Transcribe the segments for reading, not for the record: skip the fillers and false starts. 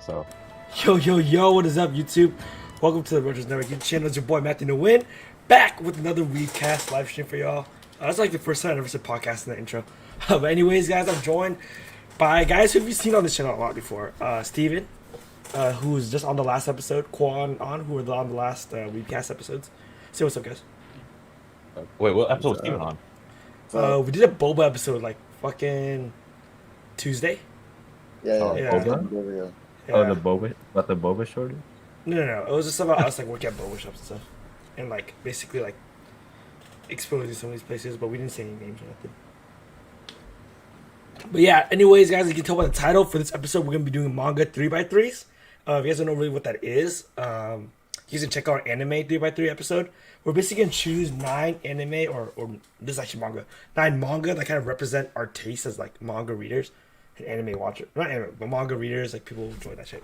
So, Yo, what is up, YouTube? Welcome to the Rogers Network YouTube channel. It's your boy, Matthew No Win, back with another Weebcast live stream for y'all. That's like the first time I ever said podcast in the intro. But anyways, guys, I'm joined by guys who you've seen on this channel a lot before. Steven, who was just on the last episode, Quan who were on the last Weebcast episodes. Say what's up, guys. wait, what episode was Steven on? We did a Boba episode like fucking Tuesday. Yeah. Yeah. Oh, the boba, about the boba shorty. No. It was just about us like working at boba shops and stuff, and like basically like exposing some of these places, but we didn't say any names or nothing. But yeah, anyways, guys, you can tell by the title for this episode, we're gonna be doing manga 3x3s. If you guys don't know really what that is, you guys can check out our anime 3x3 episode. We're basically gonna choose 9 anime or this is actually manga, 9 manga that kind of represent our taste as like manga readers and anime watchers, not anime, but manga readers, like people who enjoy that shit.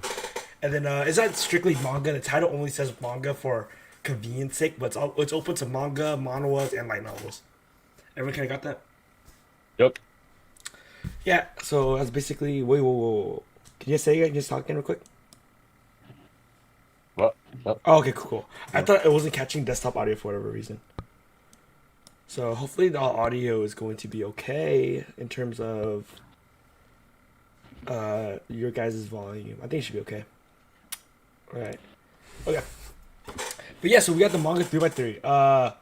And then it's not strictly manga. The title only says manga for convenience sake, but it's open to manga, manhwas, and light novels. Everyone kind of got that? Yep. Yeah. So that's basically. Whoa. Can you say it again? Just talk again real quick. What? Yep. Oh, okay, cool. I thought it wasn't catching desktop audio for whatever reason. So hopefully the audio is going to be okay in terms of your guys' volume. I think it should be okay. All right. Okay. But yeah, so we got the manga 3x3.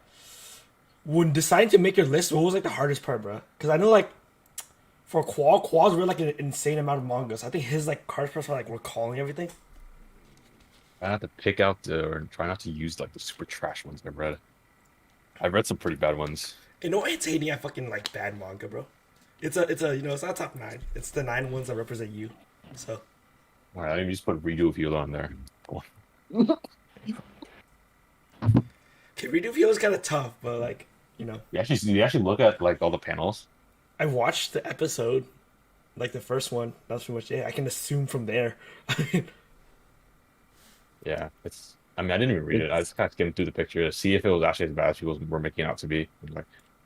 When deciding to make your list, what was like the hardest part, bro? Because I know like for Qual's read like an insane amount of mangas. I think his like hardest part was like recalling everything. I have to pick out or try not to use like the super trash ones I've read. I've read some pretty bad ones. You know, it's hating. I fucking like bad manga, bro. It's a you know, it's not top 9. It's the 9 ones that represent you. So. All right, I mean, just put Redo View on there. Okay, Redo View is kind of tough, but like, you know. You actually look at like all the panels. I watched the episode, like the first one. That's pretty much it. I can assume from there. Yeah, it's. I mean, I didn't even read it. I just kind of skimmed through the picture to see if it was actually as bad as people were making it out to be. I'm like,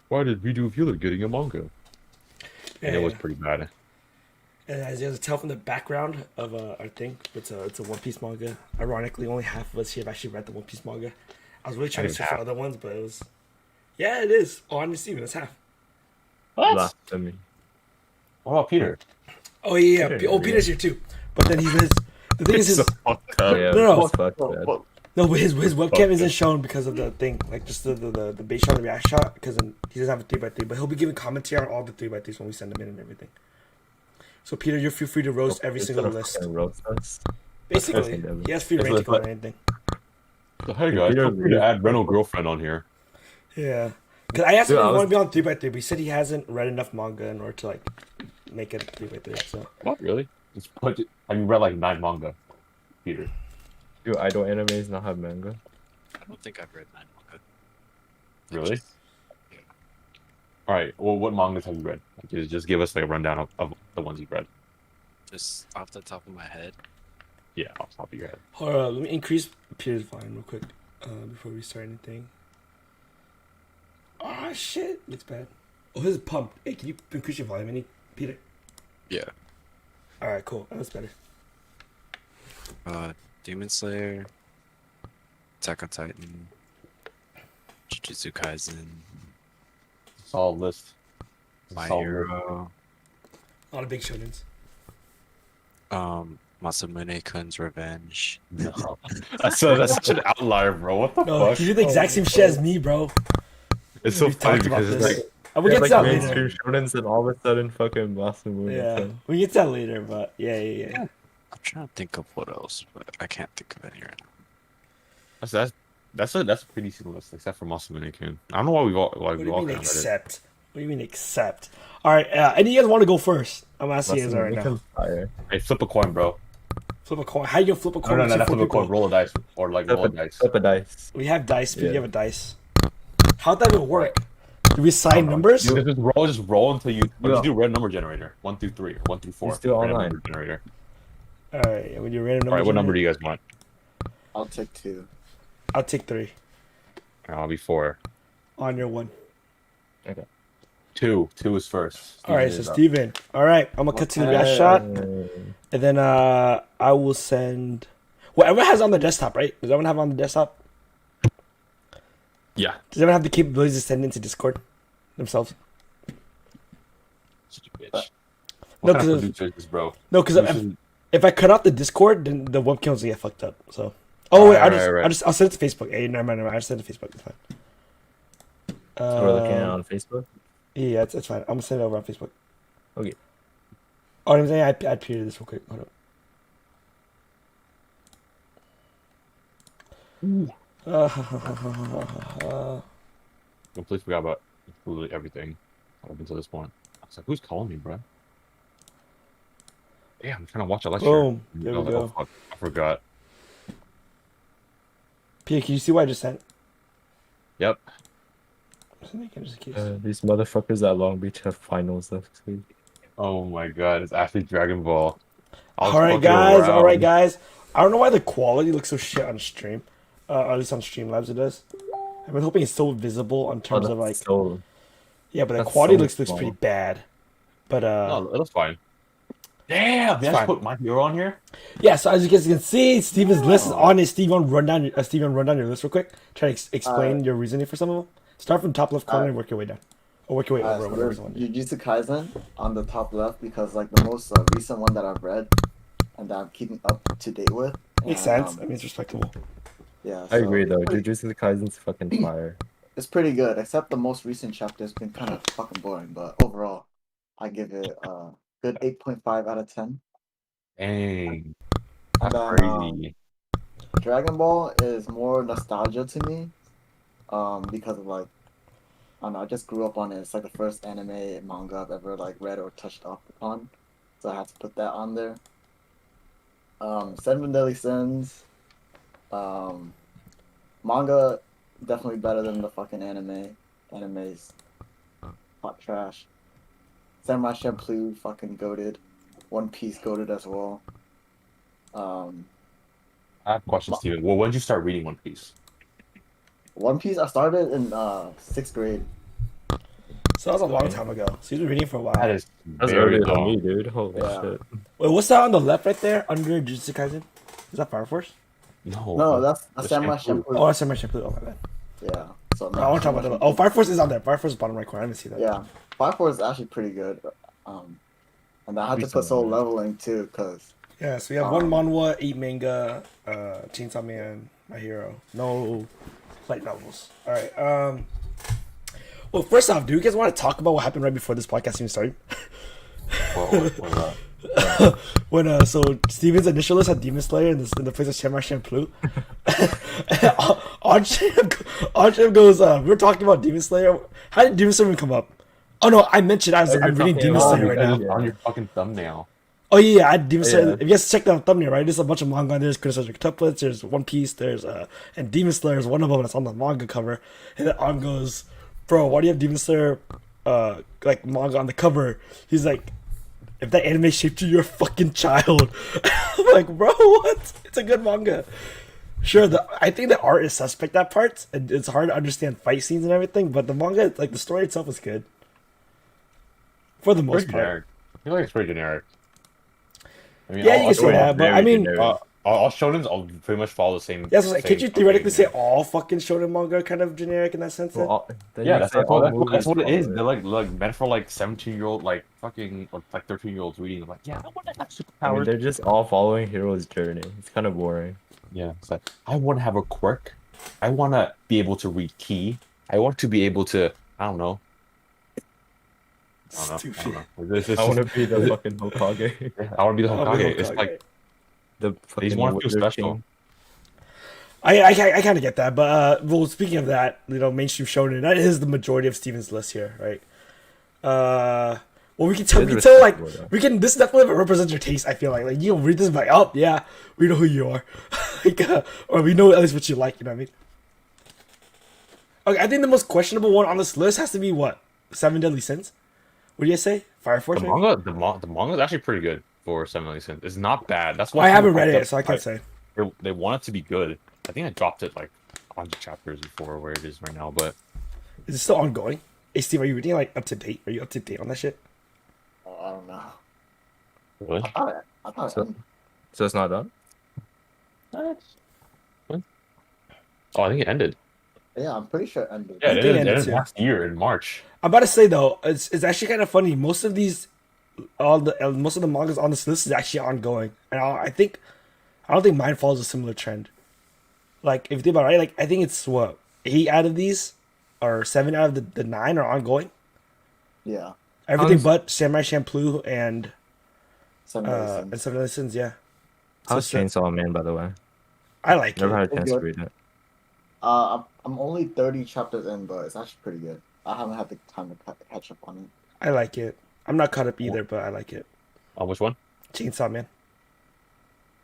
why did Redo View getting a manga? And it was pretty bad. And as you guys can tell from the background of our thing, it's a One Piece manga. Ironically, only half of us here have actually read the One Piece manga. I was really trying to search for other ones, but it was. Yeah, it is. Oh, I'm just even. It's half. What? Blasphemy. What about Peter? Oh yeah. Peter's here too. But then the thing is his. No. No, but his webcam isn't shown because of the thing, like just the base shot, the react shot, because he doesn't have a 3x3. But he'll be giving commentary on all the 3x3s when we send them in and everything. So Peter, you're feel free to roast every single list. Basically, he has free reign to go on anything. So hey guys, feel free to add rental girlfriend on here. Yeah, because I asked him if he wanted to be on 3x3, but he said he hasn't read enough manga in order to like make it 3x3. So What really? Just put it. Have you read like 9 manga, Peter? Do idol animes not have manga? I don't think I've read 9 manga. Really? All right. Well, what mangas have you read? Just give us like a rundown of the ones you've read. Just off the top of my head. Yeah, off the top of your head. hold on, let me increase Peter's volume real quick before we start anything. Oh shit, it's bad. Oh, this is pumped. Hey, can you increase your volume any, Peter? Yeah. All right, cool. That's better. Demon Slayer, Attack on Titan, Jujutsu Kaisen, Solid list. My Solid Hero, A lot of big shonens. Masamune Kun's Revenge. No. That's such an outlier, bro. What the No, fuck? you do the exact same shit as me, bro. It's so We've funny talked about because it's this. like We'll get to like that mainstream later. shonens, and all of a sudden, fucking Masamune. Yeah, we get to that later, but yeah. I'm trying to think of what else, but I can't think of any right now. that's a pretty decent list, except for Masamune Kun. I don't know why we've all What do you mean kind of read it. accept? What do you mean accept? All right, any of you guys want to go first? I'm asking you guys right now. Fire. Hey, flip a coin, bro. Flip a coin. How you gonna flip a coin? No, with not four flip a coin. people? Roll a dice or like roll a dice. Flip a dice. We have dice, but Yeah. you have a dice. How'd that even work? Do we assign numbers? You just roll until you. Just do red number generator. 1 through 3 or 1 through 4. Let's do it Random online. number generator. All right, when you're random All right, what number do you guys want? I'll take 2. I'll take 3 I'll be 4. on your 1. Okay. Two is first. All right, so Steven is up. Steven. All right, I'm gonna cut to the last shot, and then I will send. Well, everyone has it on the desktop, right? Does everyone have it on the desktop? Yeah. Does everyone have the capabilities to send into Discord themselves? Such a bitch. No, What kind of 'cause- producer is this, bro? No, because Producers- if I cut out the Discord, then the webcams will get fucked up. So. Oh wait, Right. I'll send it to Facebook. Hey, never mind. I just send it to Facebook. It's fine. So we're looking at it on Facebook. Yeah, it's fine. I'm gonna send it over on Facebook. Okay. Oh, I'm saying I peered this real quick. Hold up. Completely forgot about literally everything up until this point. I was like, who's calling me, bro? Yeah, I'm trying to watch a lecture. Boom. And There I we was like, go. oh, fuck, I forgot. Pia, can you see what I just sent? Yep. Just in case. These motherfuckers at Long Beach have finals next week. Oh my god, it's actually Dragon Ball. I was All right, fucking guys. around. All right, guys. I don't know why the quality looks so shit on stream. At least on Streamlabs it does. I've been hoping it's still visible in terms of like. So Yeah, but the that's quality so looks small. pretty bad. But No, it was fine. Damn, did I fine. just put my hero on here? yeah. So as you guys can see, Steven's list is on it. Steven, run down your list real quick. Try to explain your reasoning for some of them. Start from top left corner and work your way down. Or work your way over. So Whatever there's someone. Jujutsu Kaisen on the top left because like the most recent one that I've read and that I'm keeping up to date with. Makes And, sense. I mean, it's respectable. Yeah, I so agree though. It's pretty, Jujutsu Kaisen's fucking fire. it's pretty good, except the most recent chapter has been kind of fucking boring. But overall, I give it a good 8.5 out of 10. Dang. And That's then crazy. Dragon Ball is more nostalgia to me, because of like I don't know, I just grew up on it. It's like the first anime and manga I've ever like read or touched up upon, so I had to put that on there. Seven Deadly Sins, manga definitely better than the fucking anime. Anime's hot trash. Samurai Champloo fucking goated. One Piece goated as well. I have a question, Steven. Well, when did you start reading One Piece? One Piece I started in 6th grade. So that was a long time ago. So you've been reading for a while. That is That's very earlier than long. me, dude. Holy Yeah. shit. Wait, what's that on the left right there under Jujutsu Kaisen? Is that Fire Force? No, that's Samurai Champloo. Champloo. Oh, that's Samurai Champloo. Oh my bad. Yeah. So I want to talk about that. Oh, Fire Force is on there. Fire Force is bottom right corner. I didn't see that. Yeah, 5-4 is actually pretty good. And I had to put soul leveling too, cause Yeah, so we have one manhwa, 8 manga, Chainsaw Man, My Hero. No light novels. All right. Well, first off, do you guys want to talk about what happened right before this podcast even started? When so Steven's initial list had Demon Slayer in the place of Samurai Champloo. Archim goes, we were talking about Demon Slayer. How did Demon Slayer even come up? Oh no, I mentioned I'm reading Demon Slayer right now. On your fucking thumbnail. Oh yeah, I had Demon Slayer. Yeah. If you guys check the thumbnail, right, there's a bunch of manga on there. There's Criticism Octuplets, there's One Piece, there's and Demon Slayer is one of them that's on the manga cover. And then Arm goes, bro, why do you have Demon Slayer like manga on the cover? He's like, if that anime shaped you, you're a fucking child. I'm like, bro, what? It's a good manga. Sure, I think the art is suspect at parts, and it's hard to understand fight scenes and everything, but the manga, like the story itself is good. For the most Pretty part. generic. I feel like it's pretty generic. I mean, Yeah, all you can say shonen- that, but I very mean, generic. all shonens all pretty much follow the same. yeah, so like, can't you same theoretically say fucking- all fucking shonen manga are kind of generic in that sense? Then? Well, then Yeah, you that's, say that's, all what, that's, what, movies that's what it is. follow They're like meant for like 17-year-old, like fucking, like 13-year-olds reading. I'm like, yeah, I want to have I mean, superpowers. they're just all following hero's journey. It's kind of boring. Yeah, it's like I want to have a quirk. I want to be able to read key. I want to be able to. I don't know. Stupid. I want to be the fucking Hokage. I want to be the Oh, Hokage. It's Hokage. like The they fucking just want to feel Wizard special. King. I kind of get that, but well, speaking of that, mainstream shonen, that is the majority of Steven's list here, right? Well, we can tell, It is like, respectable, though. we can. This definitely represents your taste. I feel like you read this, and be like, oh yeah, we know who you are, like, or we know at least what you like. You know what I mean? Okay, I think the most questionable one on this list has to be what? Seven Deadly Sins. What do you say? Fire Force. The maybe? manga, the manga is actually pretty good for 7 Million Sins. It's not bad. That's why I haven't people read hyped it, up, so I can't like, say. They want it to be good. I think I dropped it like 100 chapters before where it is right now, but Is it still ongoing? Hey Steve, are you reading like up to date? Are you up to date on that shit? I don't know. Really? I thought it So, ended. so it's not done? What? Oh, I think it ended. Yeah, I'm pretty sure it ended. Yeah, I it think it ended, ended too. last year in March. I'm about to say though, it's actually kind of funny. Most of these, all the most of the mangas on this list is actually ongoing, and I don't think mine follows a similar trend. Like if you think about it, right? Like I think it's what 8 out of these, or 7 out of the 9 are ongoing. Yeah, Everything How's- but Samurai Champloo and 7 Days Since. Seven Deadly Sins. Yeah, so How's Chainsaw Man, by the way? I like Never it. had a chance to Good. read it. I'm only 30 chapters in, but it's actually pretty good. I haven't had the time to catch up on it. I like it. I'm not caught up either, but I like it. Oh, which one? Chainsaw Man.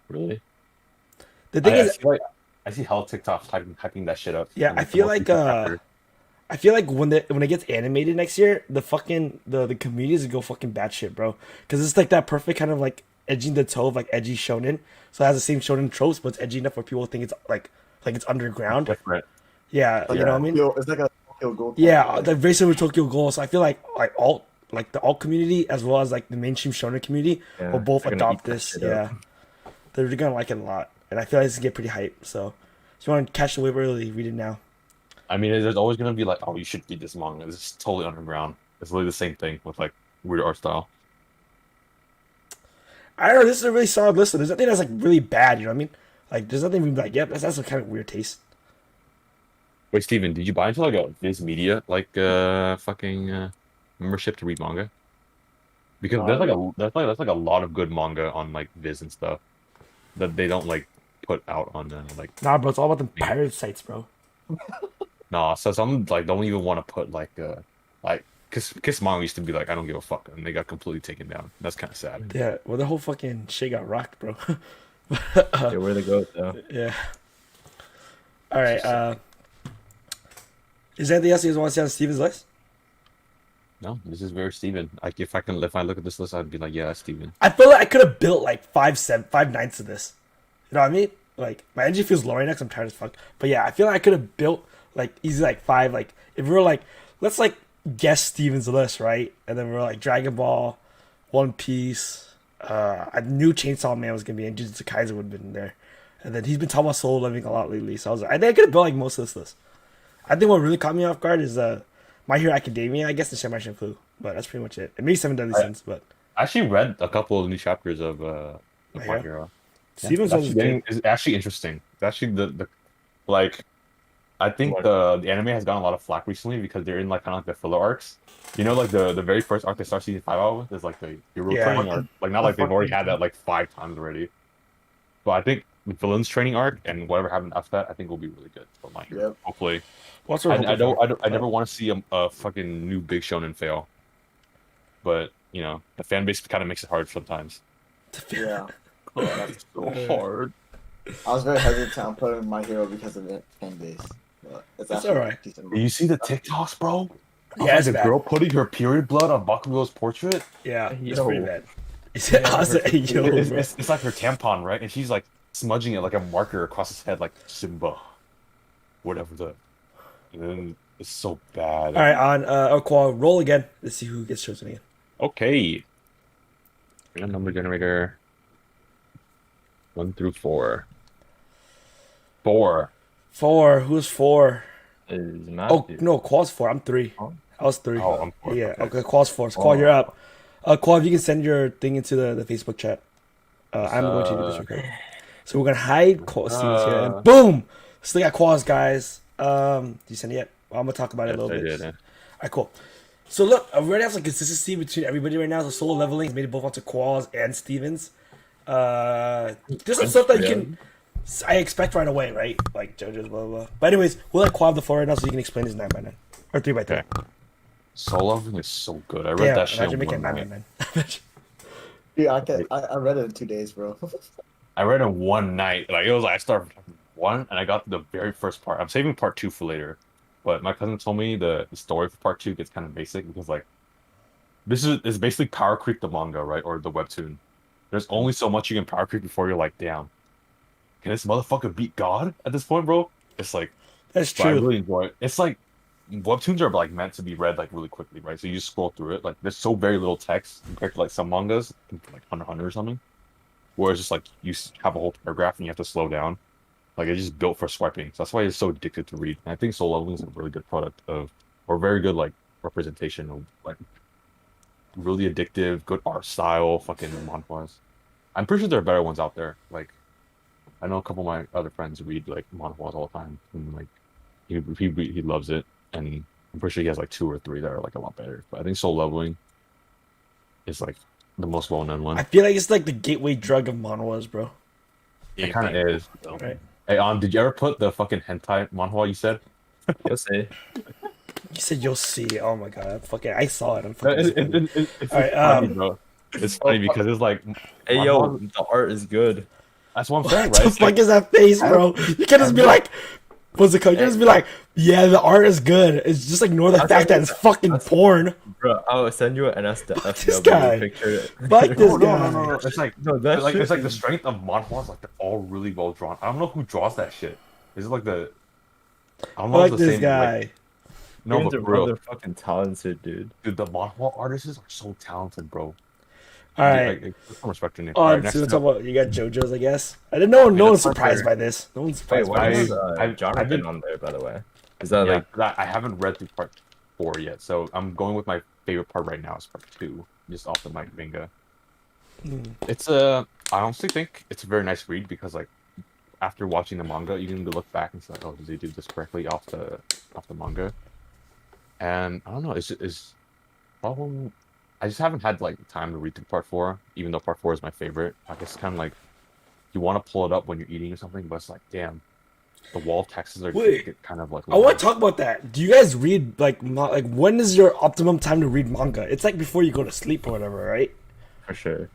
Really? The thing I is, see like I see hell TikToks hyping that shit up. yeah, And, I the feel most like recent chapter. I feel like when it gets animated next year, the fucking the comedians go fucking batshit, bro. Because it's like that perfect kind of like edging the toe of like edgy shonen. So it has the same shonen tropes, but it's edgy enough where people think it's like it's underground. different. Yeah, Like you know what I mean? It's like a Tokyo Ghoul. Yeah, like, like very similar to Tokyo Ghoul. So I feel like alt like the alt community as well as like the mainstream shonen community Yeah, will both they're gonna adopt eat that this. shit Yeah, up. they're gonna like it a lot, and I feel like this is gonna get pretty hype. So if you want to catch the wave early, read it now. I mean, there's always gonna be like, oh, you should read this manga. It's totally underground. It's literally the same thing with like weird art style. I don't know. This is a really solid list. There's nothing that's like really bad. You know what I mean? Like there's nothing really like, yep, that's a kind of weird taste. Wait, Steven, did you buy into like a Viz Media like fucking membership to read manga? Because there's like a lot of good manga on like Viz and stuff that they don't like put out on like Nah, bro, it's all about the pirate sites, bro. nah. So some like don't even want to put like Kiss Manga used to be like I don't give a fuck and they got completely taken down. That's kind of sad. Yeah, well, the whole fucking shit got rocked, bro. Yeah, where they go though? Yeah. All right. Is there anything else you guys want to see on Steven's list? No, this is very Steven. Like if I look at this list, I'd be like, yeah, that's Steven. I feel like I could have built like 5 9s of this. You know what I mean? Like my energy feels low right now 'cause I'm tired as fuck. But yeah, I feel like I could have built like easily like 5. Like if we were like, let's like guess Steven's list, right? And then we're like Dragon Ball, One Piece. I knew Chainsaw Man was gonna be in. Jujutsu Kaisen would have been there. And then he's been talking about Solo Leveling a lot lately. So I was like, I think I could have built like most of this list. I think what really caught me off guard is My Hero Academia, I guess, the Samurai Champloo. But that's pretty much it. And maybe Seven Deadly Sins, but I actually read a couple of new chapters of My My Hero. Hero. Steven's It's was actually, good. it's actually interesting. It's actually the like I think What? the anime has gotten a lot of flack recently because they're in like kind of like the filler arcs. You know, like the very first arc they start season 5 out with is like the hero Yeah. training arc. Like not like they've already had that like 5 times already. But I think the villain's training arc and whatever happened after that, I think will be really good for My Hero. Yep. Hopefully, What's what we're I hoping for. I never want to see a fucking new big shonen fail. But you know, the fan base kind of makes it hard sometimes. Yeah. Oh, that's so hard. I was very hesitant on putting My Hero because of the fan base. But it's actually alright. decent. You see the TikToks, bro? Yeah, it's the bad. girl putting her period blood on Bakugo's portrait. Yeah, it's Yo. pretty bad. I was like, yo, It's, bro. it's like her tampon, right? And she's like smudging it like a marker across his head, like Simba, whatever the. And then it's so bad. All right, on Aqua, roll again. Let's see who gets chosen again. Okay. Random number generator. 1 through 4. 4. 4. Who's 4? Is Oh Matthew? no, Qual's 4. I'm 3. Oh. I was 3. Oh, I'm 4. Yeah. Okay. Okay, Qual's 4. So Qual, you're up. Qual, if you can send your thing into the Facebook chat. I'm going to do this record. So we're gonna hide Qual Stevens here, and boom! Still got Qual's guys. Did you send it yet? Well, I'm gonna talk about it a little I bit. did. All right, cool. So look, we already have some consistency between everybody right now. So Solo Leveling has made it both onto Qual's and Stevens. There's some stuff that you can, I expect right away, right? Like JoJo's, blah, blah, blah. But anyways, we'll let Qual have the floor right now so you can explain his 9x9. Or 3x3. Okay. Soul Loving is so good. I read Damn, that shit imagine in making one 9x9. night. Yeah, I read it in 2 days, bro. I read it in one night. Like it was like I started from 1 and I got to the very first part. I'm saving part 2 for later. But my cousin told me the story for part 2 gets kind of basic because like this is basically power creep the manga, right? Or the webtoon. There's only so much you can power creep before you're like, damn. Can this motherfucker beat God at this point, bro? It's like That's but I true. really enjoy it. It's like webtoons are like meant to be read like really quickly, right? So you just scroll through it. Like there's so very little text compared to like some mangas, like Hunter x Hunter or something, where it's just like have a whole paragraph and you have to slow down. Like it's just built for swiping. So that's why it's so addictive to read. And I think Soul Leveling is a really good product of, or very good like representation of like really addictive, good art style, fucking manhwas. I'm pretty sure there are better ones out there. Like I know a couple of my other friends read like manhwas all the time, and like he loves it, and I'm pretty sure he has like two or three that are like a lot better. But I think Soul Leveling is like the most well-known I one. feel like it's like the gateway drug of manhwas, bro. It kind of is. Right? Hey, did you ever put the fucking hentai manhwa you said? You'll see. You said you'll see. Oh my god, fucking! I saw it. I'm It- fucking. it's All right, funny, bro. It's funny because it's like Hey yo, manhwa- the art is good. that's what I'm saying, What right? the It's fuck like, is that face, bro? You can't just be like, what's it called? You can't just be like, yeah, the art is good. It's just ignore the fact that it's fucking porn. Bro, I'll send you an This guy. SW picture. Fuck this no, guy. no. It's like No, that like shit it's like the is- strength of manhwas, like they're all really well drawn. I don't know who draws that shit. Is it like the I don't know if Fuck it's the this same guy. like no, Humans but are for real, motherfucking talented, dude. dude, the manhwa artists are so talented, bro. All right. Like, put some respect in it. Oh, All right, so next let's up, talk about you got JoJo's, I guess. I didn't know. No one's that's not surprised fair. by this. No one's Wait, surprised why by I- this. is Jonathan been- on there, by the way? Is that yeah, like 'cause I haven't read through part 4 yet, so I'm going with my favorite part right now is part 2, just off the manga. It's I honestly think it's a very nice read because like after watching the manga, you can look back and say, oh, did they do this correctly off the manga? And I don't know, it's problem. I just haven't had like time to read through part 4, even though part 4 is my favorite. I guess kind of like you want to pull it up when you're eating or something, but it's like, damn, the wall of texts are Wait. get kind of like. I want to talk about that. Do you guys read like when is your optimum time to read manga? It's like before you go to sleep or whatever, right? for sure?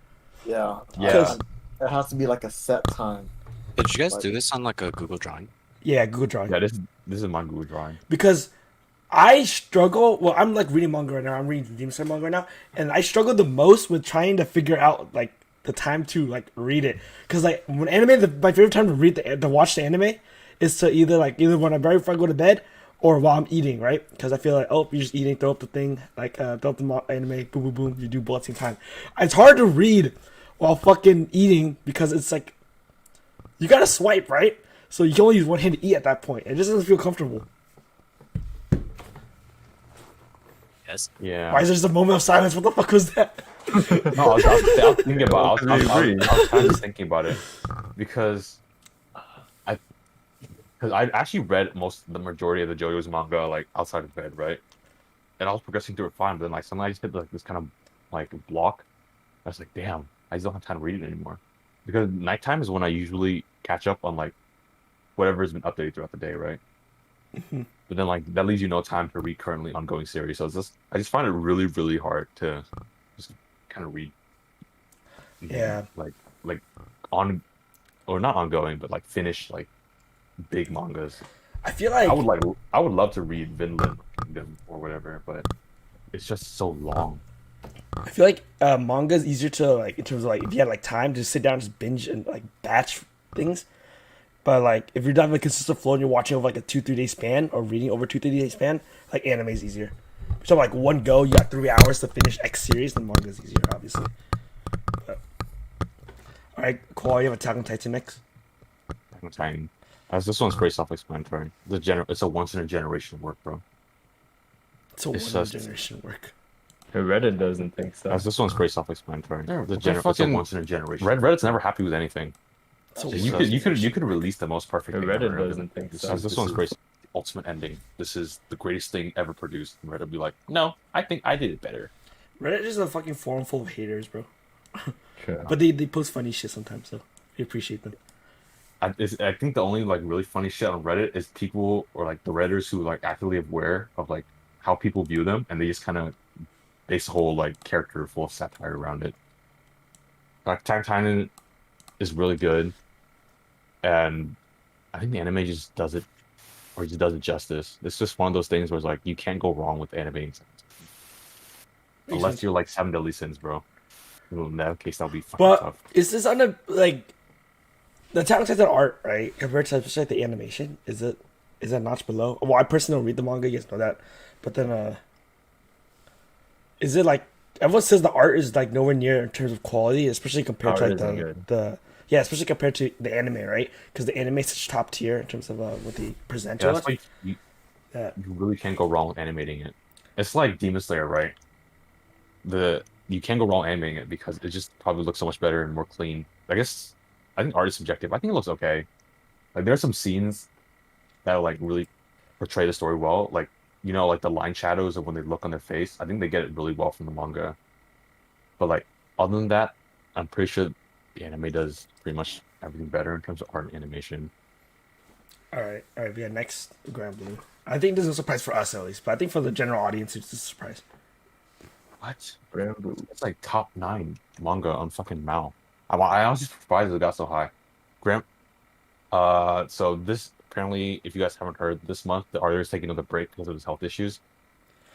Yeah. Yeah. It has to be like a set time. Did you guys do this on like a Google Drawing? Yeah, Google Drawing. Yeah, this is my Google drawing. Because I struggle. Well, I'm like reading manga right now. I'm reading Demon Slayer manga right now, and I struggle the most with trying to figure out like the time to like read it. Because like when anime, my favorite time to to watch the anime is to either when I'm right before I go to bed or while I'm eating, right? Because I feel like you're just eating, throw up the thing, like throw up the anime, boom, boom, boom. You do both at the same time. It's hard to read while fucking eating because it's like you gotta swipe, right? So you can only use one hand to eat at that point. It just doesn't feel comfortable. Yes. Yeah. Why is there just a moment of silence? What the fuck was that? No, I was thinking about. I was Agree. kind of thinking about it because I actually read the majority of the JoJo's manga like outside of bed, right? And I was progressing through it fine, but then like suddenly I just hit like this kind of like block. I was like, damn, I just don't have time to read it anymore because nighttime is when I usually catch up on like whatever has been updated throughout the day, right? But then like that leaves you no time to read currently ongoing series. So I just find it really, really hard to just kind of read. Yeah. Like on or not ongoing, but like finish like big mangas. I feel like I would love to read Vinland Kingdom or whatever, but it's just so long. I feel like manga is easier to like in terms of like if you had like time to sit down and just binge and like batch things. But like if you're not having a consistent flow and you're watching over like a 2-3 day span or reading over 2-3 day span, like anime is easier. So like one go, you got 3 hours to finish X series, then manga is easier, obviously. But, all right, cool. You have Attack on Titan next. Time. As this one's pretty self-explanatory. It's a once in a generation work, bro. It's a It's one just- generation work. Reddit doesn't think so. As this one's pretty self-explanatory. Yeah, It's a fucking- once in a generation. Reddit's never happy with anything. It's a You one could release the most perfect thing Reddit ever. doesn't think so. This one's great. Ultimate ending. This is the greatest thing ever produced. And Reddit will be like, no, I think I did it better. Reddit is a fucking forum full of haters, bro. True. But they post funny shit sometimes, so we appreciate them. I think the only like really funny shit on Reddit is people or like the Redditors who like actively aware of like how people view them, and they just kind of base a whole like character full of satire around it. Like Attack on Titan is really good, and I think the anime just does it, or just does it justice. It's just one of those things where it's like you can't go wrong with anime, unless you're like Seven Deadly Sins, bro. In that case, that'll be fucking But tough. is this like the Attack on Titan art, right? Compared to especially like the animation, is it is that notch below? Well, I personally don't read the manga. You guys know that, but then is it like everyone says the art is like nowhere near in terms of quality, especially compared to Art like isn't good. the yeah, especially compared to the anime, right? Because the anime is such top tier in terms of what they present Yeah, to that's us. like Yeah. you really can't go wrong with animating it. It's like Demon Slayer, right? You can't go wrong animating it because it just probably looks so much better and more clean. I guess I think art is subjective. I think it looks okay. Like there are some scenes that like really portray the story well. Like like the line shadows of when they look on their face. I think they get it really well from the manga. But like other than that, I'm pretty sure the anime does pretty much everything better in terms of art and animation. All right. Yeah, next Grand Blue. I think this is a surprise for us at least, but I think for the general audience, it's a surprise. What? Grand Blue. It's like top 9 manga on fucking Mao. I was just surprised it got so high. Graham, so this apparently, if you guys haven't heard, this month the author is taking another break because of his health issues.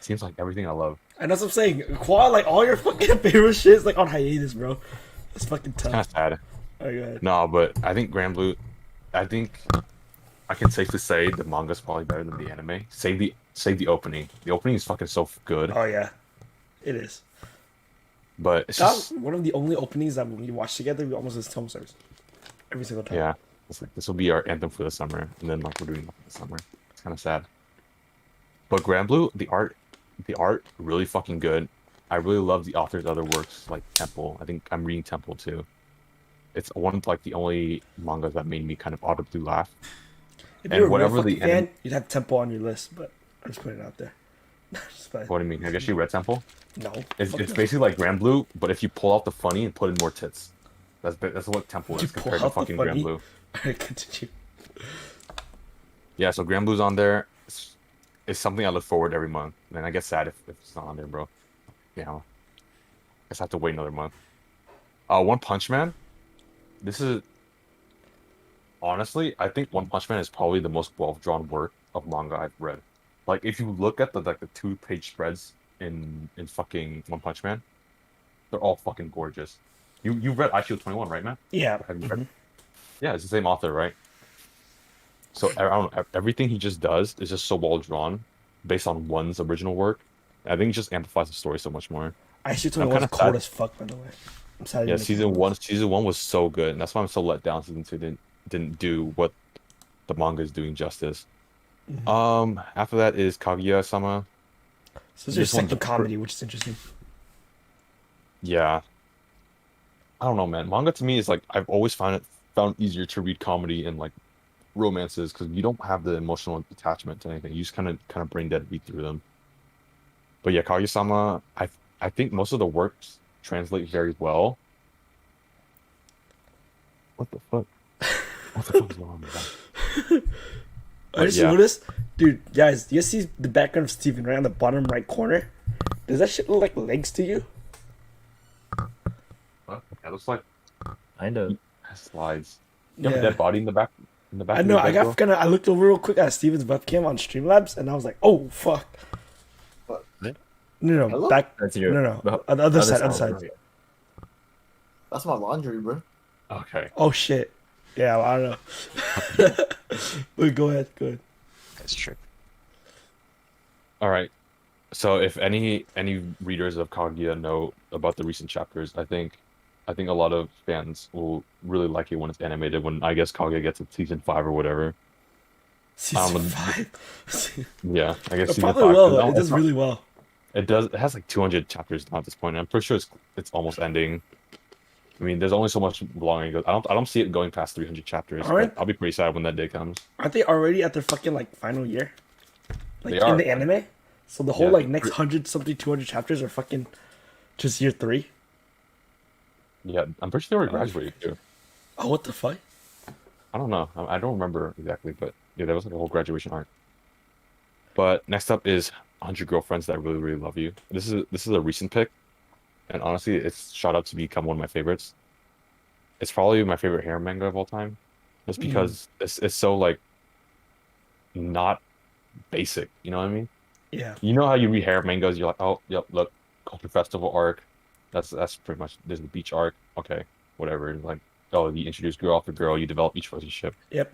Seems like everything I love. And that's what I'm saying. Quad, like all your fucking favorite shit is like on hiatus, bro. That's fucking Kind of tough. sad. Oh, go ahead. No, but I think Grand Blue. I think I can safely say the manga's probably better than the anime. Save the opening. The opening is fucking so good, Oh yeah, it is. but it's That was just one of the only openings that when we watched together, we almost just home service every single time. yeah. It's like this will be our anthem for the summer, and then like we're doing nothing this summer. It's kind of sad. But Grand Blue, the art really fucking good. I really love the author's other works like Temple. I think I'm reading Temple too. It's one of like the only mangas that made me kind of audibly laugh. If And you're a real whatever fucking the fan, you'd have Temple on your list, but I'm just putting it out there. Just fine. what do you mean? I guess you read Temple. No, It's fuck it's no. basically like Grand Blue, but if you pull out the funny and put in more tits. That's what Temple You is pull compared to out the fucking Grand funny. Blue. Alright, continue. Yeah, so Grand Blue's on there. It's something I look forward to every month. And I get sad if it's not on there, bro. You know, I guess I have to wait another month. One Punch Man. This is honestly, I think One Punch Man is probably the most well-drawn work of manga I've read. Like if you look at the 2-page spreads in fucking One Punch Man, they're all fucking gorgeous. You've read IQ 21, right, man? Yeah. Have you read? Yeah, it's the same author, right? So I don't know, everything he just does is just so well drawn, based on one's original work. I think it just amplifies the story so much more. I should tell I'm you kind was of cold sad. as fuck, by the way. I'm sad. Yeah, You didn't make it. season one was so good, and that's why I'm so let down. Season 2 didn't do what the manga is doing justice. After that is Kaguya-sama. So this is your This one's second comedy, which is interesting. Yeah, I don't know, man. Manga to me is like I've always found easier to read comedy and like romances because you don't have the emotional attachment to anything. You just kind of brain dead read through them. But yeah, Kaguya-sama, I think most of the works translate very well. What the fuck? What the fuck is going on with that? I just yeah. noticed, dude, guys, do you see the background of Steven right on the bottom right corner? Does that shit look like legs to you? What? That looks like Kind of. slides. You have a Yeah. dead body in the back. In the back. I of know. your I bed, got bro? kind of. I looked over real quick at Steven's webcam on Streamlabs, and I was like, "Oh fuck!" But No, Hello? back. That's your. No. On the other side. Other side. that's my laundry, bro. Okay. Oh shit. Yeah, well, I don't know. Wait, go ahead. Go ahead. That's true. All right. So if any readers of Kaguya know about the recent chapters, I think a lot of fans will really like it when it's animated. When I guess Kaguya gets to season 5 or whatever. Season Um, 5. Yeah, I guess It season probably 5. will. No, It does really well. it does. It has like 200 chapters now at this point. I'm pretty sure it's almost ending. I mean, there's only so much longer it goes. I don't see it going past 300 chapters. All right. But I'll be pretty sad when that day comes. Aren't they already at their fucking like final year? Like They in are. the anime. So the whole Yeah. like next 200 chapters are fucking just year 3. Yeah, I'm pretty sure they already graduated too. Oh, what the fuck? I don't know. I don't remember exactly, but yeah, there was like a whole graduation arc. But next up is 100 Girlfriends That Really, Really Love You. This is a recent pick, and honestly, it's shot up to become one of my favorites. It's probably my favorite hair manga of all time, just because it's so like not basic. You know what I mean? Yeah. You know how you read hair mangas, you're like, oh, yep, look, Culture Festival arc. That's pretty much. There's the beach arc. Okay, whatever. Like, oh, you introduce girl after girl, you develop each relationship. Yep.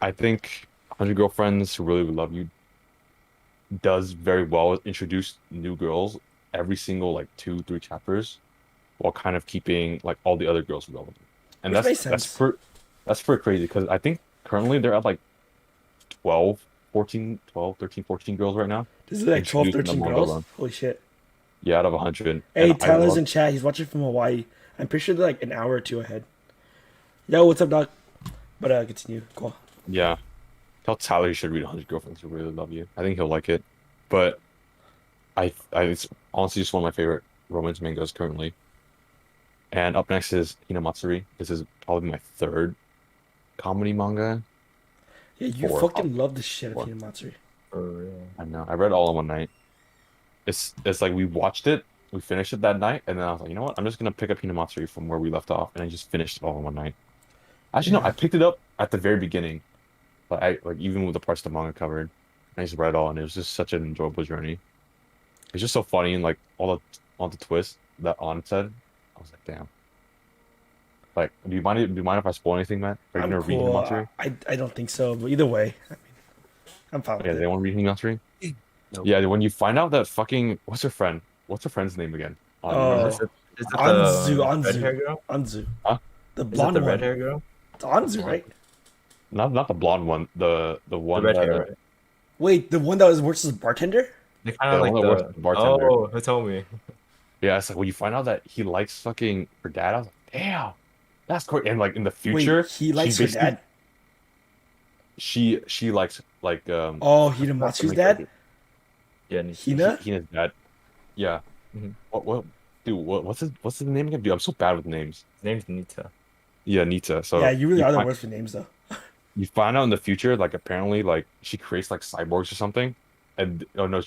I think 100 Girlfriends Who Really Love You does very well introduce new girls every single like 2, 3 chapters while kind of keeping like all the other girls relevant. And Which that's makes sense. that's pretty crazy because I think currently they're at like 12, 14, 12, 13, 14 girls right now This is like 12, introduced in the 13 manga girls. alone. Holy shit. Yeah, out of 100. Hey, And I Tyler's love in chat. He's watching from Hawaii. I'm pretty sure they're like an hour or two ahead. Yo, what's up, dog? But continue. Cool. yeah. Tell Tyler you should read 100 Girlfriends Who Really Love You. I think he'll like it. But it's honestly just one of my favorite romance mangas currently. And up next is Hinamatsuri. This is probably my third comedy manga. Yeah, you Four. fucking love the shit of Four. Hinamatsuri. For real. I know. I read it all in one night. It's like we watched it, we finished it that night, and then I was like, you know what? I'm just gonna pick up Hinamatsuri from where we left off, and I just finished it all in one night. Actually, no, Yeah. I picked it up at the very beginning, but I like even with the parts the manga covered, I just read it all, and it was just such an enjoyable journey. It's just so funny and like all the twists that On said. I was like, damn. Like, do you mind if I spoil anything, Matt? Are you I'm gonna read cool. Hinamatsuri? I don't think so, but either way, I mean, I'm fine with Yeah, it. they want to read Hinamatsuri? Nope. Yeah, when you find out that fucking what's her friend? What's her friend's name again? On, you remember? Oh. Is it Anzu, the Anzu. red hair girl? Anzu. Huh? The Is it blonde the one. red hair girl? It's Anzu, right? Not the blonde one. The The one red that hair, right? Wait, the one that works as a bartender? They kind Yeah, of the like one that works as a bartender. Oh, who told me? Yeah, it's like when you find out that he likes fucking her dad, I was like, damn, that's great. And like in the Wait, future, he likes her basically- dad. she likes like Oh, Hinamatsu's dad? Yeah, Hina? Hina's dad. Yeah. Mhm. What dude, what's his name again? Dude, I'm so bad with names. his name's Nita. Yeah, Nita. So Yeah, you really are the find, worst with names, though. you find out in the future, like apparently like she creates like cyborgs or something. And oh no,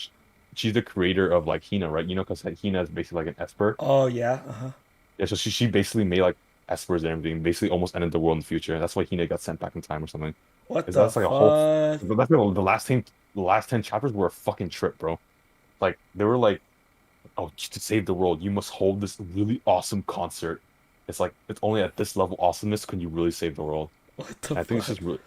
she's the creator of like Hina, right? You know, because like, Hina is basically like an esper. Oh, yeah. Uh-huh. Yeah, so she basically made like espers and everything, basically almost ended the world in the future. That's why Hina got sent back in time or something. What Is the that's like a whole fuck? But that's the last 10 chapters were a fucking trip, bro. Like they were like, oh, to save the world, you must hold this really awesome concert. It's like it's only at this level awesomeness can you really save the world. What the And I think it's fuck? just really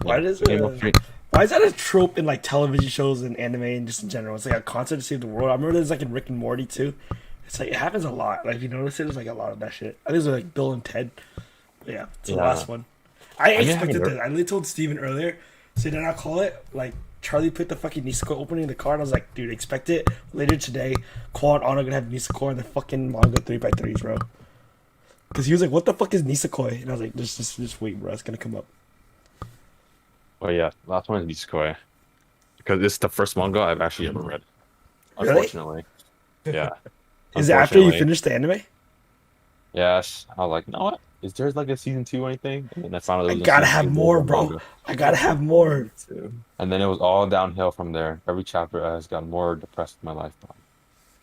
Why does So Game of it... Thrones- Why is that a trope in like television shows and anime and just in general? It's like a concert to save the world. I remember there's like in Rick and Morty too. It's like it happens a lot. Like if you notice it, there's like a lot of that shit. I think it's like Bill and Ted. But yeah, it's the Yeah. last one. I mean, I expected haven't that. I literally told Steven earlier. So then I call it like Charlie put the fucking Niseko opening in the car, and I was like, dude, expect it later today. Claw and Anna gonna have Niseko in the fucking manga 3x3s, bro. Because he was like, what the fuck is Nisekoi? And I was like, just wait, bro. It's gonna come up. Oh yeah, last one is Nisekoi. Because it's the first manga I've actually ever read. Really? Unfortunately. Yeah. Is it after you Unfortunately. finish the anime? Yes. I was like, you know what? Is there like a season 2 or anything? And then I found out there I was a gotta season have 2 more, of the bro. manga. I gotta have more. Too. And then it was all downhill from there. Every chapter has gotten more depressed in my life.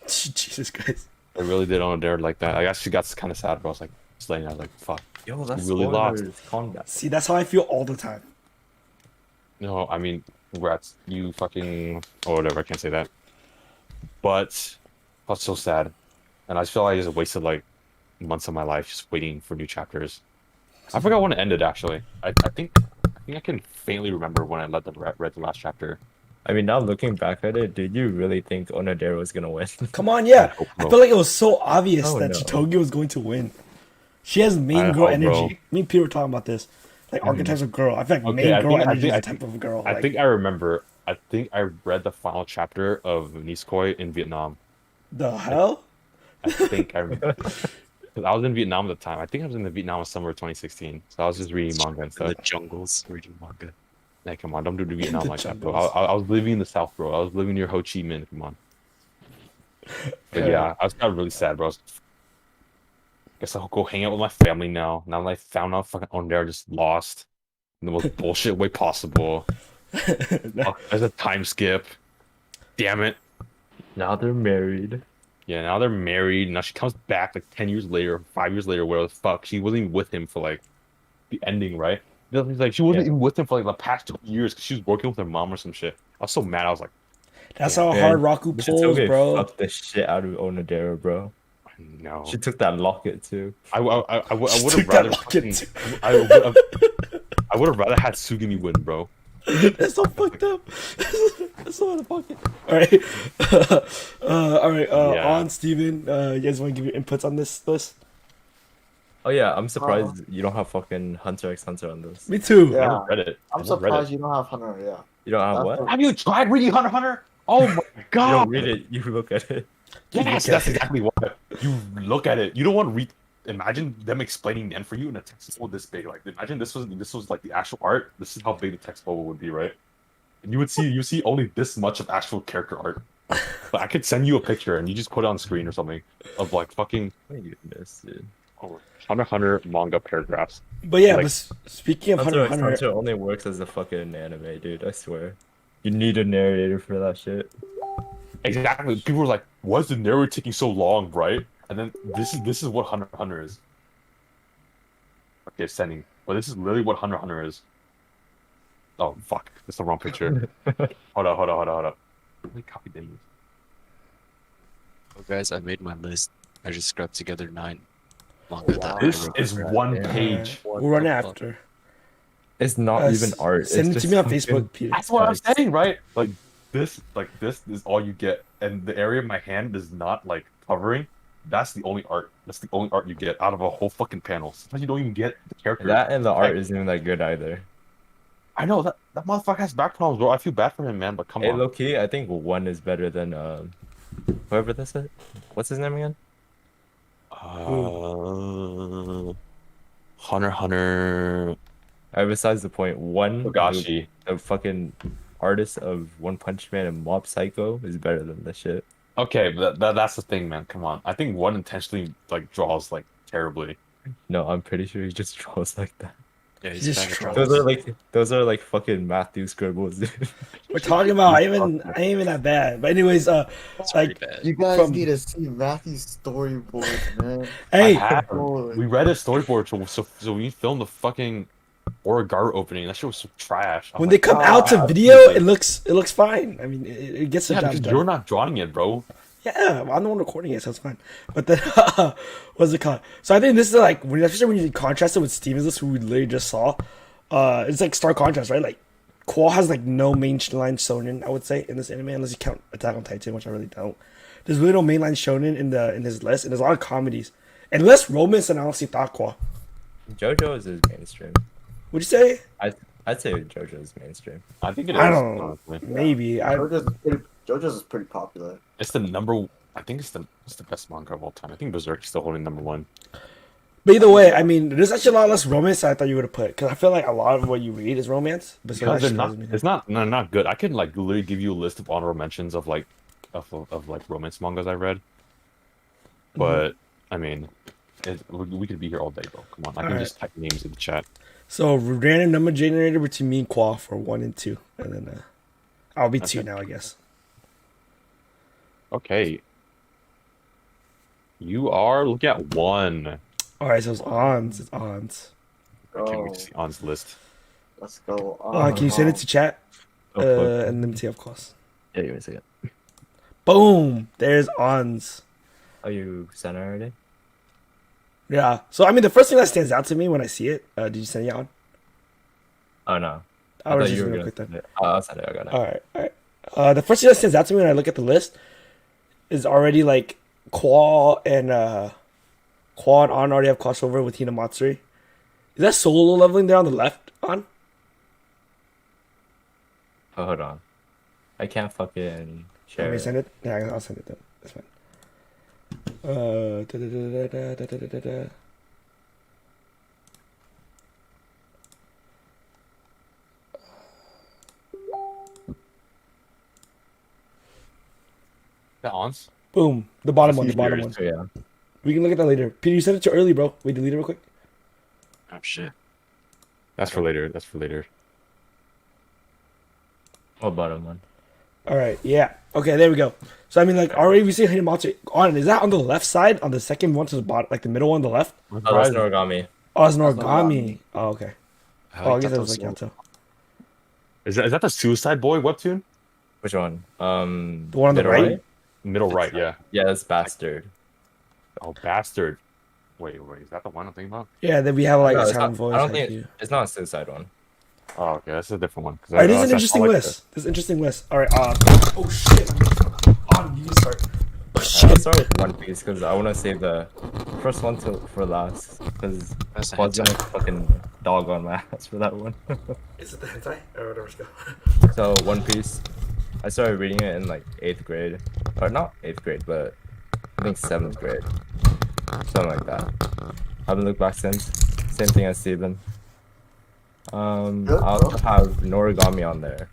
Jesus Christ. I really did on a dare like that. I actually got kind of sad, but I was like, Slaying. I was like, fuck. Yo, that's really lost. spoilers. Calm down. See, that's how I feel all the time. No, I mean, congrats. You fucking, or whatever. I can't say that. But I was so sad, and I feel like I just wasted like months of my life just waiting for new chapters. I forgot when it ended. Actually, I think I can faintly remember when I read the last chapter. I mean, now looking back at it, did you really think Onodera was gonna win? Come on, yeah. hope I no. feel like it was so obvious Oh, that no. Chitogi was going to win. She has main I girl hope, energy. bro. Me and Peter were talking about this. Like archetypes of girl. I feel like Okay, main I girl think- I energy think- is I the type think- of girl. I Like, think I remember. I think I read the final chapter of Nisekoi in Vietnam. the hell? I think I remember. 'Cause I was in Vietnam at the time. I think I was in the Vietnam summer of 2016. So I was just reading manga and In stuff. the jungles reading manga. Hey, come on, don't do the Vietnam The like that, bro. jungles. I was living in the South, bro. I was living near Ho Chi Minh. Come on. But yeah, I was got really sad, bro. Guess I'll go hang out with my family now. Now that I found out fucking Ondare just lost in the most bullshit way possible. Oh, there's a time skip. Damn it. Now they're married. Yeah, now they're married. Now she comes back like 10 years later, 5 years later, whatever the fuck. She wasn't even with him for like the ending, right? It's like she wasn't Yeah. even with him for like the past 2 years because she was working with her mom or some shit. I was so mad. I was like, That's Yeah, how man. hard Raku pulls, Mishitoge bro. fucked the shit out of Onodera, bro. no. She took that locket too. I would She have took that rather locket fucking, too. I would would have rather had Sugimi win, bro. That's so fucked up. That's so out of pocket. All right, all right. Yeah. On Steven, you guys want to give your inputs on this list? Oh yeah, I'm surprised you don't have fucking Hunter x Hunter on this. Me too. Yeah. I never read it. I I'm never read surprised it. you don't have Hunter. Yeah. You don't have That's what? the- Have you tried reading Hunter x Hunter? Oh my You god! don't read it. You look at it. Yes, that's exactly what. You look at it. You don't want to read. Imagine them explaining the end for you in a text bubble this big. Like, imagine this was like the actual art. This is how big the text bubble would be, right? And you see only this much of actual character art. But I could send you a picture and you just put it on screen or something of like fucking My goodness, dude. Hunter x Hunter manga paragraphs. But yeah, Like- but speaking of Hunter Hunter x x Hunter, Hunter only works as a fucking anime, dude. I swear. You need a narrator for that shit. Exactly. People were like, "Why is the narrator taking so long?" Right? And then this is what Hunter x Hunter is. Okay, sending. But this is literally what Hunter x Hunter is. Oh fuck! That's the wrong picture. Hold up. Let me copy the image. Oh, guys, I made my list. I just scrubbed together 9 manga that I This wrote is for one anime. page. we'll run the fuck? after. It's not even art. Send it's it to just me on fucking- Facebook, Peter. That's what I'm text. saying, right? Like this is all you get, and the area of my hand is not like covering. That's the only art. That's the only art you get out of a whole fucking panel. Sometimes you don't even get the character. That and the art Like, isn't even that good either. I know that motherfucker has back problems, bro. I feel bad for him, man. But come Hey, on. low key, I think one is better than whoever this is. What's his name again? Hunter x Hunter Besides the point, one Togashi. the fucking artist of One Punch Man and Mob Psycho is better than this shit. Okay, but that's the thing, man. Come on. I think one intentionally like draws like terribly. No, I'm pretty sure he just draws like that. Yeah, He's he's just bad at trolls. drawing. Those are like fucking Matthew scribbles, dude. We're talking about I ain't even that bad. But anyways, It's pretty like, bad. You guys From- need to see Matthew's storyboard, man. hey, I have. Holy- We read a storyboard, so we filmed the fucking Origaru opening. That shit was so trash. I'm when like, they come "Oh, out to I- video, it looks fine. I mean, it gets the Yeah, job because done. you're not drawing it, bro. Yeah, I'm the one recording it, so it's fine. But then, what's it called? So I think this is like, especially when you contrast it with Steven's list, who we literally just saw. It's like stark contrast, right? Like, Qual has like no mainline shonen, I would say, in this anime, unless you count Attack on Titan, which I really don't. There's really no mainline shonen in his list, and there's a lot of comedies, and less romance than I honestly thought. Qual, JoJo is his mainstream. would you say? I'd say JoJo is mainstream. I think it is. I don't know. honestly. Maybe JoJo's is pretty popular. It's the number. I think it's the best manga of all time. I think Berserk is still holding number one. But either way, I mean, there's actually a lot less romance than I thought you would have put, because I feel like a lot of what you read is romance. But so Because that they're not. surprises me. It's not. No, not good. I can like literally give you a list of honorable mentions of like, of like romance mangas I read. But I mean, we could be here all day, bro. Come on, I can Alright. just type names in the chat. So random number generator between me and Qual for 1 and 2, and then I'll be 2 Okay. now, I guess. Okay. You are looking at one. All right, so it's ons. It's ons. I can't Oh, wait to see On's list. let's go. Can you send it to chat? Oh, fuck. And let me see, of course. Yeah, give me a second. Boom! There's ons. Oh, you sent it already? Yeah. So I mean, the first thing that stands out to me when I see it, did you send it on? Oh no. I was thought just you were gonna gonna click that. send it. Oh, I'll send it. I got it. All right, all right. The first thing that stands out to me when I look at the list is already like Qual and On already have crossover with Hina Matsuri. Is that solo leveling there on the left? On? Oh, hold on. I can't fucking share Let me it. send it. Yeah, I'll send it then. That's fine. Da-da-da-da-da-da-da-da-da. That On's? Boom. The bottom That's one. The bottom yours. one. Yeah. We can look at that later. Peter, you sent it too early, bro. Wait, delete it real quick. Oh shit. That's for later. That's for later. Oh, bottom one. All right. Yeah. Okay. There we go. So I mean, like already we see Hinamatsu on. Is that on the left side? On the second one to the bottom, like the middle one on the left? Oh, that's Noragami. Oh, it's That's Noragami. Oh, okay. Oh, I guess thought that was like so. Yato. Is that the Suicide Boy webtoon? Which one? The one on the middle right? Middle right, yeah. Yeah, that's Bastard. Oh, bastard. Wait, is that the one I'm thinking about? Yeah. Then we have like No, a it's sound not- voice. I don't like think you. it's not a suicide one. Oh, okay, that's a different one. All right, this is an Honestly, I interesting like list. This is an interesting list. All right. Oh shit. On you start. Oh I'll shit. start with One Piece because I want to save the first one for last because That's a Quad's hentai. gonna fucking dog on my ass for that one. Is it the hentai or whatever? Let's go. So One Piece, I started reading it in like 8th grade, or not 8th grade, but I think 7th grade, something like that. Haven't looked back since. Same thing as Steven. Good, I bro. also have Noragami on there.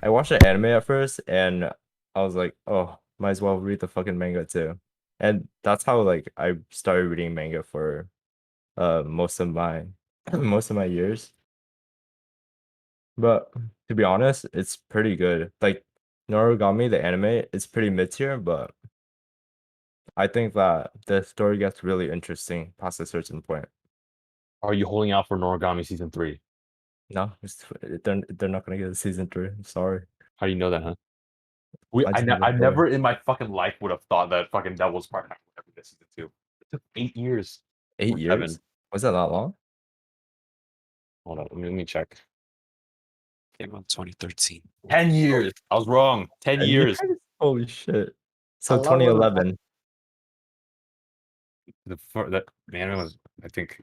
I watched the anime at first, and I was like, oh, might as well read the fucking manga too. And that's how like I started reading manga for most of my most of my years. But to be honest, it's pretty good. Like Noragami, the anime, it's pretty mid tier, but I think that the story gets really interesting past a certain point. Are you holding out for Noragami season 3? No, they're not gonna get a season 3. I'm sorry. How do you know that, huh? I just have a I feeling. never in my fucking life would have thought that fucking Devil's Part would ever get season 2. It took 8 years Eight or years? 7. Was that not long? Hold on, let me check. Came out 2013. 10 years. I was wrong. 10 years. Holy shit. So How long was it? 2011. The anime was, I think,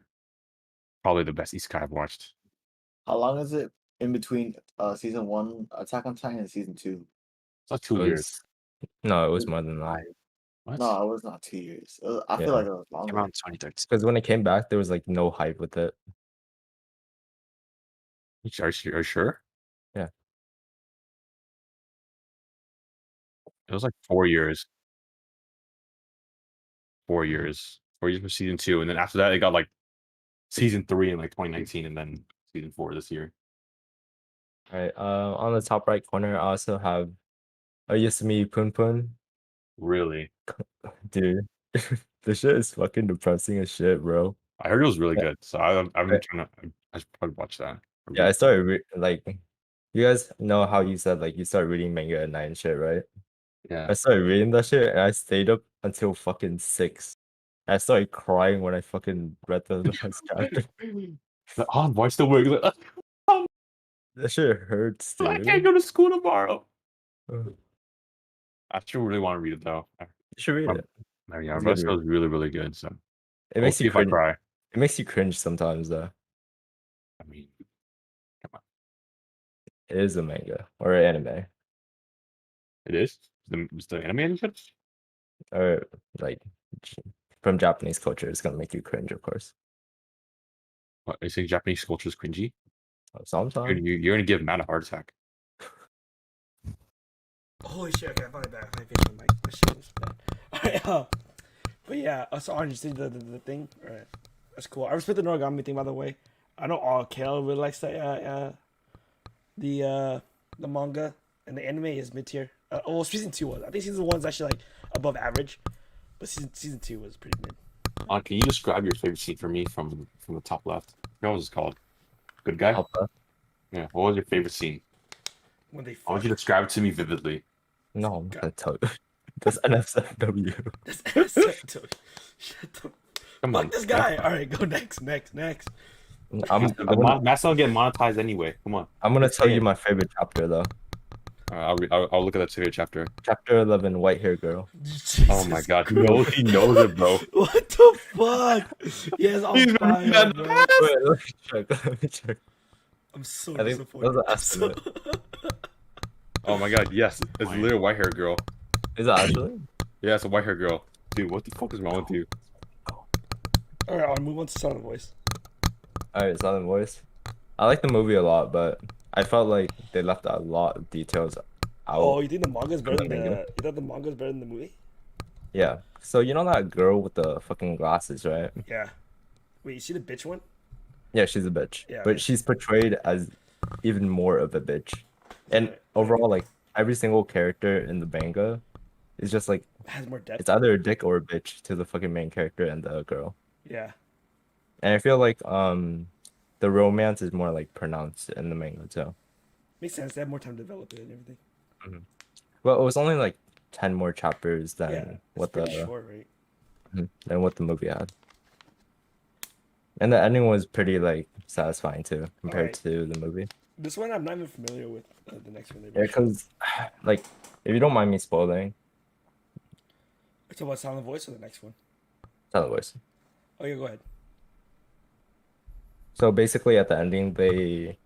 probably the best isekai I've watched. How long is it in between season one Attack on Titan and season two? It's not It 2 years. was no, it was more than that. What? No, it was not 2 years. I feel Yeah. like it was Came longer. out in 2013. Because when it came back, there was like no hype with it. Are you sure? Yeah. It was like 4 years. 4 years. 4 years for season 2, and then after that, it got like season 3 in like 2019, and then season 4 this year. All right. On the top right corner, I also have Yasumi Pun Pun. Really, Dude, this shit is fucking depressing as shit, bro. I heard it was really Yeah. good. So I've been I- trying to. I should probably watch that. Yeah, I started like you guys know how you said like you started reading manga at night and shit, right? Yeah. I started reading that shit and I stayed up until fucking 6. I started crying when I fucking read the last chapter. The on voice still works. Like, That shit hurts, I can't dude. go to school tomorrow. You I still really want to read it though. should read Um, it. yeah, It's a good Rust read. was really, really good. So It we'll makes see you if I cringe. cry. It makes you cringe sometimes, though. I mean, come on. It is a manga or an anime It is. Is the anime any good? or like j- from Japanese culture. It's gonna make you cringe, of course. What, are you saying Japanese culture is cringy? Sometimes. You're gonna give Matt a heart attack. Holy shit. Okay, I finally back. I fixed my mic. My shit was bad. All right. But yeah. So Orange, you see the thing? All right. That's cool. I respect the Noragami thing, by the way. I know all Kale really likes the manga, and the anime is mid tier. Oh, season 2 was. I think season 1 is actually like above average, but season 2 was pretty mid. Can you describe your favorite scene for me from the top left? What was it called? Good guy. Alpha. Yeah. What was your favorite scene? When they I want you to describe it to me vividly. No, I'm gonna tell you. That's NSFW. Shut the Come on. fuck this guy. All right, go next. Matt's not getting monetized anyway. Come on. I'm gonna Just tell say you it. my favorite chapter though. I'll look at that favorite chapter. Chapter 11, white hair girl. Oh my god, he knows it, bro. What the fuck? Yes, on He's fire, been bro. Wait, let me check. Let me check. I'm so I think that was disappointed. an estimate. Oh my god, yes, it's literally a white hair girl. Is it actually? Yeah, it's a white hair girl. Dude, what the fuck is wrong with you? All right, I'll move on to Sound of Voice. Alright, Silent Voice. I like the movie a lot, but I felt like they left a lot of details out. Oh, you think the manga's better than Manga. you thought the manga's better than the movie? Yeah. So you know that girl with the fucking glasses, right? Yeah. Wait, you see the bitch one? Yeah, she's a bitch. Yeah, But okay. she's portrayed as even more of a bitch. And Right. overall, like every single character in the manga is just like It has more depth. it's either a dick or a bitch to the fucking main character and the girl. Yeah. And I feel like the romance is more like pronounced in the manga too. Makes sense. They have more time to develop it and everything. Well, it was only like 10 more chapters than Yeah. It's what pretty the short, right? than what the movie had. And the ending was pretty like satisfying too All compared right, to the movie. this one I'm not even familiar with. The next one they Yeah, mentioned. because like if you don't mind me spoiling, It's about Sound of Voice or the next one. tell the voice. Oh yeah, go ahead. So basically at the ending they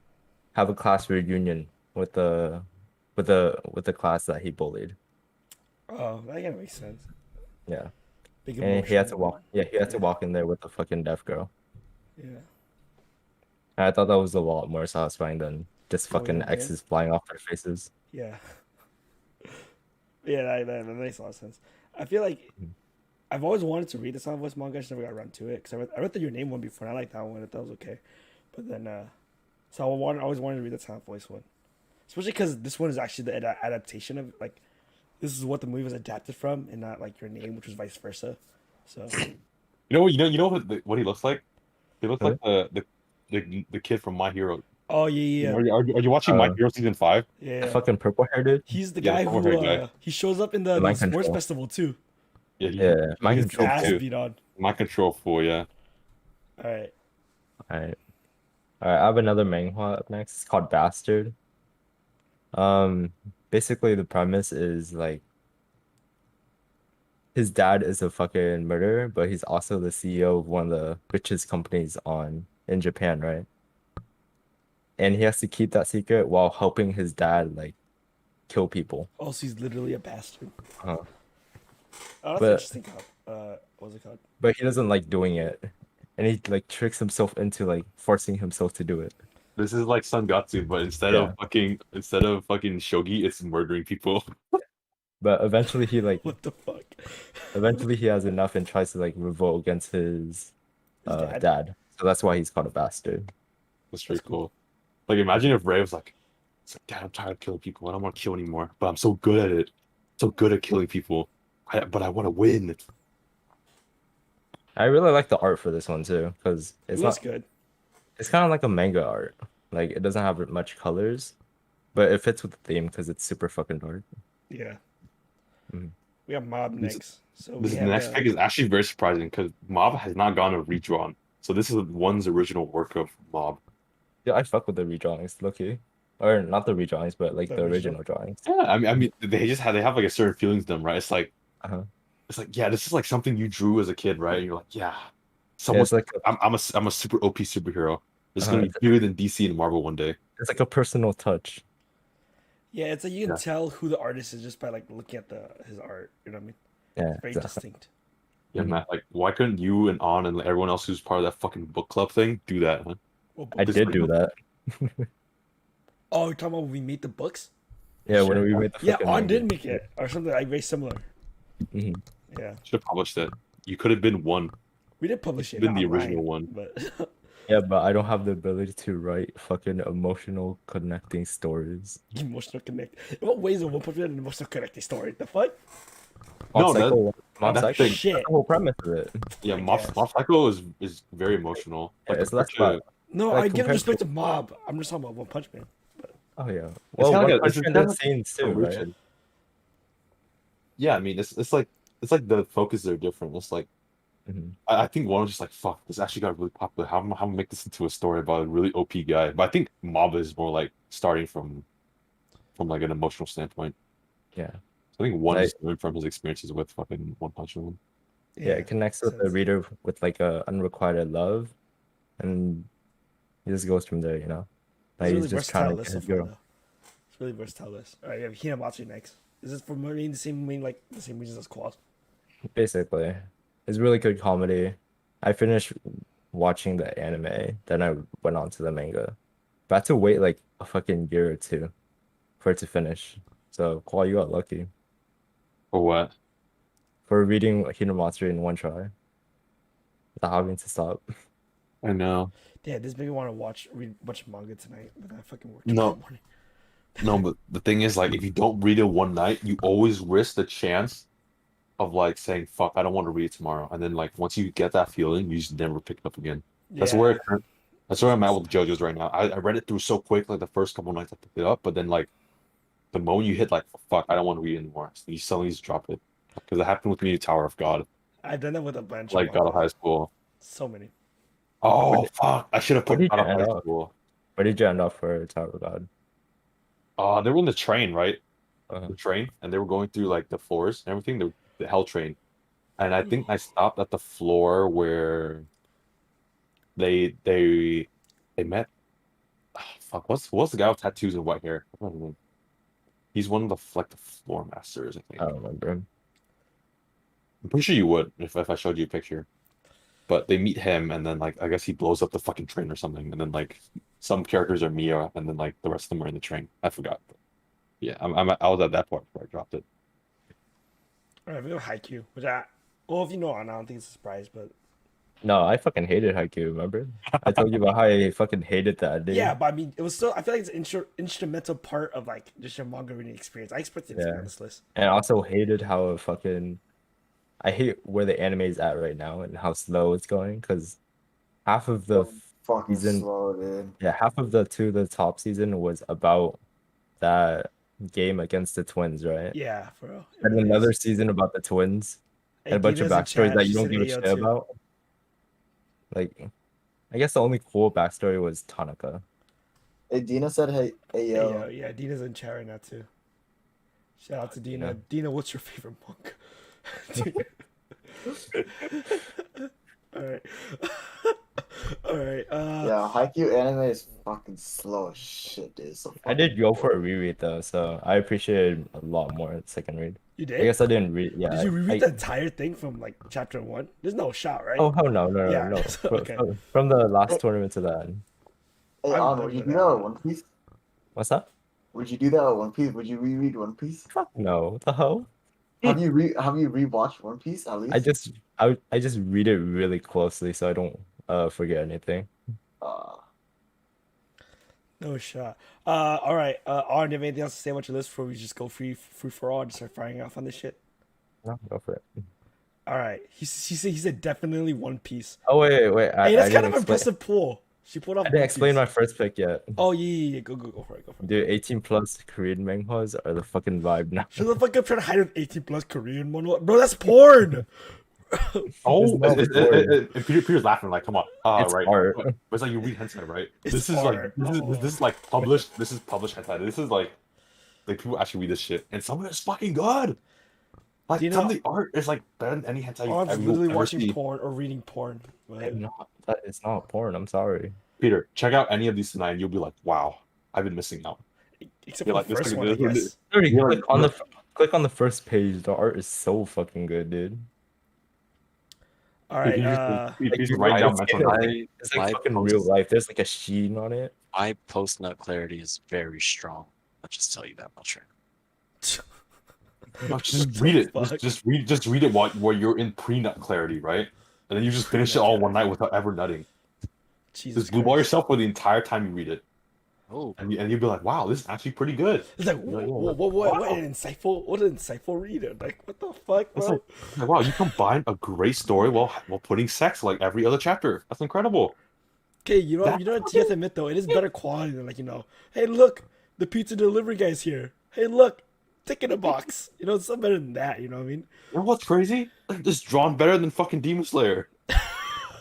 have a class reunion with the class that he bullied. Oh, that kind of makes sense. Yeah. Big And he emotional had to moment. walk. Yeah, he had to Yeah, walk in there with the fucking deaf girl. yeah. And I thought that was a lot more satisfying than just Going fucking up again. X's flying off their faces. Yeah, yeah. That makes a lot of sense. I feel like Mhm. I've always wanted to read the Sound of Voice manga. I just never got around to it because I read the Your Name one before, and I liked that one. I thought it was okay, but then so I always wanted to read the Sound of Voice one, especially because this one is actually the adaptation of like this is what the movie was adapted from, and not like Your Name, which was vice versa. So You know what he looks like? He looks like Really? the kid from My Hero. oh yeah, Are you watching My Uh, Hero season 5? yeah, the yeah. fucking purple hair dude. He's the Yeah, the guy purple who haired guy. he shows up in The the mind sports control. festival too. Yeah, Yeah, He mind he's gets his control cool ass fool. too. beat on. Mind control fool, yeah. All right. All right. All right, I have another manhwa up next. It's called Bastard. Um, basically the premise is like his dad is a fucking murderer, but he's also the CEO of one of the richest companies on in Japan, right? And he has to keep that secret while helping his dad like kill people. Also, he's literally a bastard. Uh, Oh, that's but interesting. What's it called? but he doesn't like doing it. And he like tricks himself into like forcing himself to do it. This is like Sangatsu, but Yeah. instead of fucking shogi, it's murdering people. But eventually he like What the fuck? eventually he has enough and tries to like revolt against his His dad. dad. So that's why he's called a bastard. That's That's pretty cool. cool. Like imagine if Ray was like, it's like, Dad, I'm tired of killing people. I don't want to kill anymore, but I'm so good at it. So good at killing people. But I want to win. I really like the art for this one too, because It it's looks not good. it's kind of like a manga art. Like it doesn't have much colors, but it fits with the theme because it's super fucking dark. Yeah. Mhm. We have Mob This, next. So we this have next pick is actually very surprising because Mob has not gone a redrawn. So this is one's original work of Mob. Yeah, I fuck with the redrawings, low-key. Or not the redrawings, but like the the original. original drawings. Yeah, I mean they have like a certain feelings to them, right? Uh-huh. It's like yeah, this is like something you drew as a kid, right? And you're like, yeah, Yeah, someone I'm a super OP superhero. This is gonna be it's, bigger than DC and Marvel one day. it's like a personal touch. Yeah, it's like you can Yeah. tell who the artist is just by like looking at the his art. You know what I mean? Yeah, It's very exactly. distinct. Yeah, Mhm. Matt, like why couldn't you and On and everyone else who's part of that fucking book club thing do that, huh? What I book This is did it? do that. Oh, you're talking about when we made the books? Yeah, when we made the Yeah, fucking On manga. did make it or something like very similar. Mhm. Yeah, should have published it. You could have been one. we did publish it Been the online, original one. but Yeah, but I don't have the ability to write fucking emotional connecting stories. emotional connect. In what ways is One Punch Man an emotional connecting story? The fuck? No, Mob that's the Psycho, thing. that's Shit. the whole premise of it. Yeah, I Mob, guess. Mob Psycho is very emotional. Yeah, Like it's compared less about to No, I like give compared respect to to Mob. I'm just talking about One Punch Man. oh yeah. it's Well, kind of One like Punch it's Man kind of did like scenes too, right? evolution. Yeah, I mean it's like the focus are different. It's like Mhm. I think one was just like fuck, this actually got really popular. How am I make this into a story about a really OP guy? But I think Mob is more like starting from like an emotional standpoint. Yeah. So I think one Like just learned from his experiences with fucking One Punch Man. yeah, Yeah, it connects makes with the sense. reader with like a unrequited love, and he just goes from there, you know. This is Like a he's really just trying versatile to list get so his far, girl. though. It's really versatile list. All right, we have Hinamatsu next. Is this for the same main like the same reasons as Quad? Basically, it's really good comedy. I finished watching the anime, then I went on to the manga. But I had to wait like a fucking year or two for it to finish. So, Kwal, you got lucky Or what? for reading Hinamatsuri in one try without having to stop. I know. Yeah, this made me want to read a bunch of manga tonight, but then I fucking work tomorrow No, morning. no, but the thing is, like, if you don't read it one night, you always risk the chance of like saying, "Fuck, I don't want to read it tomorrow," and then like once you get that feeling, you just never pick it up again. That's where Yeah, that's where I'm at with JoJo's right now. I read it through so quick, like the first couple nights I picked it up, but then like the moment you hit like, "Fuck, I don't want to read it anymore," so you suddenly just drop it. Because it happened with me, Tower of God, I've done that with a bunch of like God of manga. High School. So many. Oh fuck! I should have Where put did God you of end High up? School. Where did you end up for Tower of God? They were in the train, right? Uh, The train, and they were going through like the floors and everything. The hell train, and I think I stopped at the floor where they they they met. Fuck, what's the guy with tattoos and white hair? I don't know. He's one of the like the floor masters, I I think. don't remember. I'm pretty sure you would if I showed you a picture. But they meet him, and then like I guess he blows up the fucking train or something, and then like some characters are Mia, and then like the rest of them are in the train. I forgot. But, yeah, I was at that part before I dropped it. All right, we have Haikyuu, which well, if you know, I don't think it's a surprise, but No, I fucking hated Haikyuu, remember? I told you about how I fucking hated the yeah, ending. but I mean, it was still. I feel like it's an instrumental part of like just your manga reading experience. I expected it to be Yeah. on this list. And I also hated how fucking I hate where the anime is at right now and how slow it's going because half of the So fucking season, slow, dude. yeah, half of the top season was about that game against the twins, right? Yeah, bro, it And really another is. season about the twins Hey, and a bunch of Dina's in backstories chat. that She you don't said give a Ayo shit too. about. Like, I guess the only cool backstory was Tanaka. Hey, Dina said, hey, yo. Ayo, yeah, Dina's in chat right now too. Shout out to You Dina. know? Dina, what's your favorite manga? All right, all right. Yeah, Haikyuu anime is fucking slow as shit, dude. It's so I fucking did go for a reread though, so I appreciated a lot more the second read. You I did? guess I didn't read. Did Yeah, you reread I the entire thing from like chapter one? There's no shot, right? oh hell no Yeah. no. Okay. From the last Hey, tournament to the end. hey, I've On, never would you done do that that with one. One Piece? What's that? Would you do that with One Piece? Would you reread One Piece? Fuck no. What the hell? Have you rewatched One Piece at I least? just I just read it really closely so I don't forget anything. Uh, No shot. All right. Aaron, do you have anything else to say about your list before we just go free for all and start firing off on this shit? No, go for it. All right. He said definitely One Piece. Oh wait. Hey, I that's kind didn't of an explain. impressive pull. She pulled off I didn't One explain Piece. my first pick yet. Oh yeah. Go for it. Go for it. Dude, 18 plus Korean manhwas are the fucking vibe now. Shut the fuck up trying to hide an 18 plus Korean mono. Bro, that's porn. It's Oh, not boring. and Peter's laughing like, come on. It's Right. art. But it's like you read hentai, right? It's This is art. this is like published. This is published hentai. This is like people actually read this shit, and some of it's fucking good. Do Like you some of know the art is like better than any hentai Arm's you'll literally ever watching see. porn or reading porn. But I'm not. That it's not porn. I'm sorry. Peter, check out any of these tonight, and you'll be like, wow, I've been missing out. except You're for like the this. first one, I guess. Literally, You're like, click on the first page. The art is so fucking good, dude. All right. Like Peter's you writing down it's, mental like, notes. it's like My fucking post, real life. There's like a sheen on it. my post nut clarity is very strong. I'll just tell you that much right No, just read it. fuck? Just read it while you're in pre-nut clarity, right? And then you just finish it all one night without ever nutting. Jesus Just blue ball Christ. yourself for the entire time you read it, now. Oh, and you'll be like, wow, this is actually pretty good. It's like, You're like, yeah, what wow. an insightful reader. Like, what the fuck, It's bro? like, wow, you combine a great story while putting sex like every other chapter. That's incredible. Okay, you know That what? You have to admit though, it is better quality than hey, look, the pizza delivery guy's here. Hey, look, tick in a box. It's something better than that. You know what I mean? You know what's crazy? Like, this drawn better than fucking Demon Slayer.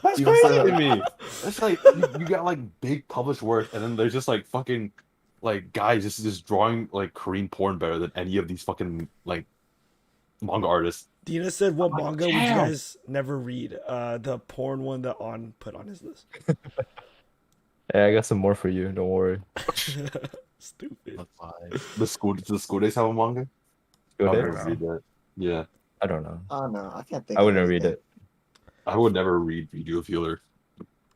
That's Demon crazy Slayer. to me. It's like you got like big published work, and then there's just like fucking like guys just drawing like Korean porn better than any of these fucking like manga artists. Dina said, "What I'm like, manga would you damn. guys never read?" The porn one that On put on his list. Yeah, I got some more for you. Don't worry. Stupid. look like The school days have a manga? Go I would ahead. never read that. Yeah, I don't know. I don't know. I can't think. I of wouldn't read anything. it. I would never read Video Healer.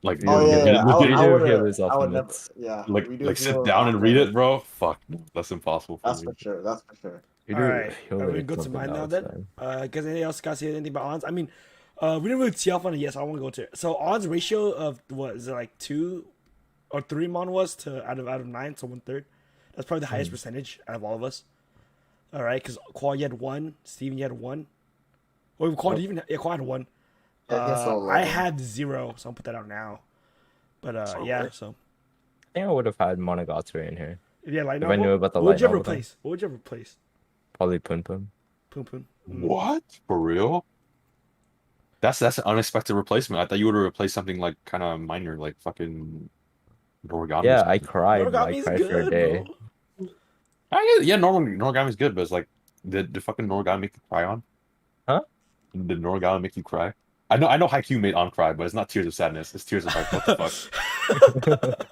Like, Video Oh yeah, Healer- yeah. Video I would. Healer's I would never. Ultimates. Yeah. like, we do like sit feel down and manga. read it, bro. Fuck, no, that's impossible for That's me. for sure. That's for sure. All right, Healer are we is go to something mine now else, then? man. Guys, anything else? Guys, say anything about Ons? I mean, we didn't really tee off on it yet, so I want to go to it. So Ons ratio of what is it like 2 or 3 manhwas to out of 9, so 1/3. That's probably the highest percentage out of all of us. All right, because Qual, you had 1. Steven, you had 1. Well, Qual had 1. Yeah, I guess so, I like- had 0, so I'll put that out now. But yeah, so I think I would have had Monogatari in here. yeah, light If I novel. knew about the What would light you novel, replace? What would you replace? Probably Pun Pun. Poon Poon. What? For real? That's an unexpected replacement. I thought you would have replaced something like kind of minor, like fucking Noragami or Yeah, I something. cried. I Noragami's cried for a good, day. bro. Yeah, Noragami's good, but it's like, did the fucking Noragami make you cry on? Huh? Did Noragami make you cry? I know Haikyuu made on cry, but it's not tears of sadness. It's tears of like, what the fuck?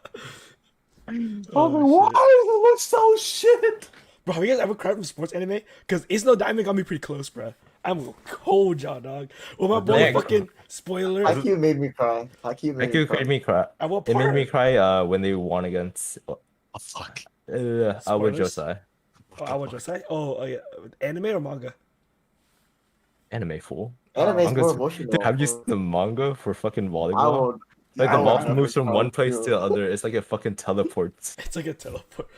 I was like, Oh why shit, does it look so shit? bro. Have you guys ever cried from sports anime? Because Ace no Diamond got me pretty close, bro. I'm a cold jaw, dog. Well, my boy Dang. fucking spoiler. Haikyuu made me cry. Haikyuu made me Haikyuu cry. made me cry. At what It made me part? cry when they won against Oh fuck. with Spoilers? Josai. Oh, I was just say. Oh yeah, anime or manga? Anime fool. Anime's Manga's- more emotional. Dude, have you seen the manga for fucking I volleyball? would. Like I the would ball never moves from cry one place too. to the other. It's like it fucking teleports. It's like a teleport.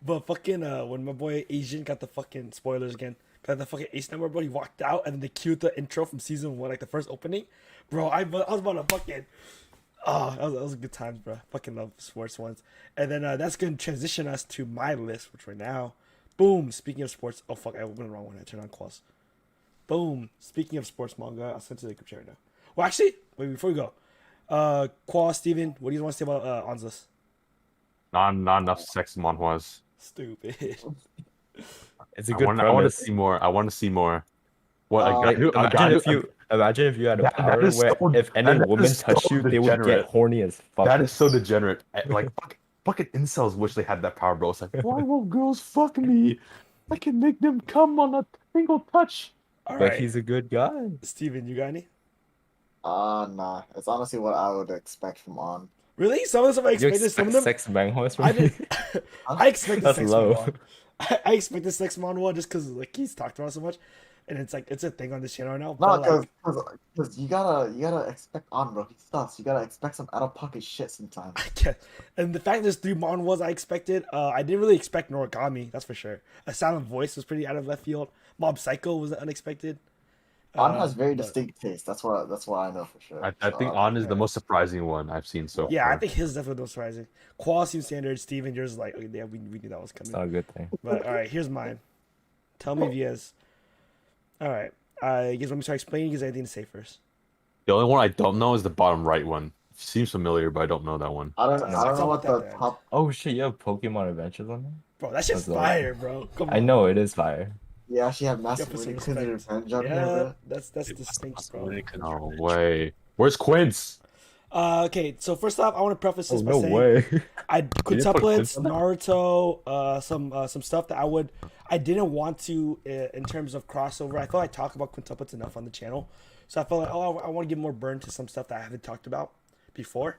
But fucking when my boy Asian got the fucking spoilers again, got the fucking ace number, bro. He walked out and then they cued the intro from season 1, like the first opening. Bro, I was about to fucking. Oh, that was a good times, bro. Fucking love sports ones. And then that's gonna transition us to my list, which right now, boom. Speaking of sports, oh fuck, I opened the wrong one. I turned on Quas. Boom. Speaking of sports manga, I'll send it to the group chat right now. Well, actually, wait before we go, Quas, Steven, what do you want to say about On's list? Not enough sex manhwas. Stupid. It's a I good want to premise. see more. I want to see more. What a guy, Like, a guy imagine if you had a That- that power is where so- if any that woman is so touched you, they would get degenerate. horny as fuck. that is so degenerate. Like fucking incels wish they had that power, bro. It's like, why won't girls fuck me? I can make them come on a single touch. All But right, he's a good guy. Steven, you got any? Nah. It's honestly what I would expect from On. Really? Some of the stuff I You expected. Some expect of them sex manhwas from I me? did. I expected That's sex low. manhwa. I expected sex manhwa just because like he's talked about it so much, and it's like it's a thing on this channel right now. No, But, because you gotta expect On, bro. He sucks. You gotta expect some out of pocket shit sometimes. yeah. And the fact there's 3 manhwas I expected. I didn't really expect Noragami, that's for sure. A Silent Voice was pretty out of left field. Mob Psycho was unexpected. On has very but- distinct taste. That's what I know for sure. I think So, On is the most surprising one I've seen so Yeah, far. I think his is definitely the most surprising. Quality standard, Steven, yours is like, okay, yeah, we knew that was It's coming. not a good thing. But all right, here's mine. Tell me if you guys. All right, you guys want me to start explaining? You guys have anything to say first? The only one I don't know is the bottom right one. Seems familiar, but I don't know that one. I don't It's know all what about the that, top. Oh shit, you have Pokemon Adventures on there? Bro, that shit's That's all. fire, bro. Come on. I know it is fire. Yeah, she had Yeah, massive put some Quincy respect. Revenge on here, Yeah, bro. that's distinct, bro. No way. Where's Quince? Okay, so first off, I want to preface Oh this by no saying way. I put quintuplets, Quince on that? Naruto, some stuff that I didn't want to in terms of crossover. I felt I talk about quintuplets enough on the channel, so I felt like I want to give more burn to some stuff that I haven't talked about before.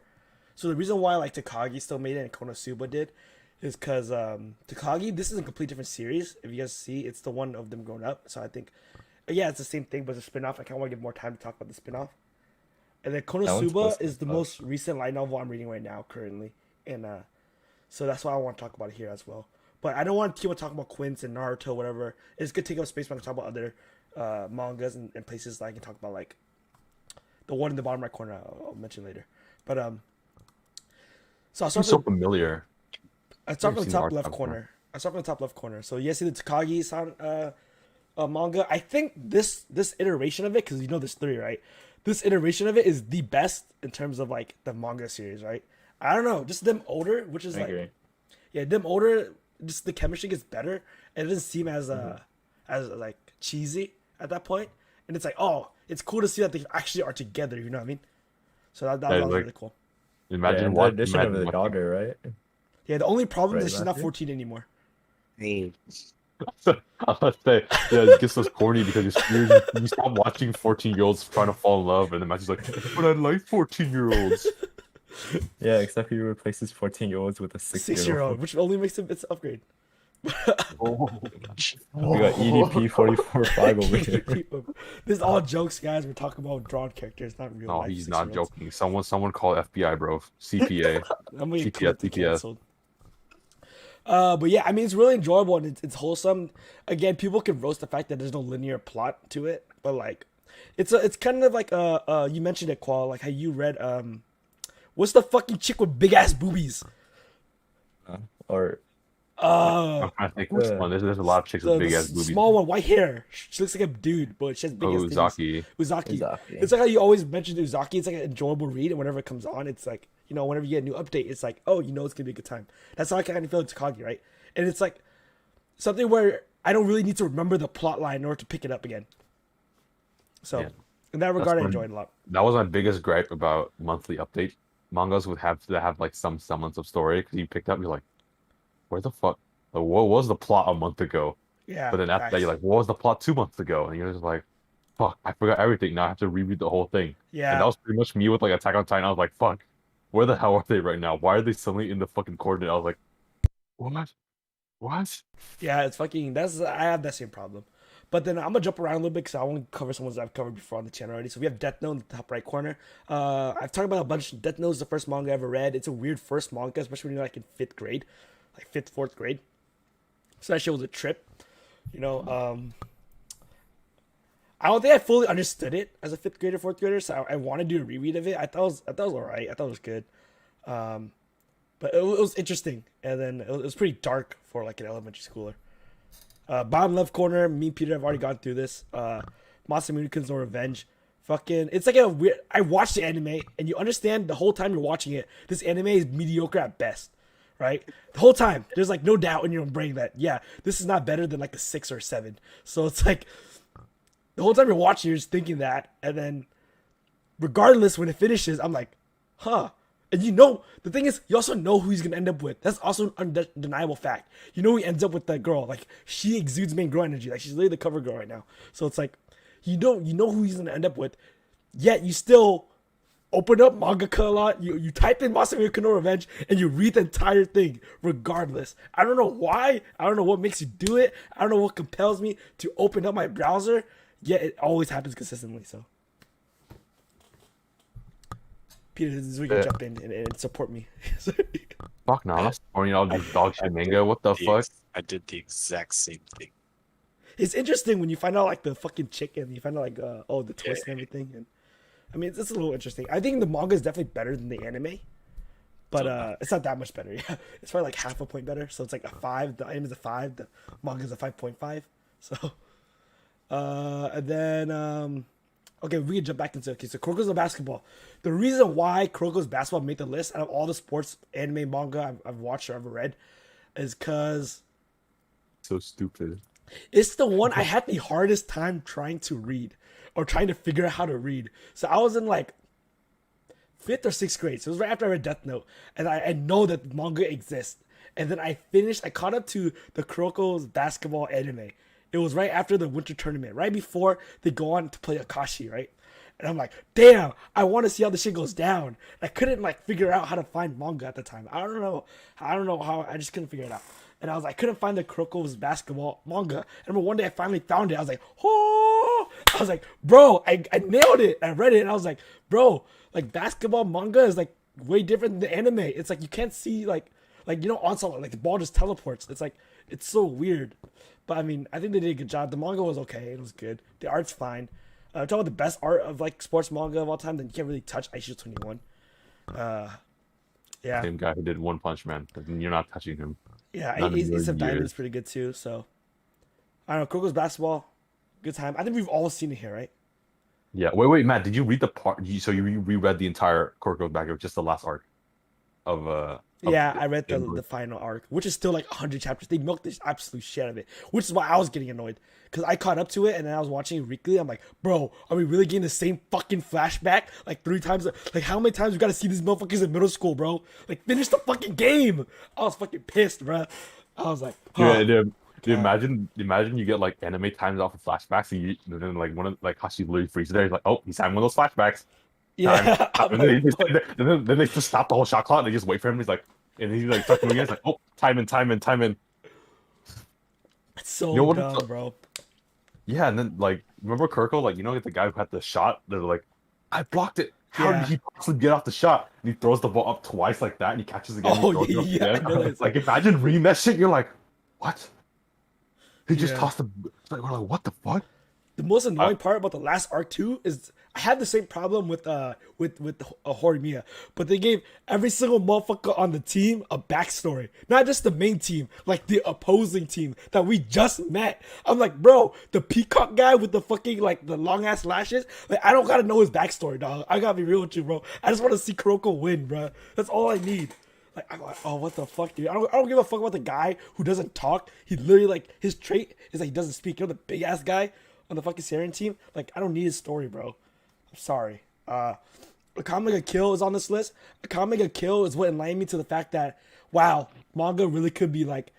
So the reason why like Takagi still made it and Konosuba did is because Takagi, this is a complete different series. If you guys see, it's the one of them growing up. So I think, yeah, it's the same thing, but it's a spin-off. I kind of want to give more time to talk about the spin-off. And then one's Konosuba supposed to is the be most recent light novel I'm reading right now currently, and so that's why I want to talk about it here as well. But I don't want to keep on talking about Quince and Naruto, whatever. It's good to take up space when I can talk about other mangas and places that I can talk about, like the one in the bottom right corner I'll mention later. But so I'll start Seems so with, familiar. I start I've from the seen top Naruto left before. corner. I start from the top left corner. So you guys see the Takagi-san manga. I think this iteration of it, because you know there's 3, right? This iteration of it is the best in terms of like the manga series, right? I don't know, just them older, which is I like, agree. yeah, them older, just the chemistry gets better, and it doesn't seem as as like cheesy at that point. And it's like, oh, it's cool to see that they actually are together. You know what I mean? So that Yeah, was like- really cool. Imagine Yeah, and what the addition of the imagine daughter, right? Yeah, the only problem Right, is she's not Matthew? 14 anymore. I was about to say, yeah, it gets so corny because you stop watching 14-year-olds trying to fall in love, and the match is like, but I like 14-year-olds. Yeah, except he replaces 14-year-olds with a 6-year-old. 6-year-old, which only makes it its upgrade. Oh. We got EDP 44.5 over here. This is all jokes, guys. We're talking about drawn characters, not real No, life. he's not 6-year-olds. joking. Someone call FBI, bro. CPA. I'm gonna get TPS, clipped and TPS. canceled. But yeah, I mean, it's really enjoyable and it's wholesome. Again, people can roast the fact that there's no linear plot to it, but like, it's kind of like you mentioned it, Qual, like how you read what's the fucking chick with big ass boobies? Or Uh, I'm trying to think which one. There's a lot of chicks with the big ass boobies. small one, white hair. She looks like a dude, but she has big Oh, ass titties. Uzaki. Uzaki. Exactly. It's like how you always mention Uzaki. It's like an enjoyable read, and whenever it comes on, it's like, whenever you get a new update, it's like, oh, it's gonna be a good time. That's how I kind of feel with Takagi, right? And it's like something where I don't really need to remember the plot line in order to pick it up again. So, Yeah. in that regard, I when- enjoyed it a lot. That was my biggest gripe about monthly update. Mangas would have to have like some semblance of story because you picked up, you're like, where the fuck? Like, what was the plot a month ago? Yeah. But then after that, you're like, what was the plot 2 months ago? And you're just like, fuck, I forgot everything. Now I have to reread the whole thing. yeah. And that was pretty much me with like Attack on Titan. I was like, fuck, where the hell are they right now? Why are they suddenly in the fucking coordinate? I was like, what? What? Yeah, it's fucking. I have that same problem. But then I'm gonna jump around a little bit because I want to cover some ones that I've covered before on the channel already. So we have Death Note in the top right corner. I've talked about a bunch. Death Note is the first manga I ever read. It's a weird first manga, especially when you're like in fifth grade, like fifth, fourth grade. So that shit was a trip. I don't think I fully understood it as a fifth grader, fourth grader. So I want to do a reread of it. I thought it was alright. I thought it was good. But it was interesting, and then it was pretty dark for like an elementary schooler. Bottom left corner, me and Peter have already gone through this. Masamunekin's No Revenge. Fucking, it's like a weird. I watched the anime, and you understand the whole time you're watching it, this anime is mediocre at best, right? The whole time, there's like no doubt in your brain that this is not better than like a 6 or 7. So it's like the whole time you're watching, you're just thinking that, and then regardless, when it finishes, I'm like, huh. And the thing is, you also know who he's gonna end up with. That's also an undeniable fact. You know he ends up with that girl. Like, she exudes main girl energy. Like, she's literally the cover girl right now. So it's like, you know who he's gonna end up with. Yet you still open up Mangaka a lot. You type in Masamune no Revenge and you read the entire thing regardless. I don't know why. I don't know what makes you do it. I don't know what compels me to open up my browser. Yet it always happens consistently. So. Peter, this is where you can jump in and support me. Fuck no, I'm not supporting all these dog shit manga. What the fuck? I did the exact same thing. It's interesting when you find out like the fucking chick and you find out like the twist and everything. And I mean, it's a little interesting. I think the manga is definitely better than the anime, but it's not that much better. Yeah, it's probably like half a point better. So it's like a 5. The anime is a 5. The manga is a 5.5. So, and then okay, we can jump back into so Kuroko's the basketball. The reason why Kuroko's basketball made the list out of all the sports anime manga I've watched or ever read is because So stupid. it's the one I had the hardest time trying to read or trying to figure out how to read. So I was in like 5th or 6th grade. So it was right after I read Death Note. And I know that manga exists. And then I caught up to the Kuroko's basketball anime. It was right after the winter tournament, right before they go on to play Akashi, right? And I'm like, damn, I want to see how this shit goes down. I couldn't like figure out how to find manga at the time. I don't know how. I just couldn't figure it out. And I couldn't find the Kuroko's basketball manga. And I remember one day I finally found it. I was like, oh! I was like, bro, I nailed it. I read it and I was like, bro, like basketball manga is like way different than the anime. It's like you can't see like Onslaught, like the ball just teleports. It's like it's so weird. But I mean, I think they did a good job. The manga was okay. It was good. The art's fine. Talk about the best art of like sports manga of all time. Then you can't really touch Aisha 21. Yeah. Same guy who did One Punch Man. You're not touching him. Yeah, Not in Ace your of Diamonds years. is pretty good too. So I don't know. Kuroko's basketball, good time. I think we've all seen it here, right? Yeah. Wait, Matt. Did you read the part? So you reread the entire Kuroko back or just the last arc of Yeah, I read the Game Boy? final arc, which is still like 100 chapters. They milked this absolute shit out of it, which is why I was getting annoyed. Because I caught up to it and then I was watching it weekly. I'm like, bro, are we really getting the same fucking flashback like 3 times? Like, how many times we gotta see these motherfuckers in middle school, bro? Like, finish the fucking game. I was fucking pissed, bro. I was like, Yeah, huh. dude, imagine you get like anime times off of flashbacks, and then like one of like Hashi literally freezes there. He's like, "Oh, he's having one of those flashbacks." Yeah. I'm And then, like, then they just stop the whole shot clock and they just wait for him. He's like, and he's like starts moving again. It's like, "Oh, time in." it's so You know what dumb, it's- bro. Yeah, and then like remember Kirko, like the guy who had the shot. They're like, "I blocked it. How Yeah. did he possibly get off the shot?" And he throws the ball up twice like that, and he catches again. Oh, and he throws it yeah, up I again. know that. It's like imagine reading that shit. You're like, what? He just Yeah. tossed the. Like, we're like, what the fuck? The most annoying part about the last arc too is I had the same problem with Horimiya, but they gave every single motherfucker on the team a backstory, not just the main team, like the opposing team that we just met. I'm like, bro, the peacock guy with the fucking like the long ass lashes, like I don't gotta know his backstory, dog. I gotta be real with you, bro. I just want to see Kuroko win, bro. That's all I need. Like, I'm like, oh, what the fuck, dude? I don't give a fuck about the guy who doesn't talk. He literally, like, his trait is like he doesn't speak. You know, the big ass guy on the fucking Saren team? Like, I don't need his story, bro. I'm sorry. Akame Kill is on this list. Akame Kill is what enlightened me to the fact that, wow, manga really could be like,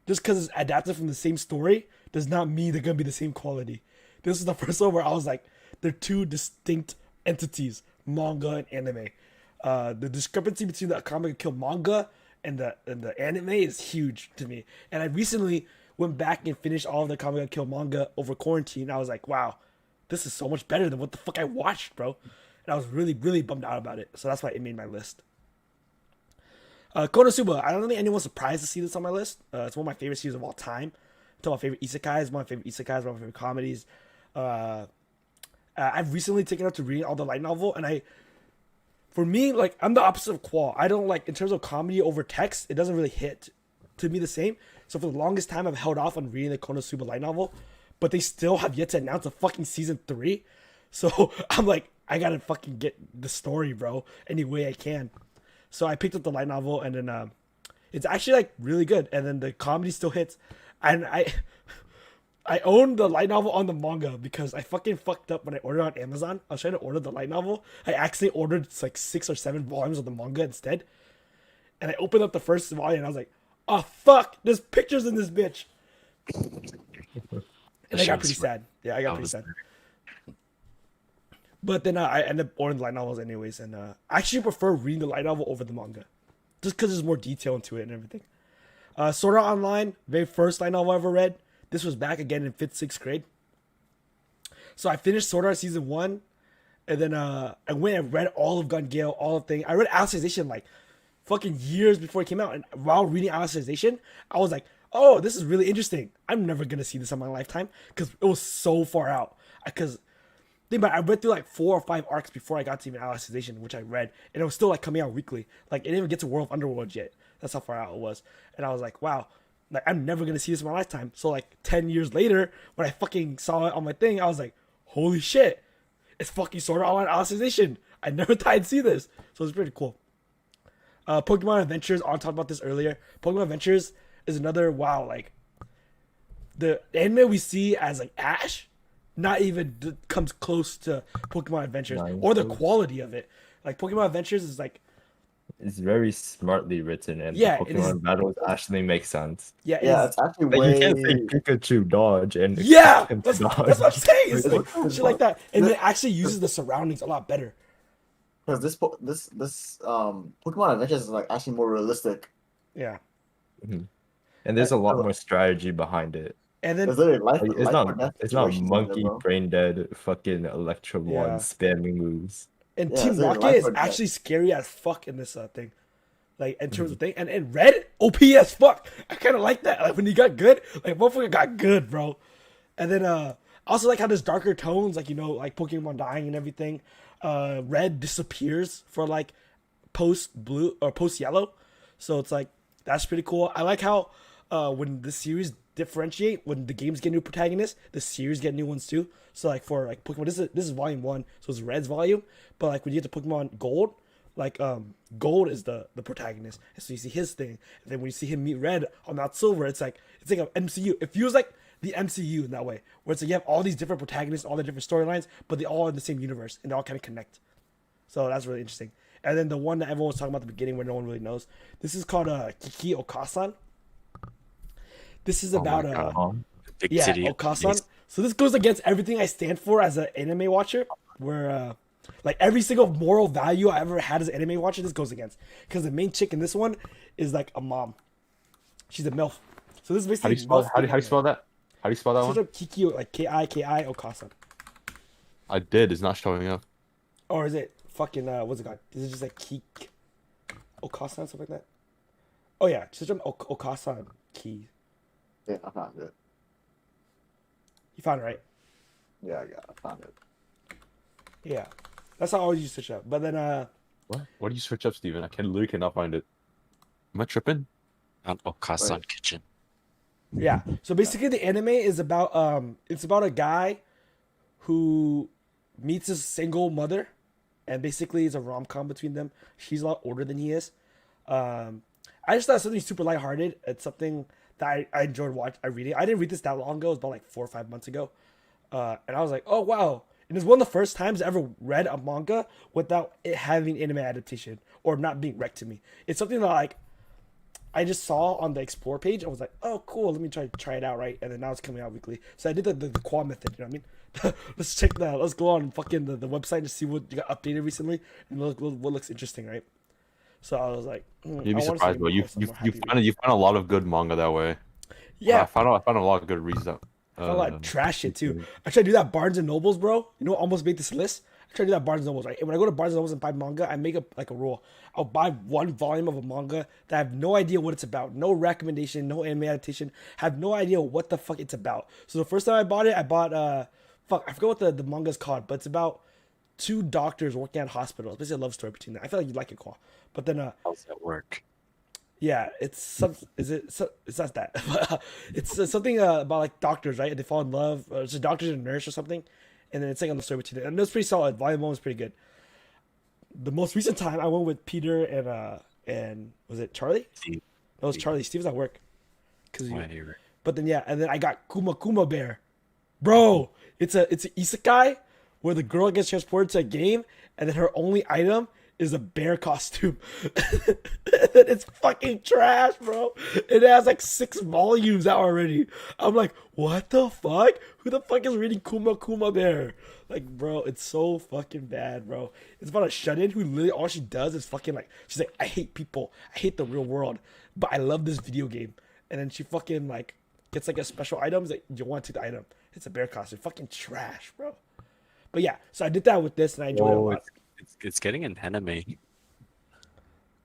just because it's adapted from the same story does not mean they're going to be the same quality. This is the first one where I was like, they're two distinct entities, manga and anime. The discrepancy between the Akame Kill manga and the anime is huge to me. And I recently went back and finished all of the Akame Kill manga over quarantine. I was like, wow, this is so much better than what the fuck I watched, bro. And I was really, really bummed out about it. So that's why it made my list. Konosuba, I don't think anyone's surprised to see this on my list. It's one of my favorite series of all time. It's one of my favorite isekais, one of my favorite comedies. I've recently taken up to read all the light novel, and for me, like, I'm the opposite of Qual. I don't like, in terms of comedy over text, it doesn't really hit to me the same. So for the longest time, I've held off on reading the Konosuba light novel, but they still have yet to announce a fucking season 3. So I'm like, I gotta fucking get the story, bro, any way I can. So I picked up the light novel, and then it's actually like really good. And then the comedy still hits, and I own the light novel on the manga because I fucking fucked up when I ordered on Amazon. I was trying to order the light novel. I accidentally ordered like 6 or 7 volumes of the manga instead. And I opened up the first volume and I was like, oh fuck, there's pictures in this bitch. And I got pretty sad. Yeah, I got pretty sad. But then I ended up ordering the light novels anyways. And I actually prefer reading the light novel over the manga. Just because there's more detail into it and everything. Sword Art Online, very first light novel I ever read. This was back again in 5th, 6th grade. So I finished Sword Art Season 1. And then I went and read all of Gun Gale, all of things. I read Alicization like fucking years before it came out. And while reading Alicization, I was like, oh, this is really interesting. I'm never going to see this in my lifetime. Because it was so far out. Because think about it, I read through like 4 or 5 arcs before I got to even Alicization, which I read. And it was still like coming out weekly. Like it didn't even get to World of Underworld yet. That's how far out it was. And I was like, wow. Like, I'm never going to see this in my lifetime. So, like, 10 years later, when I fucking saw it on my thing, I was like, holy shit. It's fucking Sword Art Online Alicization. I never thought I'd see this. So, it's pretty cool. Pokemon Adventures, I talked about this earlier. Pokemon Adventures is another, wow, like, the anime we see as, like, Ash, not even comes close to Pokemon Adventures. Or the quality of it. Like, Pokemon Adventures is, like, it's very smartly written, and yeah, the Pokemon battles actually make sense. Yeah, it's actually Like, way. you can't say Pikachu dodge and yeah, expect him that's to what dodge. I'm saying. It's like shit like that, and it actually uses the surroundings a lot better. Because this Pokemon Adventures is like actually more realistic. Yeah, And there's a lot more strategy behind it. and then It's literally life, Like, life or death it's not situations in monkey there, bro. brain dead fucking Electro Yeah. one spamming moves. and Yeah, Team it's like Rocket life is or death. actually scary as fuck in this thing. Like in terms of thing, and Red OP as fuck. I kind of like that. Like when he got good, like motherfucker got good, bro. And then I also like how there's darker tones, like like Pokemon dying and everything. Red disappears for like post blue or post yellow, so it's like that's pretty cool. I like how when the series differentiate, when the games get new protagonists, the series get new ones too. So like for like Pokemon, this is volume 1, so it's Red's volume. But like when you get to Pokemon Gold, like Gold is the protagonist, and so you see his thing. And then when you see him meet Red on that Silver, it's like an MCU. It feels like the MCU in that way, where it's like you have all these different protagonists, all the different storylines, but they all in the same universe and they all kind of connect. So that's really interesting. And then the one that everyone was talking about at the beginning, where no one really knows, this is called Kiki Okasan. This is about Big city. Okasan. So this goes against everything I stand for as an anime watcher, where like every single moral value I ever had as an anime watcher, this goes against. Because the main chick in this one is like a mom. She's a MILF. So this is basically How do you spell that? How do you spell that one? Kiki, like Kiki Okasan. I did. It's not showing up. Or is it fucking what's it called? Is it just like Kik Okasan, something like that? Oh yeah, just Okasan Key. Yeah, I found it. You found it, right? Yeah, I found it. Yeah, that's how I always used to search up. But then What do you search up, Steven? I literally cannot find it. Am I tripping? On Wait. Okasan Kitchen. yeah. So basically, the anime is about it's about a guy who meets his single mother, and basically it's a rom com between them. She's a lot older than he is. Um, I just thought something super lighthearted. It's something that I enjoyed reading. I didn't read this that long ago. It was about like 4 or 5 months ago, and I was like, oh wow. And it's one of the first times I ever read a manga without it having anime adaptation or not being read to me. It's something that like I just saw on the explore page. I was like, oh cool, let me try it out, right? And then now it's coming out weekly. So I did the quad method. You know what I mean? Let's check that. Let's go on fucking the website to see what got updated recently and look what looks interesting, right? So I was like, You'd I be want to see surprised, bro. more, some more happy read. You find a lot of good manga that way. Yeah, I found a lot of good reads that. I found a lot of trash shit too. I tried to do that Barnes and Nobles, bro. You know what almost made this list? I tried to do that Barnes and Nobles, right? And when I go to Barnes and Nobles and buy manga, I make a rule. I'll buy one volume of a manga that I have no idea what it's about, no recommendation, no anime adaptation, have no idea what the fuck it's about. So the first time I bought it, I bought fuck, I forgot what the manga's called, but it's about two doctors working at hospitals. Basically a love story between them. I feel like you'd like it, Kwa. But then How's that work? yeah, it's some. Is it? So, it's not that. It's something about like doctors, right? They fall in love. It's a doctor and a nurse or something, and then it's like on the story between them. And it was pretty solid. Volume 1 was pretty good. The most recent time I went with Peter and was it Charlie? Steve. That was Charlie. Steve was at work. Cause My favorite. but then yeah, and then I got Kuma Bear, bro. It's an isekai where the girl gets transported to a game, and then her only item is a bear costume. It's fucking trash, bro. It has like 6 volumes out already. I'm like, what the fuck? Who the fuck is reading Kuma Bear? Like, bro, it's so fucking bad, bro. It's about a shut-in who literally all she does is fucking like, she's like, I hate people. I hate the real world. But I love this video game. And then she fucking like gets like a special item. Like, you want to take the item. It's a bear costume. Fucking trash, bro. But yeah, so I did that with this and I enjoyed it a lot. It's getting an anime.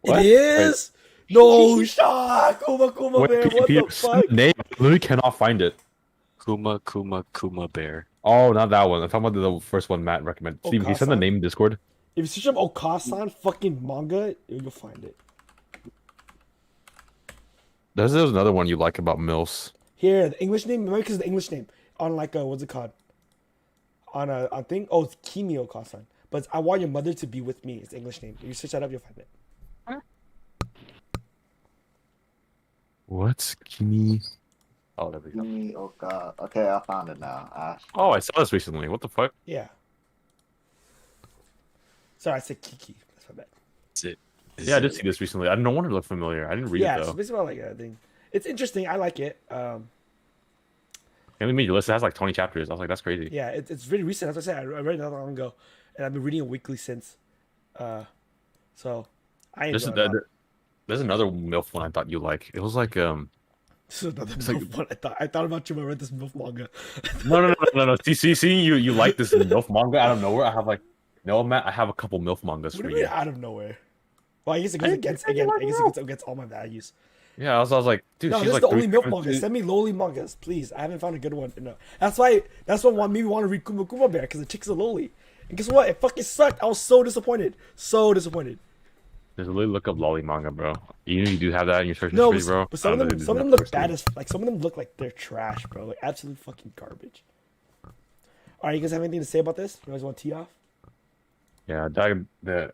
What? It is? No shot! Kuma Wait, Bear, what Peter, the fuck? name. I literally cannot find it. Kuma Bear. Oh, not that one. I'm talking about the first one Matt recommended. Steve, can you send the Okasan? name in Discord? If you search up Okasan fucking manga, you'll find it. There's another one you like about MILFs. Here, the English name, remember because the English name on like a, what's it called? On a thing? Oh, it's Kimi Okasan. But it's, I want your mother to be with me. It's the English name. If you search that up, you'll find it. What's Kimi? Oh, there we go. Kimi Oka. Okay, I found it now. Ash. Oh, I saw this recently. What the fuck? Yeah. Sorry, I said Kiki. That's my bad. Is it? Yeah, I did see this recently. I don't know why it looked familiar. I didn't read Yeah, it it's though. basically like a thing. It's interesting. I like it. Can we made your list? It has like 20 chapters. I was like, that's crazy. Yeah, it's really recent. As I said, I read it not long ago, and I've been reading it weekly since. So I This is enjoy it. there's another MILF one I thought you like. It was like This is another like- MILF one. I thought about you when I read this MILF manga. no. See, you like this MILF manga out of nowhere. I have like, no, Matt, I have a couple MILF mangas What for do you mean you. out of nowhere? Well, I guess it goes against again. I guess it goes against all my values. Yeah, I was like, dude, No, she's this like is the only three MILF manga. Send me lowly mangas, please. I haven't found a good one. No, that's what made me want to read Kuma Bear because the chicks are lowly. And guess what? It fucking sucked. I was so disappointed. So disappointed. There's a little look up lolly manga, bro. You know you do have that in your search No, history, bro. but some of them look bad as like some of them look like they're trash, bro. Like absolute fucking garbage. All right, you guys have anything to say about this? You guys want to tee off? Yeah, the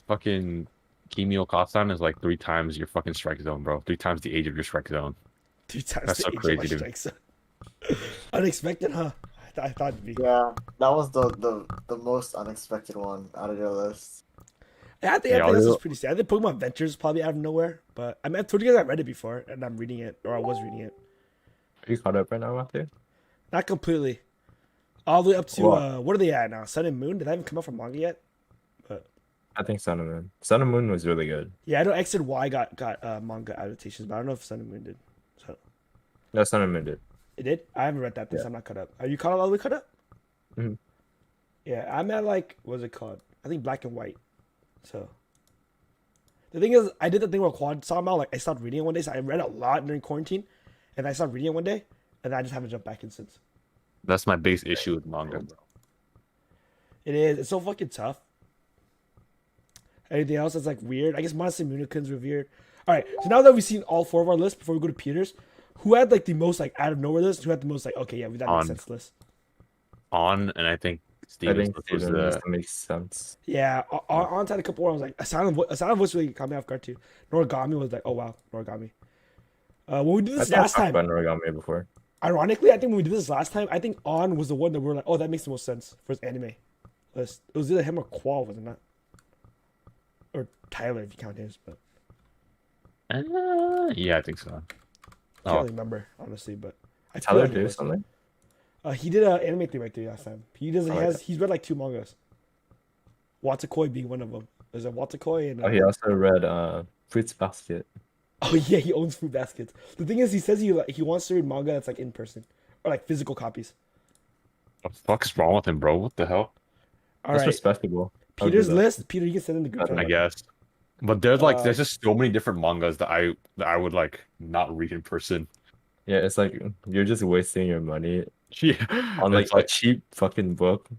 fucking Kimi Okasan is like 3 times your fucking strike zone, bro. 3 times the age of your strike zone. 2 times That's the so age of crazy, my dude. strike zone. Unexpected, huh? I thought it'd be. Yeah, that was the most unexpected one out of your list. I think Yeah, this is I'll- pretty sad. I think Pokemon Adventures probably out of nowhere, but I mean, I told you guys I read it before, and I'm reading it, or I was reading it. Are you caught up right now, Matthew? Not completely. All the way up to What? what are they at now? Sun and Moon? Did that even come out from manga yet? But I think Sun and Moon. Sun and Moon was really good. yeah, I know X and Y got manga adaptations, but I don't know if Sun and Moon did. So No, Sun and Moon did. it did. I haven't read that thing, so Yeah. I'm not caught up. Are you caught up all the way caught up? Mhm. Yeah, I'm at like what's it called? I think Black and White. So the thing is, I did the thing where Quad saw about like I stopped reading it one day, so I read a lot during quarantine, and I stopped reading it one day, and I just haven't jumped back in since. That's my base issue with manga, bro. It is. It's so fucking tough. Anything else that's like weird? I guess Monster Munikun's were weird. All right. So now that we've seen all 4 of our lists, before we go to Peter's, who had like the most like out of nowhere list? Who had the most like okay, yeah, that makes On. sense list? On, and I think I Steven's think was Steven the makes sense. Yeah, on had a couple where I was like, a sound of voice really caught me off guard too. Noragami was like, oh wow, Noragami. When we did I this think I last talked time, about Noragami before. ironically, I think when we did this last time, I think On was the one that we were like, oh, that makes the most sense for his anime list. It was either him or Qual, was it not? Or Tyler, if you count his, but yeah, I think so. I can't Oh, really remember honestly. But I Tyler forgot who it do was. something? He did an anime 3x3 last time. He does. I like He's read like 2 mangas. Watakoi being one of them. There's a Watakoi and. Oh, he also read Fruits Basket. Oh yeah, he owns Fruit Baskets. The thing is, he says he wants to read manga that's like in person or like physical copies. what the fuck's wrong with him, bro? What the hell? All That's right, respectable. I would do Peter's that. list. Peter, you can send in the group I I chat. guess. But there's like Uh, there's just so many different mangas that I would like not read in person. Yeah, it's like you're just wasting your money Yeah, on like it's a cheap fucking book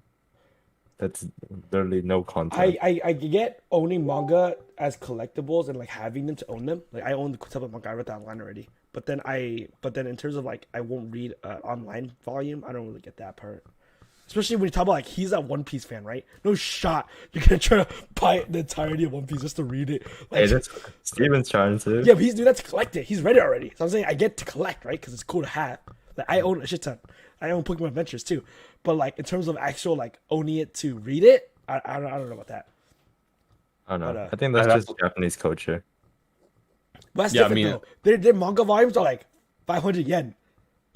that's literally no content. I get owning manga as collectibles and like having them to own them. Like I own the type of manga. I read that online already. But then in terms of like I won't read online volume. I don't really get that part. Especially when you talk about like he's a One Piece fan, right? No shot you're gonna try to buy the entirety of One Piece just to read it. Like, Hey, that's Steven's trying to. yeah, but he's doing that to collect it. He's read it already. So I'm saying I get to collect, right? Because it's cool to have. Like I own a shit ton. I own Pokemon Adventures too. But like in terms of actual like owning it to read it, I don't know about that. I don't know. But, I think that's that's- just Japanese culture. But that's Yeah, I different mean- though. Their manga volumes are like 500 yen.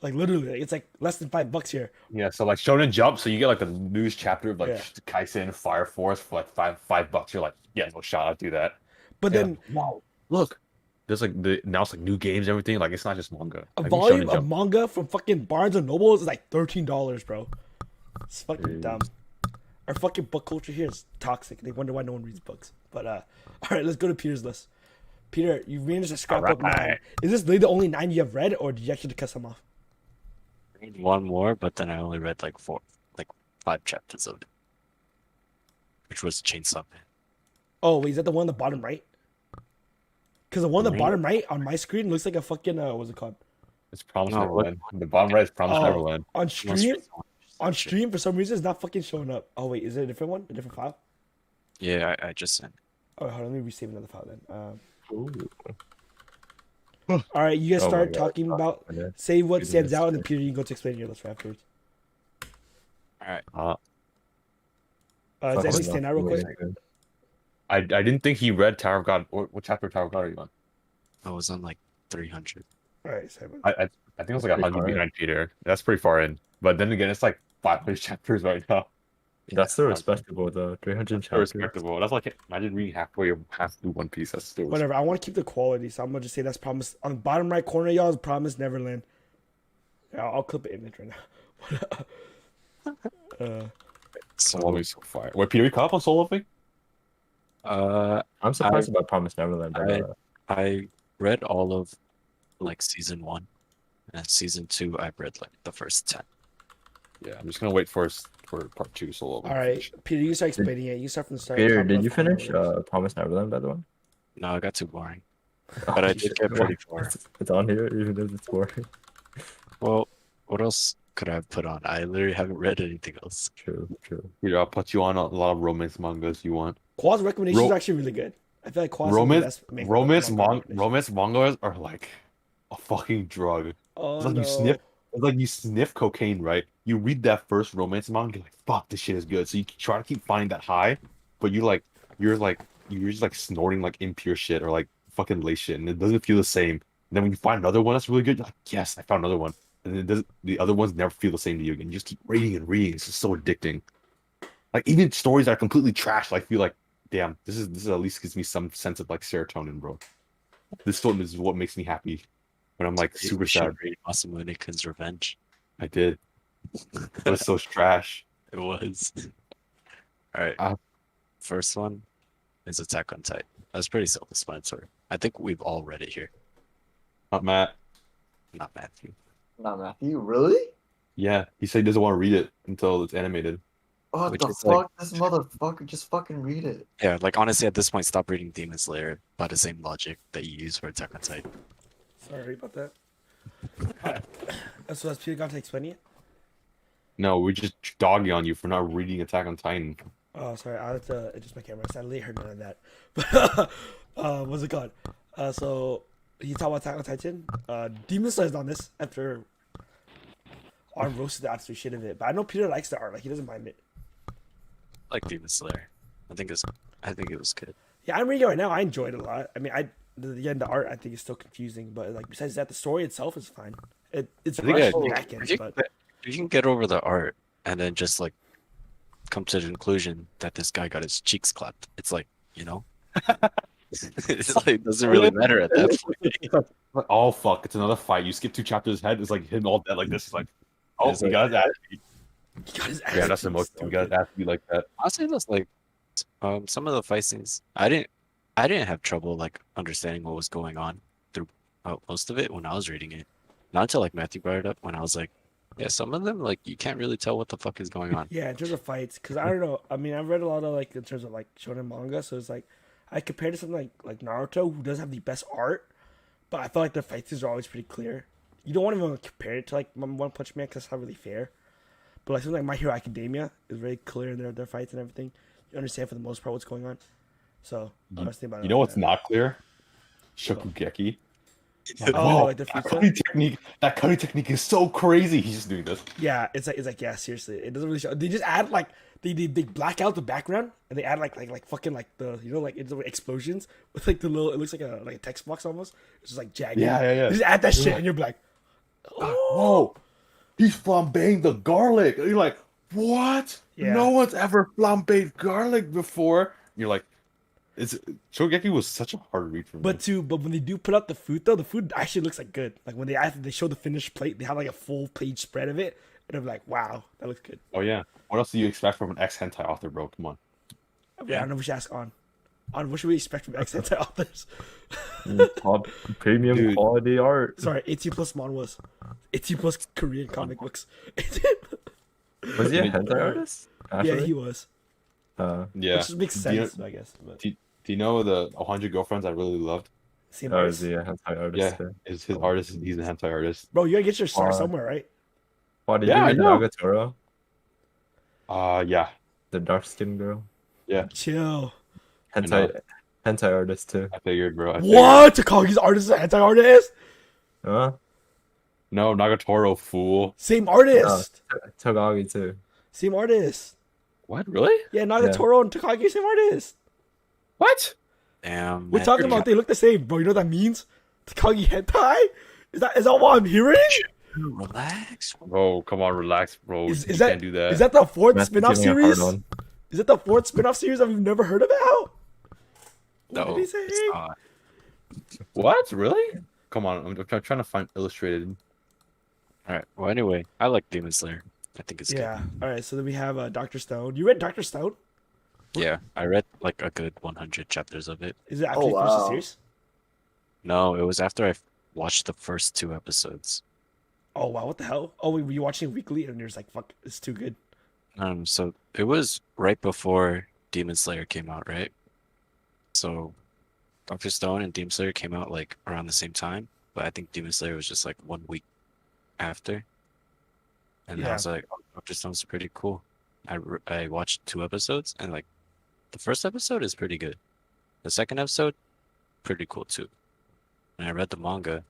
Like literally, like, it's like less than $5 here. Yeah, so like Shonen Jump, so you get like the news chapter of like Yeah. Kaisen Fire Force for like $5. You're like, yeah, no shot, I'll do that. But Yeah. then Wow, look, there's like now it's like new games, and everything. Like it's not just manga. a Like, volume Shonen of Jump. manga from fucking Barnes and Noble is like $13, bro. It's fucking Jeez. dumb. Our fucking book culture here is toxic. They wonder why no one reads books. But all right, let's go to Peter's list. Peter, you managed to scrap up 9. Alright. Is this really the only 9 you have read, or did you actually cut some off? Read one more, but then I only read like 5 chapters of it, which was Chainsaw Man. Oh, wait, is that the one on the bottom right? Because the one on the Maybe. bottom right on my screen looks like a fucking what's it called? It's Promise No, what- Neverland. The bottom right is Promise Oh. Neverland. On Most stream, recent one. on stream for some reason it's not fucking showing up. Oh wait, is it a different one? A different file? Yeah, I just sent. Oh, hold on, let me resave another file then. Ooh. All right, you guys Oh my start God. talking about Okay. say what Reading stands this out, and then thing. Peter, you can go to explain your list for afterwards. All right. Uh, Does anything Fucking stand out real quick? amazing. I didn't think he read Tower of God. What chapter of Tower of God are you on? I was on like 300. All right, sorry. About I think it was like Pretty 100 far in. behind Peter. That's pretty far in. But then again, it's like 500 chapters right now. That's still Yeah. respectable though. 300 Still chapters. respectable. That's like imagine reading halfway or half through One Piece. That's still Whatever. I want to keep the quality, so I'm gonna just say that's promise on the bottom right corner, y'all. Is Promise Neverland. Yeah, I'll clip the image right now. Solo Leveling so fire. Wait, Peter, you caught up on Solo Leveling? I'm surprised about Promise Neverland. But, I read all of like season 1, and season 2 I read like the first 10. Yeah, I'm just gonna wait for part 2 Solo All Leveling. right, Peter, you start explaining it. You start from the start. Peter, top did left you corner. finish Promise Neverland by the way? No, it got too boring. But I did get pretty far. It's on here, even if it's boring. Well, what else could I have put on? I literally haven't read anything else. True, true. Peter, I'll put you on a lot of romance mangas you want. Qual's recommendations Ro- are actually really good. I feel like Qual's Romance mangas are like a fucking drug. Oh It's like no. you sniff cocaine, right? You read that first romance manga, you're like, fuck, this shit is good. So you try to keep finding that high, but you're just like snorting like impure shit or like fucking lace shit, and it doesn't feel the same. And then when you find another one that's really good, you're like, yes, I found another one. And then the other ones never feel the same to you again. You just keep reading and reading. It's just so addicting. Like even stories that are completely trash, I feel like, damn, this is at least gives me some sense of like serotonin, bro. This film is what makes me happy when I'm like super You should sad. read Masamunekin's Revenge. I did. It was so trash. It was. All right. Uh, First one is Attack on Titan. That's pretty self-explanatory. I think we've all read it here. Not Matt. Not Matthew. Not Matthew, really? Yeah, he said he doesn't want to read it until it's animated. What Which the is like, fuck? This motherfucker just fucking read it. yeah, like honestly, at this point, stop reading Demon Slayer by the same logic that you use for Attack on Titan. Sorry about that. So has Peter gone to explain it? No, we're just dogging on you for not reading Attack on Titan. Oh, sorry. I have to adjust my camera. I sadly heard none of that. But what's it called? So he talked about Attack on Titan. Demon Slayer's on this after Arm roasted the absolute shit of it. But I know Peter likes the art. Like he doesn't mind it. Like Demon Slayer. I think it was good. Yeah, I'm reading it right now. I enjoyed it a lot. I mean, again the art I think is still confusing, but like besides that, the story itself is fine. It's I think rushed that- back end, If you, but if you can get over the art and then just like come to the conclusion that this guy got his cheeks clapped, it's like, you know, it's like it doesn't really matter at that point. Like, oh fuck, it's another fight. You skip 2 chapters ahead. It's like him all dead like this. It's like, oh, It's he like- got his ass beat. he got his ass Yeah, that's beat emotion. so He got his good. ass beat like that. Honestly, that's like some of the fight scenes. I didn't have trouble like understanding what was going on through most of it when I was reading it. Not until like Matthew brought it up when I was like, yeah, some of them like you can't really tell what the fuck is going on. Yeah, in terms of fights, because I don't know. I mean, I've read a lot of like in terms of like shonen manga, so it's like I compared to something like Naruto, who does have the best art, but I feel like the fight scenes are always pretty clear. You don't want to even compare it to like One Punch Man because that's not really fair. But like something like My Hero Academia is very clear in their fights and everything. You understand for the most part what's going on. So I was thinking about it You know like what's that. not clear? Shokugeki. Oh, like the that future? cutting technique. That cutting technique is so crazy. He's just doing this. Yeah, it's like yeah, seriously, it doesn't really show. They just add like they black out the background and they add like fucking like the like it's like explosions with like the little it looks like a text box almost. It's just like jagged. Yeah. They just add that shit and you're like, Whoa, he's flambeing the garlic. And you're like, what? Yeah. No one's ever flambéed garlic before. You're like, it's Shokugeki was such a hard read for me. but when they do put out the food though, the food actually looks like good. Like when they show the finished plate, they have like a full page spread of it, and I'm like, wow, that looks good. Oh yeah, what else do you expect from an ex hentai author, bro? Come on. Yeah, I don't know. We should ask on. What should we expect from ex hentai authors? Top premium Dude. quality art. Sorry, 18 plus manhwas, 18 plus Korean comic books. Was he a I mean, hentai artist? Yeah, Actually? he was. Yeah. Which makes Do you- sense, I guess. But Do you know the 100 Girlfriends I really loved? same Oh, artist. is he a hentai artist? Yeah, too? is his artist. He's a hentai artist. Bro, you gotta get your start Uh, somewhere, right? Oh, did Yeah, I you read know. Nagatoro? Yeah, The dark skinned girl? Chill. Hentai artist too. I figured, bro. I figured. What? Takagi's artist is an hentai artist? Huh? No, Nagatoro, fool. Same artist. Togagi too. Same artist. What? Really? Yeah, Nagatoro and Takagi, same artist. What? Damn. We're man. talking about they look the same, bro. You know what that means? Takagi hentai? Is that what I'm hearing? Relax. Oh, come on, relax, bro. Is You that can't do that. is that the fourth Matt's spin-off giving a series? hard on. Is that the fourth spin-off series that we've never heard about? What No, did he say? it's not. What? Really? Come on, I'm trying to find illustrated. All right. Well, anyway, I like Demon Slayer. I think it's Yeah. All right. So then we have Doctor Stone. You read Doctor Stone? good. Yeah, I read like a good 100 chapters of it. Is it after Oh, you finished the wow. series? No, it was after I watched the first 2 episodes. Oh wow, what the hell? Oh, were you watching it weekly and you're just like, fuck, it's too good. So it was right before Demon Slayer came out, right? So Doctor Stone and Demon Slayer came out like around the same time, but I think Demon Slayer was just like 1 week after. And I Yeah. was like, oh, Doctor Stone's pretty cool. I watched 2 episodes and like the first episode is pretty good. The second episode, pretty cool too. And I read the manga,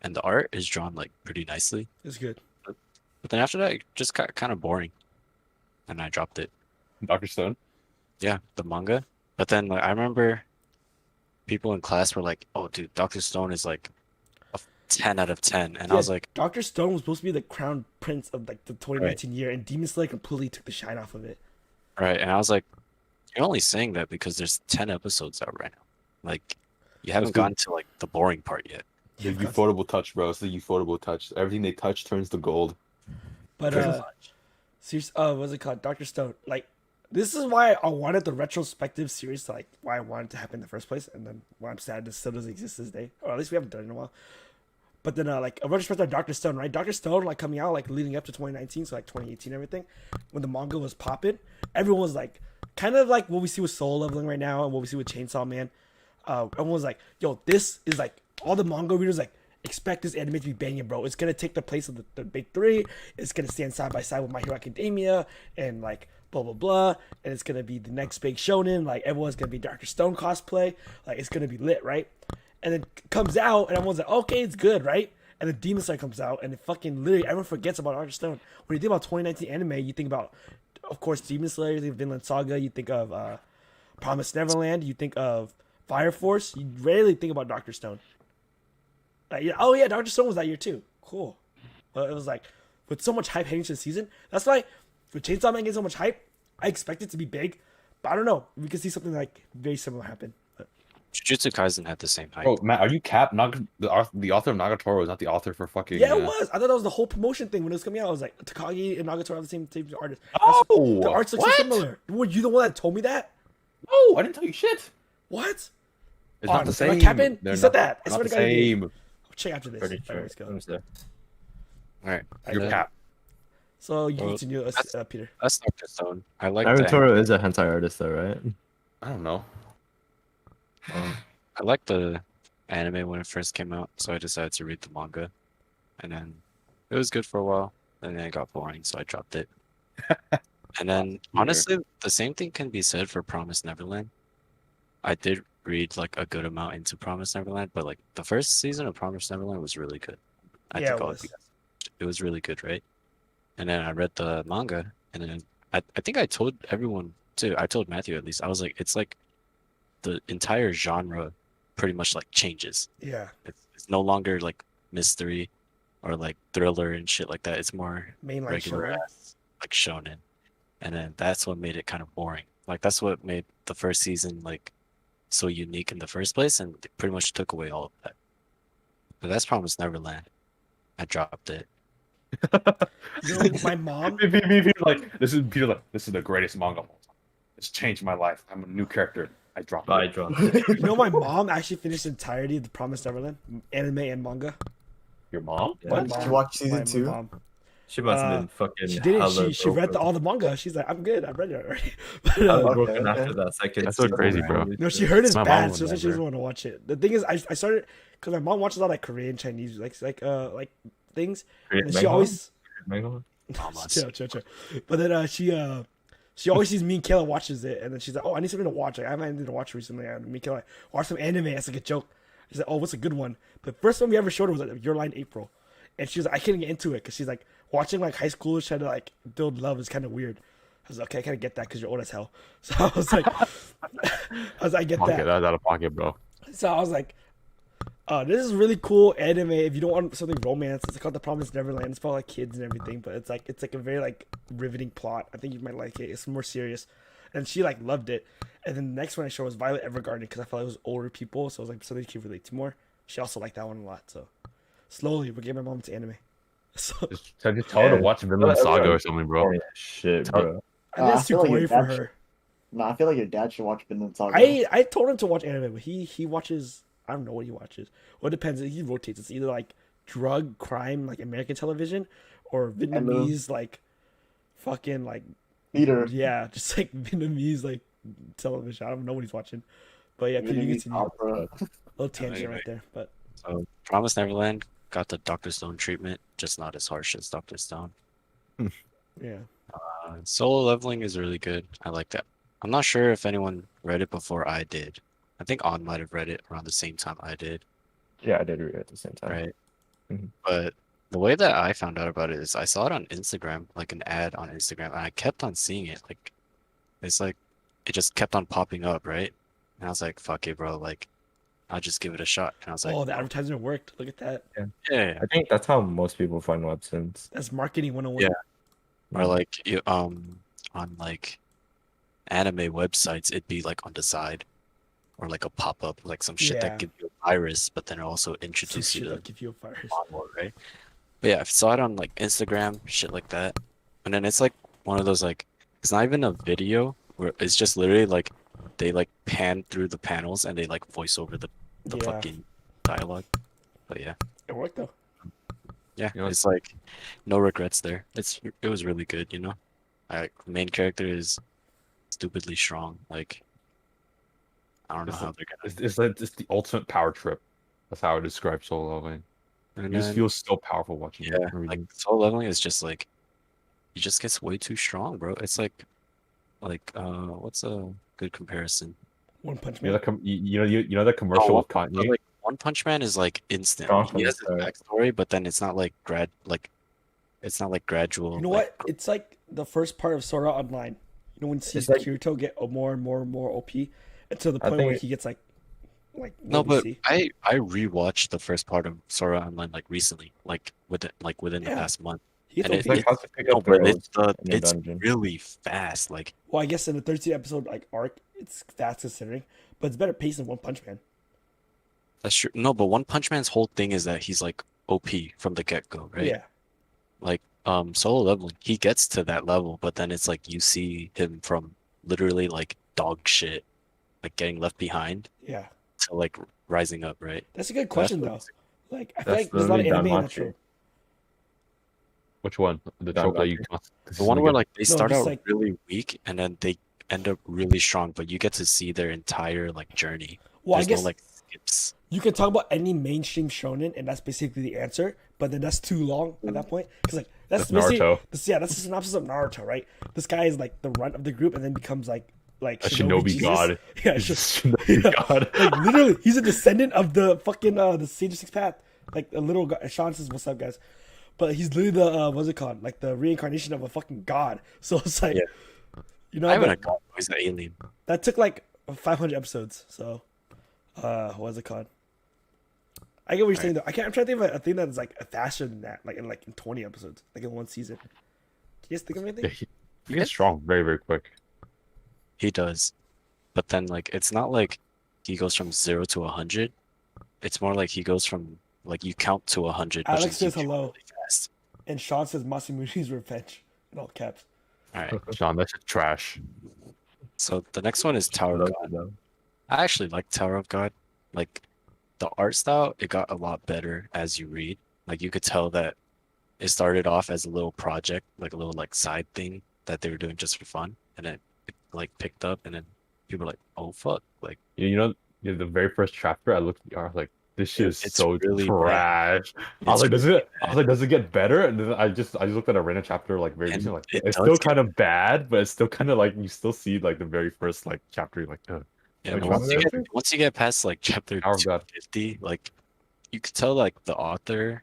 and the art is drawn like pretty nicely. It's good. But then after that, it just got kind of boring, and I dropped it. Dr. Stone. Yeah, the manga. But then like, I remember people in class were like, "Oh, dude, Doctor Stone is like a 10 out of 10," and I Yeah, was like, Doctor Stone was supposed to be the crown prince of like the 2019 year, and Demon Slayer completely took the shine off of it. "Right," and I was like, "You're only saying that because there's 10 episodes out right now. Like, you haven't That's good. gotten to like the boring part yet." The Yeah, ufotable touch, bro. It's the ufotable touch. Everything they touch turns to gold. But Pretty serious, what's it called? Doctor Stone. Like, this is why I wanted the retrospective series to like why I wanted it to happen in the first place, and then why I'm sad this still doesn't exist this day, or at least we haven't done it in a while. But then like a retrospect on Doctor Stone, right? Doctor Stone like coming out like leading up to 2019, so like 2018 everything, when the manga was popping, everyone was like kind of like what we see with Soul Leveling right now and what we see with Chainsaw Man. Everyone was like, "Yo, this is like all the manga readers like expect this anime to be banging, bro. It's gonna take the place of the big three. It's gonna stand side by side with My Hero Academia and like blah blah blah, and it's gonna be the next big shonen. Like everyone's gonna be Doctor Stone cosplay. Like it's gonna be lit, right?" And then comes out, and everyone's like, "Okay, it's good, right?" And then Demon Slayer comes out, and it fucking literally everyone forgets about Doctor Stone. When you think about 2019 anime, you think about, of course, Demon Slayer, you think of Vinland Saga, you think of Promised Neverland, you think of Fire Force. You rarely think about Doctor Stone. Like, yeah, oh yeah, Doctor Stone was that year too. Cool. But it was like with so much hype heading to the season. That's why with Chainsaw Man getting so much hype, I expect it to be big. But I don't know. We could see something like very similar happen. But Jujutsu Kaisen had the same hype. Oh, Matt, are you cap? The author of Nagatoro is not the author for fucking. yeah, it was. I thought that was the whole promotion thing when it was coming out. I was like, Takagi and Nagatoro are the same artist. Oh, The arts look so what? similar. Were you the one that told me that? No, I didn't tell you shit. What? It's Oh, not the am I same. capping? They're You said not- that. I they're swear not to the God, you did. same. I'll check after this. Pretty All sure. right, let's go. Almost there. All right. You're then- cap. So you Well, continue, that's- Peter. That's Doctor Stone. I like Naruto is a hentai artist though, right? I don't know. I liked the anime when it first came out, so I decided to read the manga, and then it was good for a while, and then it got boring, so I dropped it. And then honestly, the same thing can be said for Promised Neverland. I did read like a good amount into Promised Neverland, but like the first season of Promised Neverland was really good. I Yeah, think it all was. of you guys, it was really good, right? And then I read the manga, and then I think I told everyone too. I told Matthew at least. I was like, it's like the entire genre pretty much like changes. Yeah, It's no longer like mystery or like thriller and shit like that. It's more mainline regular shonen. ass, like shonen. And then that's what made it kind of boring. Like that's what made the first season like so unique in the first place, and they pretty much took away all of that. But that's Promised Neverland. I dropped it. You know, my mom. Peter's like, this is the greatest manga of all time. It's changed my life. I'm a new character. I dropped I it. dropped. You know, my mom actually finished the entirety of the Promised Neverland anime and manga. Your mom? Yeah. My Did mom- you watch my season 2? mom. She must have Uh, been fucking. She did it. hella She read broken. all the manga. She's like, I'm good. I read it already. But, Hella Okay, broken okay. after that second. That's so season. crazy, bro. no, she heard it's My mom bad, would so she never. doesn't want to watch it. The thing is, I started because my mom watches a lot of like Korean, Chinese, like things, Korean and she manga? always Manga? Almost. chill. But then she always sees me and Kayla watches it, and then she's like, "Oh, I need something to watch. Like, I haven't had anything to watch recently." And me and Kayla watch some anime as like a joke. She's like, "Oh, what's a good one?" The first one we ever showed her was like Your Line April, and she was like, "I couldn't get into it because she's like watching like high schoolers try to like build love is kind of weird." I was like, "Okay, I kind of get that because you're old as hell." So I was like, "I get Pocket, that." that's out of pocket, bro. So I was like, this is really cool anime. If you don't want something romance, it's called The Promised Neverland. It's about like kids and everything, but it's like a very like riveting plot. I think you might like it. It's more serious, and she like loved it. And then the next one I showed was Violet Evergarden because I felt like it was older people, so it was like something she could relate to more. She also liked that one a lot. So slowly we're getting my mom into anime. So Just tell her to watch Vinland Saga or something, bro. Oh, yeah, shit, Tell- bro. I think it's I too feel like gory your for dad her. should- No, I feel like your dad should watch Vinland Saga. I told him to watch anime, but he watches. I don't know what he watches. Well, it depends. He rotates. It's either like drug crime, like American television, or Vietnamese, like fucking like Peter. yeah, just like Vietnamese like television. I don't know what he's watching, but yeah, Peter, you Vietnamese continue. opera. Little tangent Anyway. right there, but So Promised Neverland got the Doctor Stone treatment, just not as harsh as Doctor Stone. yeah, Solo Leveling is really good. I like that. I'm not sure if anyone read it before I did. I think On might have read it around the same time I did, Yeah, I did read it at the same time. right? Mhm. But the way that I found out about it is I saw it on Instagram, like an ad on Instagram, and I kept on seeing it. Like, it's like it just kept on popping up, right? And I was like, "Fuck it, bro! Like, I'll just give it a shot." And I was like, oh, the advertisement worked. Look at that. "Yeah." I think that's how most people find webtoons. That's marketing 101. Yeah. Or like you on like anime websites, it'd be like on the side, or like a pop up, like some shit Yeah. that gives you a virus, but then it also Some introduces you shit to will give you a virus. manga, right? But yeah, I saw it on like Instagram, shit like that, and then it's like one of those like it's not even a video where it's just literally like they like pan through the panels and they like voice over the Yeah. fucking dialogue. But yeah, It worked though. Yeah, You know, it's like no regrets there. It was really good, you know. Main character is stupidly strong. Like I don't know it's how they're gonna. it's like it's the ultimate power trip. That's how I describe solo leveling. And You just then feel so powerful watching it yeah, and like reading. solo leveling is just like he just gets way too strong, bro. It's like what's a good comparison? One Punch You know Man. you know the No, commercial with Kanye. like One Punch Man is like instant. Strong Like, he from the has his start. backstory, but then it's not like You gradual. know Like what? It's like the first part of Sora Online. You know when you see It's like Kirito get more and more and more OP, and to the I point where think he gets like no, what we but see. I rewatched the first part of Sora Online like recently, within the Yeah, past month, he gets and OP. It's like how to pick no, up their but oats in the it's dungeon. really fast. Like Well, I guess in the 13th episode like arc, it's fast considering, but it's better paced than One Punch Man. that's true. No, but One Punch Man's whole thing is that he's like OP from the get-go, right? Yeah, Like solo leveling, he gets to that level, but then it's like you see him from literally like dog shit, like getting left behind yeah. to like rising up, right? That's a good That's question what though. Like I feel That's like there's a lot of literally anime in that Danmachi. show. Which one? The trope that you Danmachi. the consistently one where get. like they No, start just out like really weak and then they end up really strong, but you get to see their entire like journey. well, I There's no guess like skips. you can talk about any mainstream shonen, and that's basically the answer. But then that's too long at that point, because like that's That's basically Naruto. that's the synopsis of Naruto, right? This guy is like the runt of the group, and then becomes like A shinobi Jesus. god. Yeah, He's a sh- shinobi yeah. god. Like literally, he's a descendant of the fucking the Sage of Six Path. Like a little guy. Sean says, "What's up, guys?" But he's literally the what's it called? Like the reincarnation of a fucking god. So it's like, Yeah. you know, I haven't that, a god, he's an alien. that took like 500 episodes. So, what's it called? I get what you're saying though. I'm trying to think of a thing that's like faster than that, like in 20 episodes, like in one season. Can you guys think of anything? Yeah, he gets strong very, very quick. He does. But then like it's not like he goes from 0 to 100. It's more like he goes from like you count to 100, but Alex just you says count hello, really fast. and Sean says Masamuni's revenge in all caps. All right. Sean, that's just trash. So the next one is Tower of Love God. it, though. I actually like Tower of God. Like the art style, it got a lot better as you read. Like you could tell that it started off as a little project, like a little like side thing that they were doing just for fun, and then it like picked up, and then people were like, "Oh fuck!" Like The very first chapter, I looked at the art, I was like, this shit is it's so really bad. trash. I was It's like, really does it get better? And then I just looked at a random chapter like very And recently, like it it's does still get- kind of bad, but it's still kind of like you still see like the very first like chapter, you're like, Yeah, Which once one you is get once you get past like chapter Tower of God. 250, like you could tell like the author,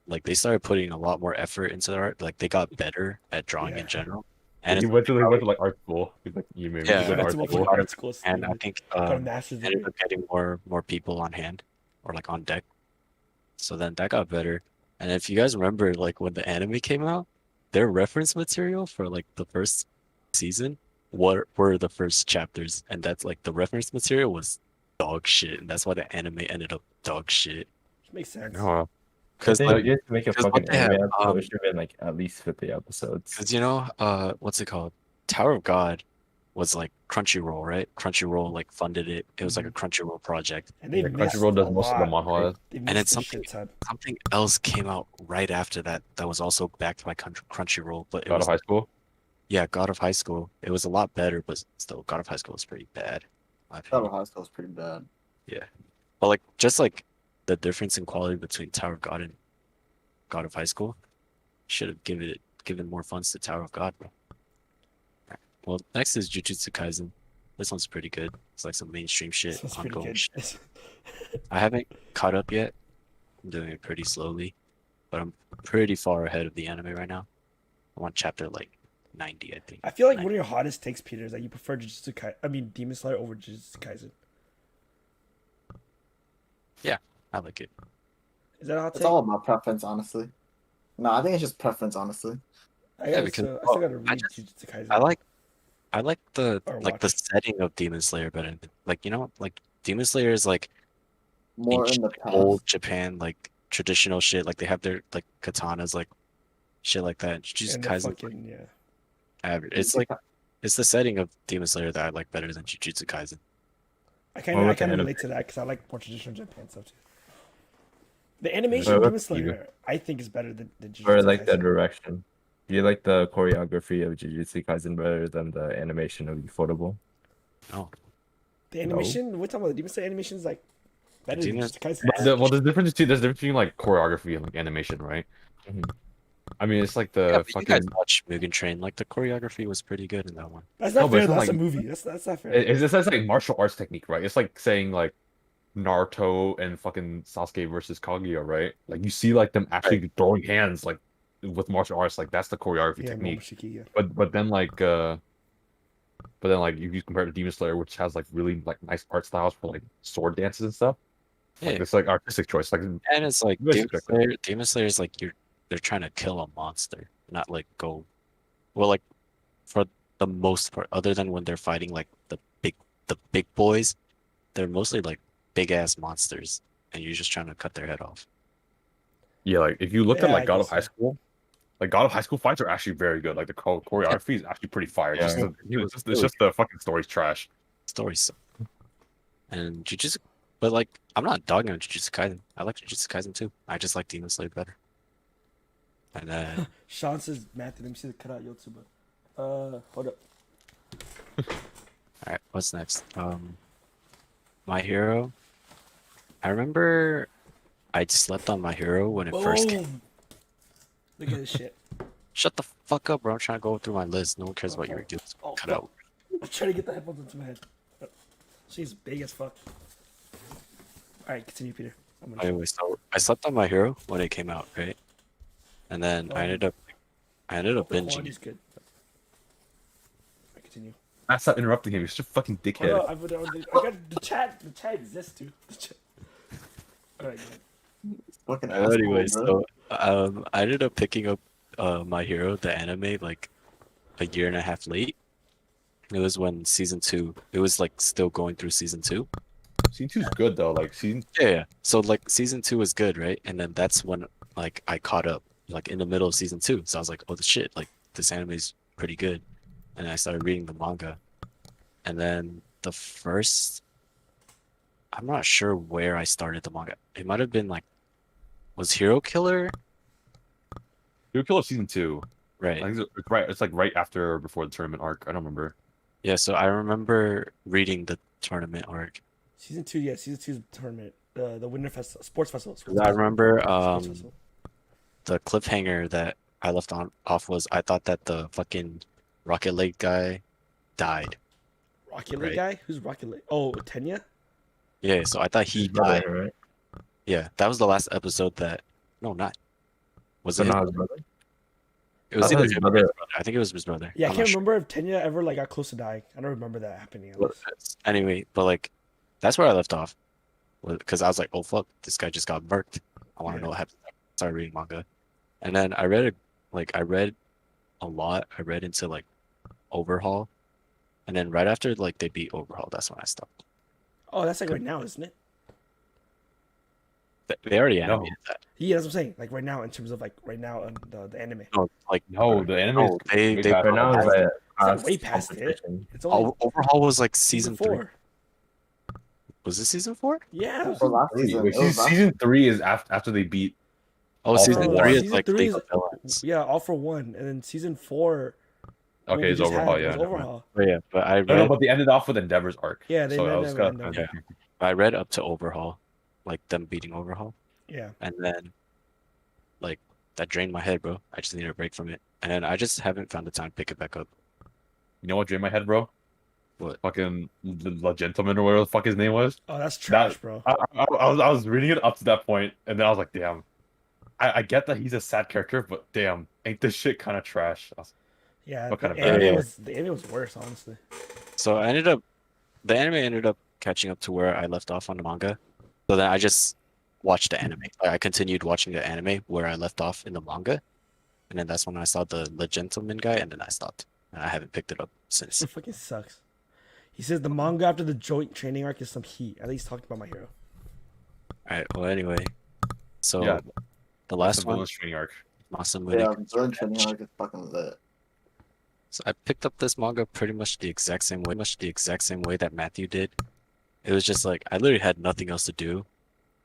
like they started putting a lot more effort into the art. Like they got better at drawing Yeah. in general. And he it's went probably- to like art school. He's like, you maybe Yeah, go to That's art what school. art school. and I think got a master's ended degree. up getting more people on hand or like on deck. So then that got better. And if you guys remember, like when the anime came out, their reference material for like the first season were the first chapters, and that's like the reference material was dog shit, and that's why the anime ended up dog shit. Makes sense. Oh, Because If they did make a 'cause what fucking they have, anime episode, it should have been like at least 50 episodes. because you know, what's it called? Tower of God was like Crunchyroll, right? Crunchyroll like funded it. It was like a Crunchyroll project. And they yeah, missed Crunchyroll does a most of the lot. manhwa. They And missed then a something shit ton. something else came out right after that that was also backed by Crunchyroll, but it God was of high school. yeah, God of High School. It was a lot better, but still, God of High School was pretty bad. in my Tower opinion. High School is pretty bad. Yeah, but like just like the difference in quality between Tower of God and God of High School, should have given more funds to Tower of God. Well, next is Jujutsu Kaisen. This one's pretty good. It's like some mainstream shit, This one's pretty ongoing good. shit. I haven't caught up yet. I'm doing it pretty slowly, but I'm pretty far ahead of the anime right now. I'm on chapter like 90, I think. I feel like one of your hottest takes, Peter, is that you prefer Jujutsu Kaisen. I mean, Demon Slayer over Jujutsu Kaisen. I like it. Is that a hot It's take? all about preference, honestly. No, I think it's just preference, honestly. I Yeah, gotta, because- I still gotta I read just- Jujutsu Kaisen. I like the Or like the watch. setting of Demon Slayer better. Like like Demon Slayer is like More in ancient, the like, past. old Japan, like traditional shit. Like they have their like katanas, like shit like that. Jujutsu And the Kaisen, fucking, yeah. average. It's the setting of Demon Slayer that I like better than Jujutsu Kaisen. I Or kind of with the relate anime. to that because I like more traditional Japan stuff too. The animation What Demon about you? Slayer, I think, is better than Or Jujutsu like the Kaisen. direction? Do you like the choreography of Jujutsu Kaisen better than the animation of Ufotable? No, The No. animation, we're talking about the Demon Slayer animation is like better than Demon. Jujutsu Kaisen. Well, there's difference too. There's difference between like choreography and like animation, right? Mhm. I mean, it's like Yeah, the but you guys fucking. watched Mugen Train. Like the choreography was pretty good in that one. That's No, not but fair. it's not That's like a movie. That's not fair. it's like martial arts technique, right? It's like saying like Naruto and fucking Sasuke versus Kaguya, right? Like you see like them Right. actually throwing hands like with martial arts, like that's the choreography Yeah, technique. Momoshiki. Yeah. But then like if you compare it to Demon Slayer, which has like really like nice art styles for like sword dances and stuff, like Yeah, it's like artistic choice. Like and it's like very subjective. Demon Slayer is like they're trying to kill a monster, not like go. Well, like for the most part, other than when they're fighting like the big boys, they're mostly like big ass monsters, and you're just trying to cut their head off. Yeah, like if you looked at Yeah, I like God of guess, High yeah. School, like God of High School fights are actually very good. Like the choreography is actually pretty fire. Yeah. It's just the fucking story's trash. Stories and Jujutsu, but like I'm not dogging on Jujutsu Kaisen. I like Jujutsu Kaisen too. I just like Demon Slayer better. And then Sean says, Matthew, let me see the cutout YouTuber. Hold up. all right, what's next? My Hero. I remember I slept on My Hero when it first came. Boom. Look at this shit. Shut the fuck up, bro. I'm trying to go through my list. No one cares about your Okay. reviews. Oh, Cut fuck. out. I'm trying to get the headphones into my head. She's big as fuck. Alright, continue, Peter. I'm gonna Anyway, so I slept on My Hero when it came out, right? And then I ended up the binging. quality's good. Alright, continue. I stopped interrupting him. You're such a fucking Oh, dickhead. no, I got the chat. The chat exists too. Alright, go ahead. Fucking Anyway, asshole, bro. so I ended up picking up My Hero, the anime, like a year and a half late. It was when season 2. It was like still going through season 2. Season 2's good though. Like season Yeah. So like season 2 was good, right? And then that's when like I caught up, like in the middle of season 2. So I was like, oh the shit, like this anime is pretty good. And I started reading the manga. And then the first, I'm not sure where I started the manga. It might have been like, was Hero Killer? Hero Killer season 2. Right. I think it's right. It's like right after or before the tournament arc. I don't remember. Yeah, so I remember reading the tournament arc. Season 2, yeah, season 2's tournament. The Winter Festival, Sports Festival. I remember Sports Festival. the cliffhanger that I left on off was I thought that the fucking Rocket League guy died. Rocket League right. guy? Who's Rocket League? Oh, Tenya? Yeah, so I thought he His brother, died. right? Yeah, that was the last episode that. No, not. Was So it? not his brother? It was I thought either his him or brother- his brother. I think it was his brother. Yeah, I I'm can't not sure. remember if Tenya ever like got close to dying. I don't remember that happening. At least. Anyway, but like, that's where I left off. Because I was like, oh fuck, this guy just got murked. I want to Yeah. know what happened. I started reading manga. And then I read a lot. I read into like Overhaul. And then right after like they beat Overhaul, that's when I stopped. Oh, that's like right now, isn't it? They already No. animated that. Yeah, that's what I'm saying. Like right now, in terms of like right now, the anime. No, like No, the anime no, is they way past Right now Overhaul. is like not way past it. competition. It's only Overhaul was like season season 3. 4. Was it season 4? Yeah. For last Three. season, Wait, it was last season 3 is after they beat. Oh, All season for 3 one. is Season like 3 League is- of Villains. Yeah, all for one, and then season 4. what Okay, we it's just Overhaul. had Yeah. was never mind. Overhaul. But yeah, but I No, read but they ended off with Endeavor's arc. Yeah, they so I ended was with kind Endeavor. of I read up to Overhaul, like them beating Overhaul, Yeah. and then like that drained my head, bro. I just needed a break from it, and then I just haven't found the time to pick it back up. You know what drained my head, bro? What? Fucking the gentleman or whatever the fuck his name was. Oh, that's trash, That- bro. I was reading it up to that point, and then I was like, damn. I get that he's a sad character, but damn, ain't this shit kind of trash? Yeah, What kind of the anime bad? was the anime was worse, honestly. So the anime ended up catching up to where I left off on the manga. So then I just watched the anime. Like, I continued watching the anime where I left off in the manga, and then that's when I saw the gentleman guy, and then I stopped, and I haven't picked it up since. It fucking sucks. He says the manga after the joint training arc is some heat. At least talking about My Hero. All right. Well, anyway, so Yeah. the last The one, villain's training arc. Masamune. Yeah, Villain Training Arc is fucking lit. So I picked up this manga pretty much the exact same way that Matthew did. It was just like I literally had nothing else to do,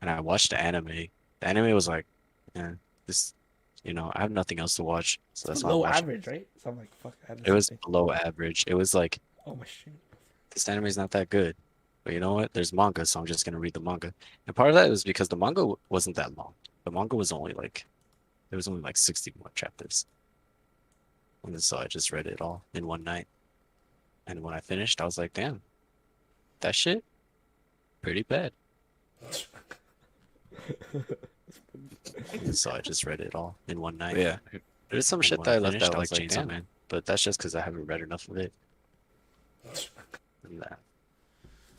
and I watched the anime, The anime was like, yeah, this, I have nothing else to watch, so It's that's why I'm below watching. average, right? So I'm like, fuck, I had the It same was thing. below average. It was like, Oh my shit. this anime is not that good. But you know what? There's manga, so I'm just gonna read the manga. And part of that was because the manga wasn't that long. The manga was only like, there was only like 60 more chapters. And so I just read it all in one night. And when I finished, I was like, damn, that shit, pretty bad. And so I just read it all in one night. Yeah. There's some And shit when that I I left finished, out, I like was like, Chainsaw damn. Man, but that's just because I haven't read enough of it. Nah.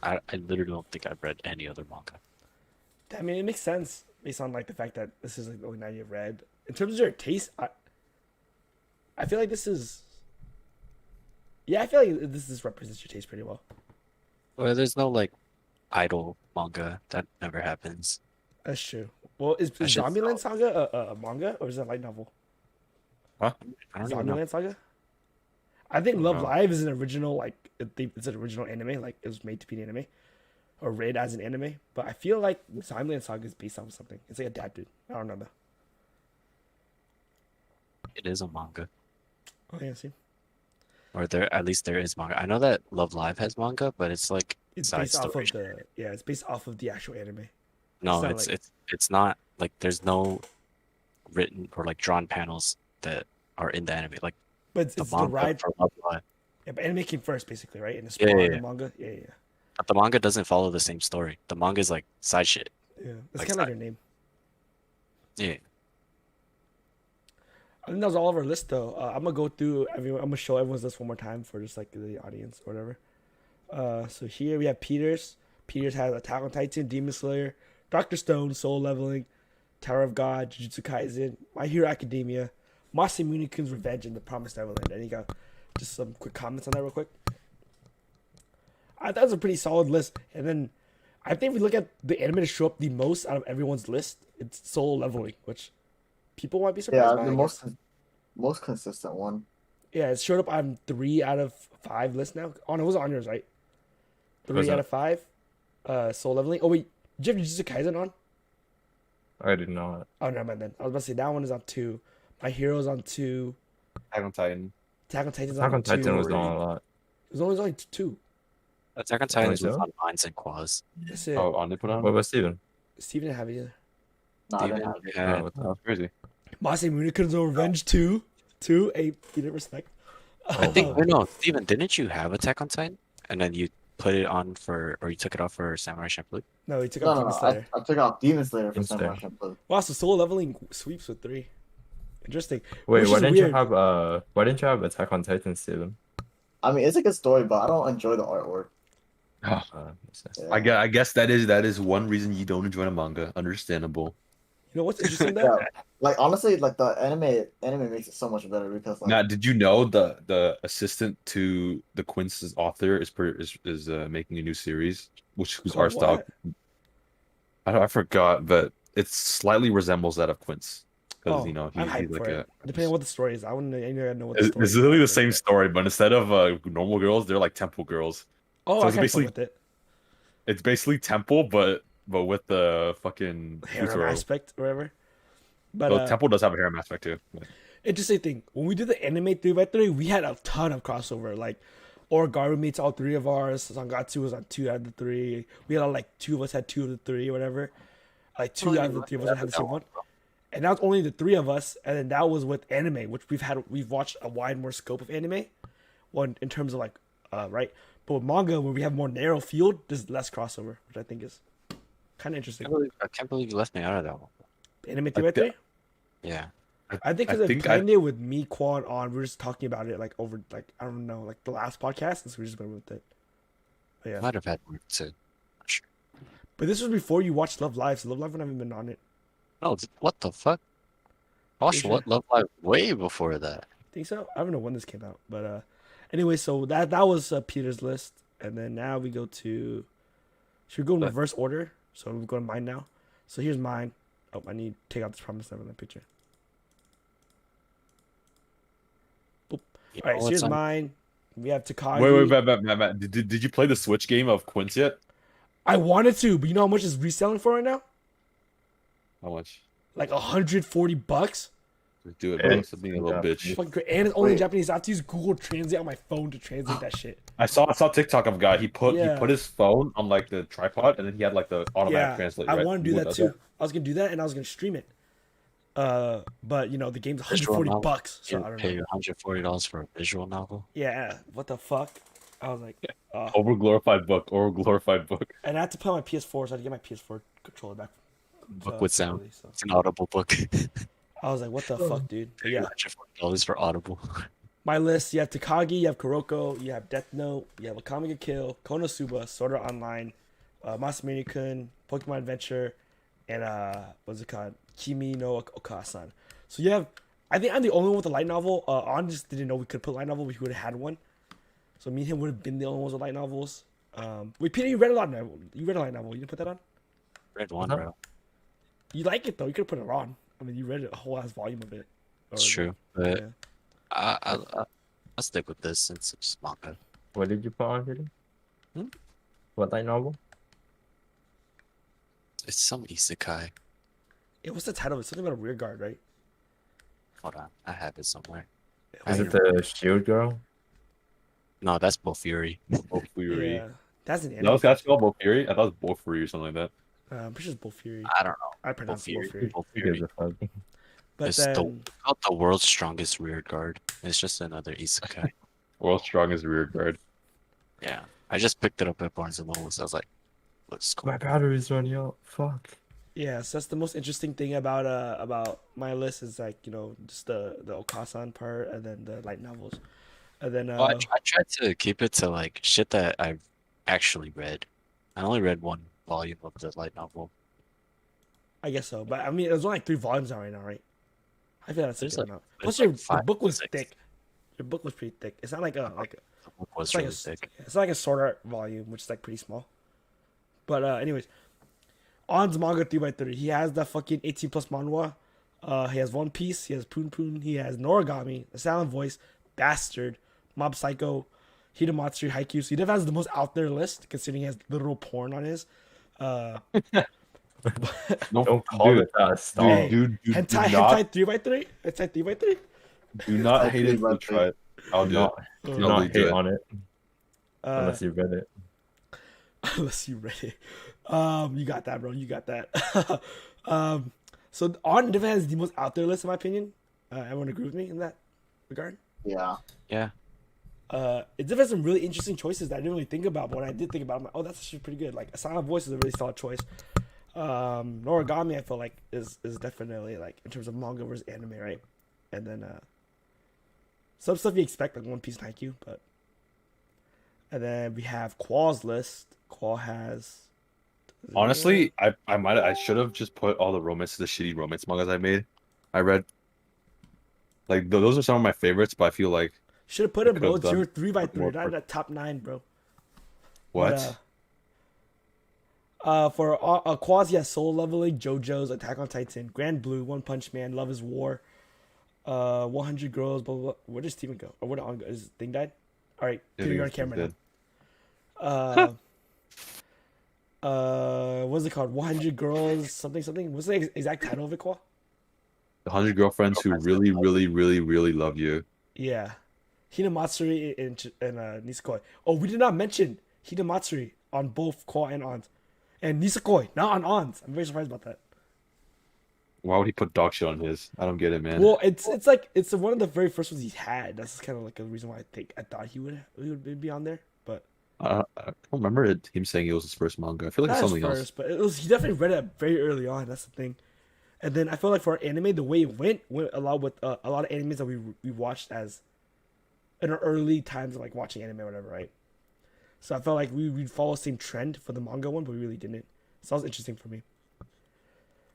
I literally don't think I've read any other manga. I mean, it makes sense based on like the fact that this is like the only 9 you've read. In terms of your taste, I feel like this is. Yeah, I feel like this represents your taste pretty well. Well, there's no like idol manga. That never happens. That's true. Well, is That shit's Zombieland Saga a manga or is it a light novel? Huh? I don't even know. Zombieland Saga. I think Love know. Live is an original it's an original anime, like it was made to be an anime, or read as an anime. But I feel like Zombieland Saga is based on something. It's like adapted. I don't know though. It is a manga. Oh yeah, see, Or at least there is manga. I know that Love Live has manga, but it's like it's side based off story. of it's based off of the actual anime. No, not it's like- it's not like there's no written or like drawn panels that are in the anime. Like But the it's manga derived. for Love Live. Yeah, but anime came first, basically, right? And the Yeah, spawn yeah, the yeah. manga. Yeah, yeah, But the manga doesn't follow the same story. The manga is like side shit. yeah. That's Like kind of like your name. Yeah. I think that was all of our list, though. I'm gonna go through everyone. I'm gonna show everyone's list one more time for just like the audience or whatever. So here we have Peters. Peters has Attack on Titan, Demon Slayer, Doctor Stone, Soul Leveling, Tower of God, Jujutsu Kaisen, My Hero Academia, Masamune Kun's Revenge, and The Promised Neverland. And you got just some quick comments on that real quick. I thought it was a pretty solid list. And then I think if we look at the anime to show up the most out of everyone's list, it's Soul Leveling, which people might be surprised Yeah, by. the I guess. most consistent one. Yeah, it showed up on 3 out of 5 lists now. Oh, no, it was on yours, right? 3 Was out it? of 5. Soul Leveling. Oh, wait. Did you have Jujutsu Kaisen on? I did not. Oh, never mind then. I was about to say that one is on 2. My Hero's on 2. Attack on Titan. Attack on Titan's Attack on on 2. Titan was not a lot. It was only 2. Attack on Titan was so? on Mines and Quaz. That's it. Oh, on they put on? What about Steven? Steven didn't have it either. No, I Steven didn't have it. had Oh, what the That's crazy. Masamune Kun's Revenge 2. 2. 8. You didn't respect. I think no, Steven, didn't you have Attack on Titan? And then you put it on or you took it off for Samurai Champloo? No, he took No, out no, Demon no. Slayer. I took out Demon Slayer for Demon Samurai Slayer. Champloo. Wow, so Soul Leveling sweeps with 3. Interesting. Wait, Which why is didn't weird. you have Attack on Titan, Steven? I mean, it's a good story, but I don't enjoy the artwork. Makes sense. Yeah. I guess that is one reason you don't enjoy a manga. Understandable. You know what's interesting though? Yeah, like honestly, like the anime makes it so much better because like Now, did you know the assistant to the Quince's author is making a new series, whose Called art style what? I forgot, but it slightly resembles that of Quince because Oh, I'm he's hyped like for it. Depending on what the story is, I want to know what the story it's is. literally the same story, but instead of normal girls, they're like temple girls. Oh, so I it's can basically- with it. It's basically temple, but with the fucking Harem Futaro. aspect or whatever. But Well, temple does have a harem aspect too. interesting thing, when we did the anime 3x3, we had a ton of crossover. Like, Origami meets all 3 of ours. Sangatsu was on 2 out of the 3. We had like 2 of us had 2 of the 3 or whatever. Like 2 out of the 3 of us had the same one. And that was only the 3 of us. And then that was with anime, which we've watched a wide more scope of anime. One in terms of like, right. But with manga, where we have more narrow field, there's less crossover, which I think is kind of interesting. I can't believe you left me out of that one. Anime 3x3? Yeah. I think I because I think planned it with me, Quan on, we were just talking about it like over like I don't know, like the last podcast, and so we just went with it. But yeah, Might have had more to. Not sure. but this was before you watched Love Live, so Love Live would not even been on it. No, what the fuck? I watched Pretty what Love Live way before that. Think so? I don't know when this came out, but anyway, so that was Peter's list, and then now we go to. Should we go in reverse order? So we go to mine now. So here's mine. Oh, I need to take out this Promised Neverland picture. Boop. You All right, know so what's here's on- mine. We have Takagi. Wait, Matt. Did you play the Switch game of Quince yet? I wanted to, but you know how much it's reselling for right now? How much? Like $140. Do it, bro. Hey, Stop being a little bitch. Fucking great. And it's only in Wait. Japanese. I have to use Google Translate on my phone to translate that shit. I saw TikTok of a guy. He put Yeah. his phone on like the tripod, and then he had like the automatic Yeah, translate. I Right? want to do You that does too. I was gonna do that, and I was gonna stream it. But you know the game's Visual novel? $140, so You I don't pay know. $140 for a visual novel? Yeah, what the fuck? I was like, Overglorified book. Overglorified book. and I had to play on my PS4, so I had to get my PS4 controller back. Book with sound. separately, so It's an Audible book. I was like, what the fuck, dude? But yeah, $140 for Audible. my list: you have Takagi, you have Kuroko, you have Death Note, you have Akame ga Kill, Konosuba, Sword Art Online, Masamune-kun, Pokemon Adventure, and what's it called? Kimi no Okasan. So you have, I think I'm the only one with a light novel. On just didn't know we could put light novel. We would have had one. So me and him would have been the only ones with light novels. Wait, Peter, you read a lot novel. You read a light novel. You didn't put that on. Read one, Uh-huh. bro. You like it though. You could have put it on. I mean, you read a whole ass volume of it. It's Or, true. But Yeah. I'll stick with this since it's manga. What did you put on, Peter? Hmm? What light novel? It's some isekai. Yeah, what's the title? It's something about a rear guard, right? Hold on. I have it somewhere. Is Wait, it the Shield Girl? No, that's Fury. Both Fury. yeah, that's an That anime. was that's called Both Fury. I thought it was Both Fury or something like that. I'm pretty sure it's Bull Fury. I don't know. I pronounce it Bull Fury. Fury. Who gives a fuck? But It's then, called the world's strongest rear guard. It's just another isekai. World's strongest rear guard. Yeah. I just picked it up at Barnes and Noble. So I was like, looks cool. My battery's running out. Fuck. yeah, so that's the most interesting thing about my list is like just the Okasan part and then the light novels, and then Well, I tried to keep it to like shit that I've actually read. I only read one volume of the light novel. I guess so. But I mean, there's only like 3 volumes out right now, right? I feel that's a There's good like- amount. there's Plus, like your the 5 book or was 6. thick. Your book was pretty thick. It's not like a The book was it's like really a, thick. it's not like a Sword Art volume, which is like pretty small. But anyways, On's manga 3x3. He has the fucking 18 plus manhwa. He has One Piece. He has Poon Poon. He has Noragami, The Silent Voice, Bastard, Mob Psycho, Hidamatsuri, Haikyuu. So he definitely has the most out there list, considering he has literal porn on his. Don't call it that. Stop. Hey, Dude, do hentai not 3x3. Hentai 3x3. do not Like hate it. three We'll by try it. I'll do it. Do I'll not do hate it. on it Uh, unless you read it. Unless you read it. You got that, bro. You got that. So On definitely has the most out there list, in my opinion. Everyone agree with me in that regard? Yeah. Yeah. It definitely has some really interesting choices that I didn't really think about, but when I did think about it, I'm like, oh, that's actually pretty good. Like, A Silent Voice is a really solid choice. Noragami, I feel like, is definitely, like, in terms of manga versus anime, right? And then, some stuff you expect, like One Piece and Haikyuu, but... And then we have Qual's list. Qual has... Honestly, I should have just put all the shitty romance mangas I made. I read like those are some of my favorites, but I feel like Should have put it, bro. could've It's your done 3x3, more not for- that top 9, bro. what? For Quasi has Soul Leveling, JoJo's, Attack on Titan, Grand Blue, One Punch Man, Love is War, 100 Girls, blah, blah, blah. Where does Steven go? Or where did On go? Is thing died? All right, Yeah, Peter, you're on he's camera dead. now. What's it called? 100 Girls, something, something. What's the exact title of it, Qua? The 100 girlfriends who really, really, really, really love you. Yeah. Hinamatsuri and Nisakoi. Oh, we did not mention Hinamatsuri on both Qua and Ons. And Nisakoi, not on Ons. I'm very surprised about that. Why would he put dog shit on his? I don't get it, man. Well, it's like it's one of the very first ones he had. That's kind of like a reason why I thought he would be on there. But I don't remember him saying it was his first manga. I feel like it's not his something else. first, but he definitely read it very early on. That's the thing. And then I feel like for our anime, the way it went a lot with a lot of animes that we watched as in our early times of like watching anime or whatever, right? So I felt like we'd follow the same trend for the manga one, but we really didn't. So that was interesting for me.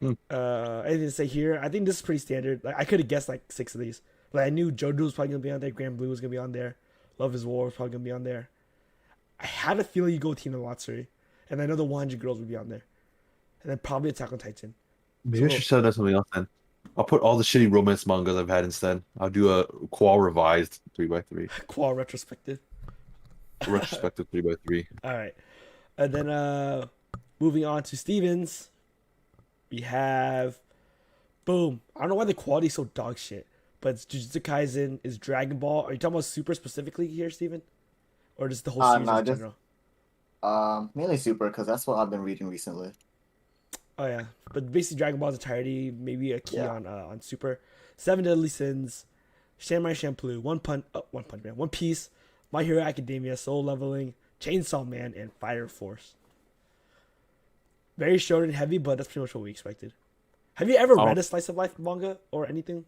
Anything to say here? I think this is pretty standard. Like I could have guessed like 6 of these. Like I knew JoJo was probably gonna be on there. Grand Blue was gonna be on there. Love is War was probably gonna be on there. I had a feeling you go with Tina Matsuri, and I know the 100 Girls would be on there, and then probably Attack on Titan. Maybe I should set up something else then. I'll put all the shitty romance mangas I've had instead. I'll do a Qual revised 3x3. Qual retrospective. Retrospective 3x3. All right, and then moving on to Stevens. We have, boom. I don't know why the quality is so dog shit, but it's Jujutsu Kaisen, is Dragon Ball. Are you talking about Super specifically here, Steven? Or just the whole series No, in just general? mainly Super because that's what I've been reading recently. Oh yeah, but basically Dragon Ball's entirety, maybe a key Yeah. on Super. Seven Deadly Sins, Samurai Champloo, One Punch Man, One Piece, My Hero Academia, Soul Leveling, Chainsaw Man, and Fire Force. Very short and heavy, but that's pretty much what we expected. Have you ever Oh. read a slice of life manga or anything?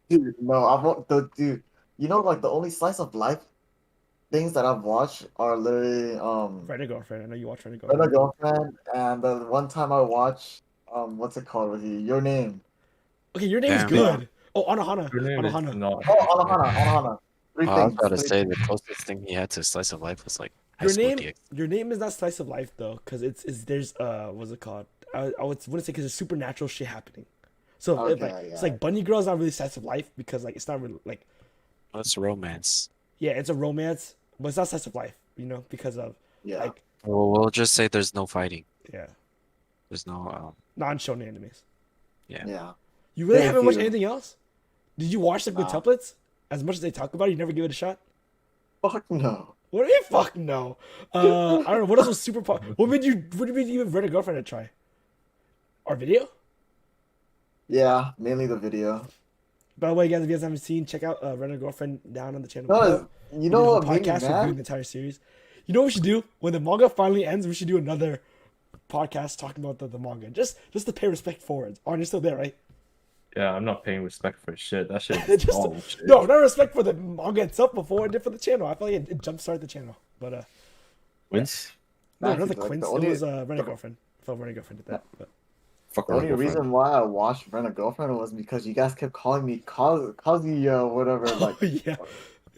Dude, no, I've dude. You know, like the only slice of life things that I've watched are literally Friend or Girlfriend. I know you watch Friend or Friend or Girlfriend. Girlfriend, and the one time I watched what's it called with you? Your Name. Okay, your name is Damn. good. Oh, Anohana. Your name is Anohana. not. Oh, Anohana, Anohana. Three I was things. about to Three say the things. closest thing he had to slice of life was like high Your school name, DX. your name is not slice of life though, because it's there's what's it called? Wouldn't say because there's supernatural shit happening. So if like Okay, it's yeah. like Bunny Girl is not really slice of life because like it's not really like That's romance. yeah it's a romance, but it's not slice of life, you know, because of Yeah. like Well, we'll just say there's no fighting. yeah There's no non-shonen animes. Yeah. You really Very haven't watched few. anything else? Did you watch the Nah. quintuplets? As much as they talk about it, you never give it a shot. Fuck no. What do you fuck no? I don't know. What else was super? What made you? What made you even rent a girlfriend to try? Our video. Yeah, mainly the video. By the way, guys, if you guys haven't seen, check out Rent a Girlfriend down on the channel. No, below. you We know did a whole what made me podcast reviewing the mad? entire series. You know what we should do when the manga finally ends? We should do another podcast talking about the manga, just to pay respect forwards. Arn, you're still there, right? Yeah, I'm not paying respect for shit. That shit Just is all shit. no, not respect for the manga itself before it did for the channel. I feel like it jumpstarted the channel, but Wins? no, not Actually, the like, Quince. the It only- was Rent a Girlfriend. I thought Rent a Girlfriend did that, but Fuck The my only girlfriend. reason why I watched Rent a Girlfriend was because you guys kept calling me Kazuya, whatever. Like, yeah.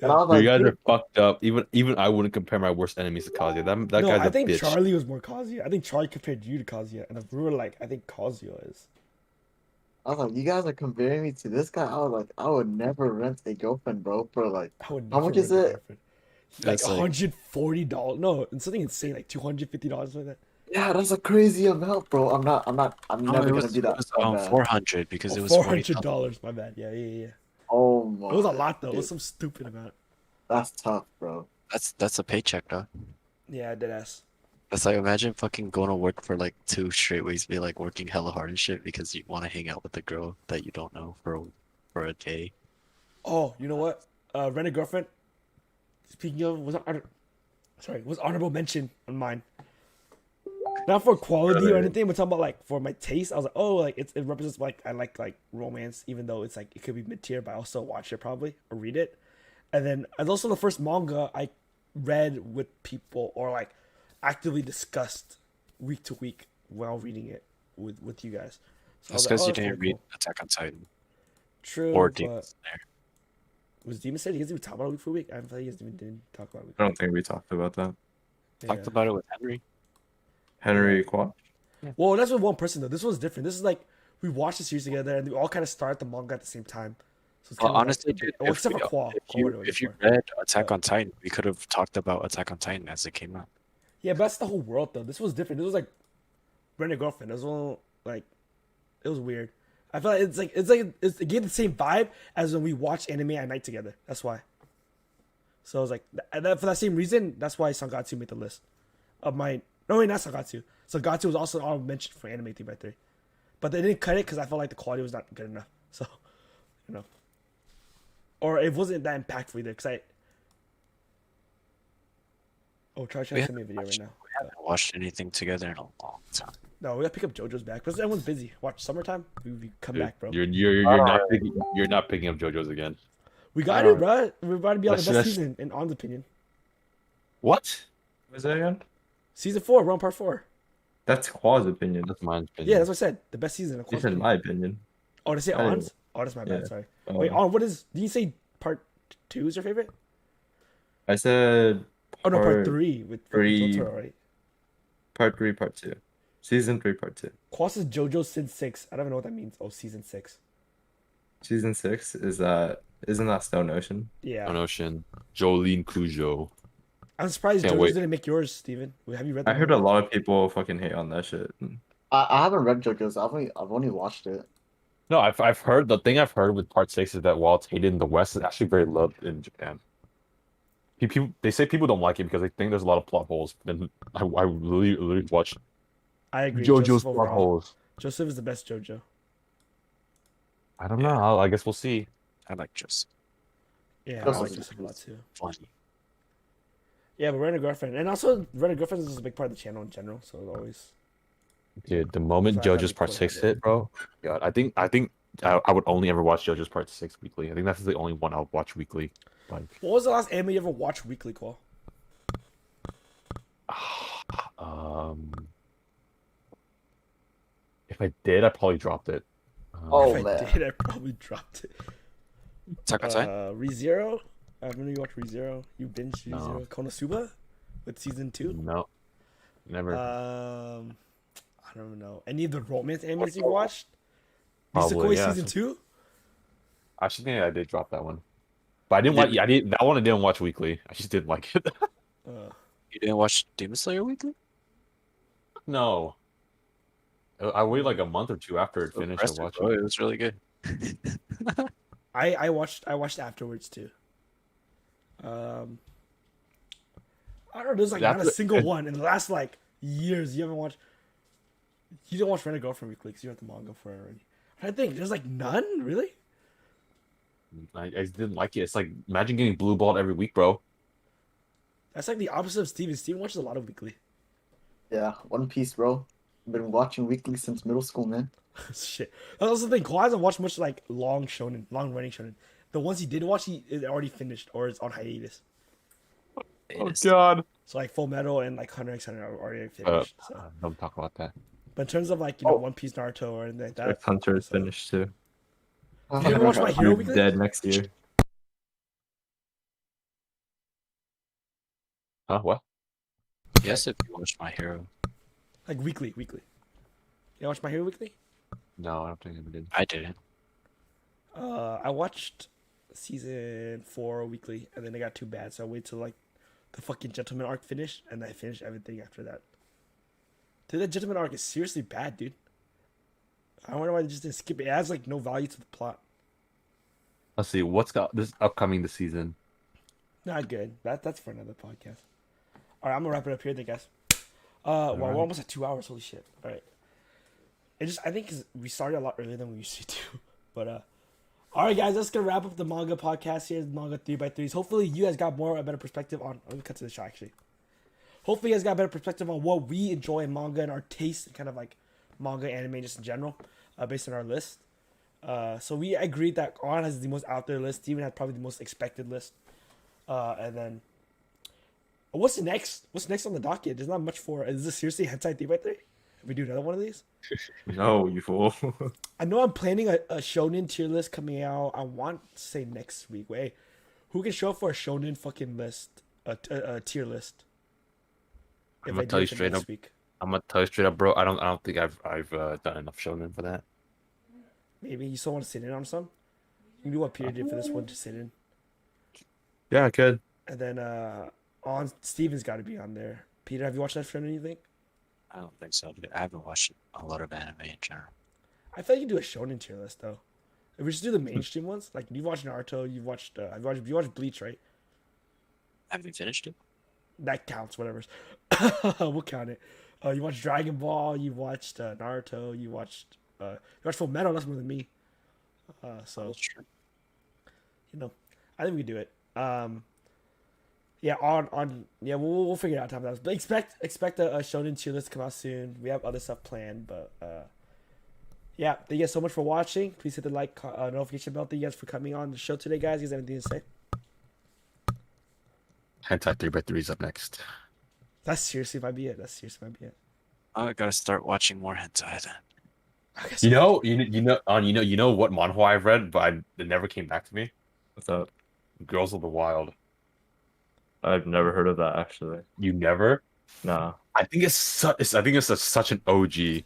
and I was You like, guys dude, are fucked up. Even I wouldn't compare my worst enemies to Kazuya. That No, guy's I a think bitch. Charlie was more Kazuya. I think Charlie compared you to Kazuya, and we were like, I think Kazuya is. I was like, you guys are comparing me to this guy. I was like, I would never rent a girlfriend, bro. For like, I would how never much is rent a it? girlfriend. Like That's like $140. No, it's something insane, like $250 like that. Yeah, that's a crazy amount, bro. I'm never it gonna be that was bad. 400 because Oh, it was $400. My bad. Yeah, yeah, yeah. Oh my. It was a lot though. It was dude, some stupid amount. that's tough, bro. That's a paycheck, though. Yeah, dead ass. That's like imagine fucking going to work for like 2 straight weeks, be like working hella hard and shit because you want to hang out with a girl that you don't know for a day. Oh, you know what? Rent a Girlfriend. Speaking of, was honorable mention on mine. Not for quality or anything, but talking about like for my taste. I was like, oh, like it represents like I like romance, even though it's like it could be mid tier, but I'll still watch it probably or read it. And then it's also the first manga I read with people or like actively discussed week to week while reading it with you guys. So I was That's like, because oh, you that's didn't pretty read cool. Attack on Titan True, or but Demon Slayer. was Demon Slayer? You guys even talk about it week for week? I feel like you guys even didn't talk about it week I for don't think we talked about that. week. Talked about it with Henry. Henry Quad? Well, that's with one person though. This one's different. This is like we watched the series together and we all kind of start the manga at the same time. So it's Well, kind of honestly, like, dude, well, except for Qua. if you read Attack on Titan, we could have talked about Attack on Titan as it came out. Yeah, but that's the whole world though. This was different. This was like Rent a Girlfriend. This one like it was weird. I feel like it gave the same vibe as when we watched anime at night together. That's why. So I was like, for that same reason, that's why Sangatsu made the list of my. No, wait, not Sangatsu. Sangatsu was also all mentioned for anime 3x3, but they didn't cut it because I felt like the quality was not good enough. So, you know, or it wasn't that impactful either. Because I. Oh, try to send me a video right now. We haven't watched anything together in a long time. No, we gotta pick up JoJo's back, but everyone's busy. Watch Summertime. We come Dude, back, bro. you're not picking up JoJo's again. We got it, bro. We're about to be on the best Let's- season in On's opinion. What? Was that again? Season 4, we're on part 4. That's Quad's opinion. That's my Yeah, opinion. that's what I said. The best season. Of You course. said my opinion. Oh, did I say I didn't- On's? Oh, that's my bad. yeah. Sorry. Oh. Wait, On, what is? Did you say part 2 is your favorite? I said Oh no, part Part 3 with three. Jotaro, right? part 3, part 2. Season 3, part 2. Quas is JoJo Sin 6. I don't even know what that means. Oh, season 6. Season 6 isn't that Stone Ocean? Yeah. Stone Ocean, Jolene Cujo. I'm surprised Can't JoJo's wait. didn't make yours, Steven. Have you read that? I heard a lot of people fucking hate on that shit. I haven't read JoJo's. I've only watched it. No, I've heard the thing I've heard with part six is that while it's hated in the West, it's actually very loved in Japan. People they say people don't like it because they think there's a lot of plot holes. Then I literally watched I agree. JoJo's Joseph plot overall. holes. Joseph is the best JoJo. I don't know. I guess we'll see. I like Joseph. Yeah, I Joseph like is Joseph a lot too. Funny. Yeah, but Rent a Girlfriend, and also Rent a Girlfriend is a big part of the channel in general. So it always. Dude, the moment So I thought JoJo's we part could six have it. hit, bro. God, I would only ever watch JoJo's part six weekly. I think that's the only one I'll watch weekly. Like, What was the last anime you ever watched weekly, Cole? um, if I did, I probably dropped it. Oh, If I man. did, I probably dropped it. Attack on Titan? ReZero. I remember you watched ReZero. You binged No. ReZero. Konosuba with season 2. No, never. I don't know. Any of the romance animes you've watched? Probably, Nisekoi yeah. season 2? I actually think I did drop that one, but I didn't Did- watch. I did that one. I didn't watch weekly. I just didn't like it. You didn't watch Demon Slayer weekly? No, I waited like a month or two after it finished. I Impressive, watched bro. it. It was really good. I watched afterwards too. I don't know. There's like not a After- single it- one in the last like years. You haven't watched. You didn't watch Rent a Girlfriend weekly because you read the manga for it already. I think there's like none really. I just didn't like it. It's like imagine getting blue balled every week, bro. That's like the opposite of Steven. Steven watches a lot of weekly. Yeah, One Piece, bro. Been watching weekly since middle school, man. Shit. That's also the thing. Cole hasn't watched much like long running shonen. The ones he did watch, he is already finished or is on hiatus. God. So like Full Metal and like Hunter x Hunter are already finished. So, Don't talk about that. but in terms of like One Piece, Naruto, or anything like that, X Hunter is so- finished too. Did you ever watch My Hero You're Weekly? dead next year. Huh? What? Yes, if you watched My Hero. Like weekly. You watch My Hero Weekly? No, I don't think I ever did. I didn't. I watched season 4 weekly, and then it got too bad, so I waited till like the fucking Gentleman arc finished, and I finished everything after that. Dude, that Gentleman arc is seriously bad, dude. I wonder why they just didn't skip it. It adds like no value to the plot. Let's see what's got this upcoming this season. Not good. That's for another podcast. All right, I'm gonna wrap it up here, then, guys. Well, we're almost at 2 hours. Holy shit! All right. I think 'cause we started a lot earlier than we usually do. But all right, guys, that's gonna wrap up the manga podcast here. Manga 3x3s. Hopefully, you guys got a better perspective on. Let me cut to the shot actually. Hopefully, you guys got a better perspective on what we enjoy in manga and our taste, and kind of like manga, anime, just in general, based on our list. So we agreed that On has the most out there list. Steven had probably the most expected list. And then, what's next? What's next on the docket? There's not much for. Is this seriously hentai 3x3? If we do another one of these, No, you fool. I know I'm planning a shonen tier list coming out. I want to say next week. Wait, who can show up for a shonen fucking list? A tier list. I'm gonna tell you straight up. week. I'm gonna tell you straight up, bro. I don't think I've done enough shonen for that. Maybe you still want to sit in on some. You can do what Peter did for this one, just sit in. Yeah, I could. And then on Steven's got to be on there. Peter, have you watched that shonen? You think? I don't think so. I haven't watched a lot of anime in general. I feel like you can do a shonen tier list though. If we just do the mainstream ones, like you've watched Naruto, you've watched you watched Bleach, right? Have you finished it? That counts, whatever. We'll count it. You watched Dragon Ball, you watched Naruto, you watched Full Metal. That's more than me. So That's true. I think we can do it. Yeah, yeah, we'll figure it out time. But expect a shonen tier list to come out soon. We have other stuff planned, but yeah, thank you guys so much for watching. Please hit the like notification bell. Thank you guys for coming on the show today, guys. You guys have anything to say? Hentai 3x3 is up next. That seriously might be it. I gotta start watching more hentai then. Okay, You know what manhwa I've read, but it never came back to me. What's up? Girls of the Wild. I've never heard of that actually. You never? Nah. I think it's such an OG.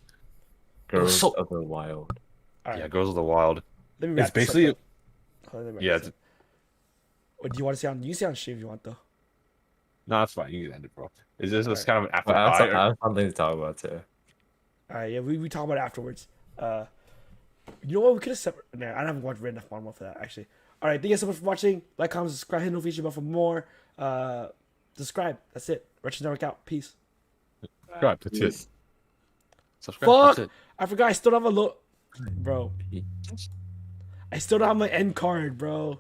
Girls so- of the Wild. All right, Yeah, Girls of the Wild. let me It's wrap this up, basically though. Hold on, let me wrap yeah. this up. What do you want to see on? You see on stream if you want though. No, that's fine. You can end it, bro. Is this Alright. kind of an Well, I afterthought? have something to talk about too. All right, yeah, we talk about it afterwards. You know what? We could have separate. Nah, I haven't watched Red enough Marvel for that actually. All right, thank you so much for watching. Like, comment, subscribe, hit the notification bell for more. Subscribe. That's it. Wretched Network out. Peace. Subscribe. That's it. Yes. Subscribe. Fuck! That's it. I forgot. I still don't have a bro. I still don't have my end card, bro.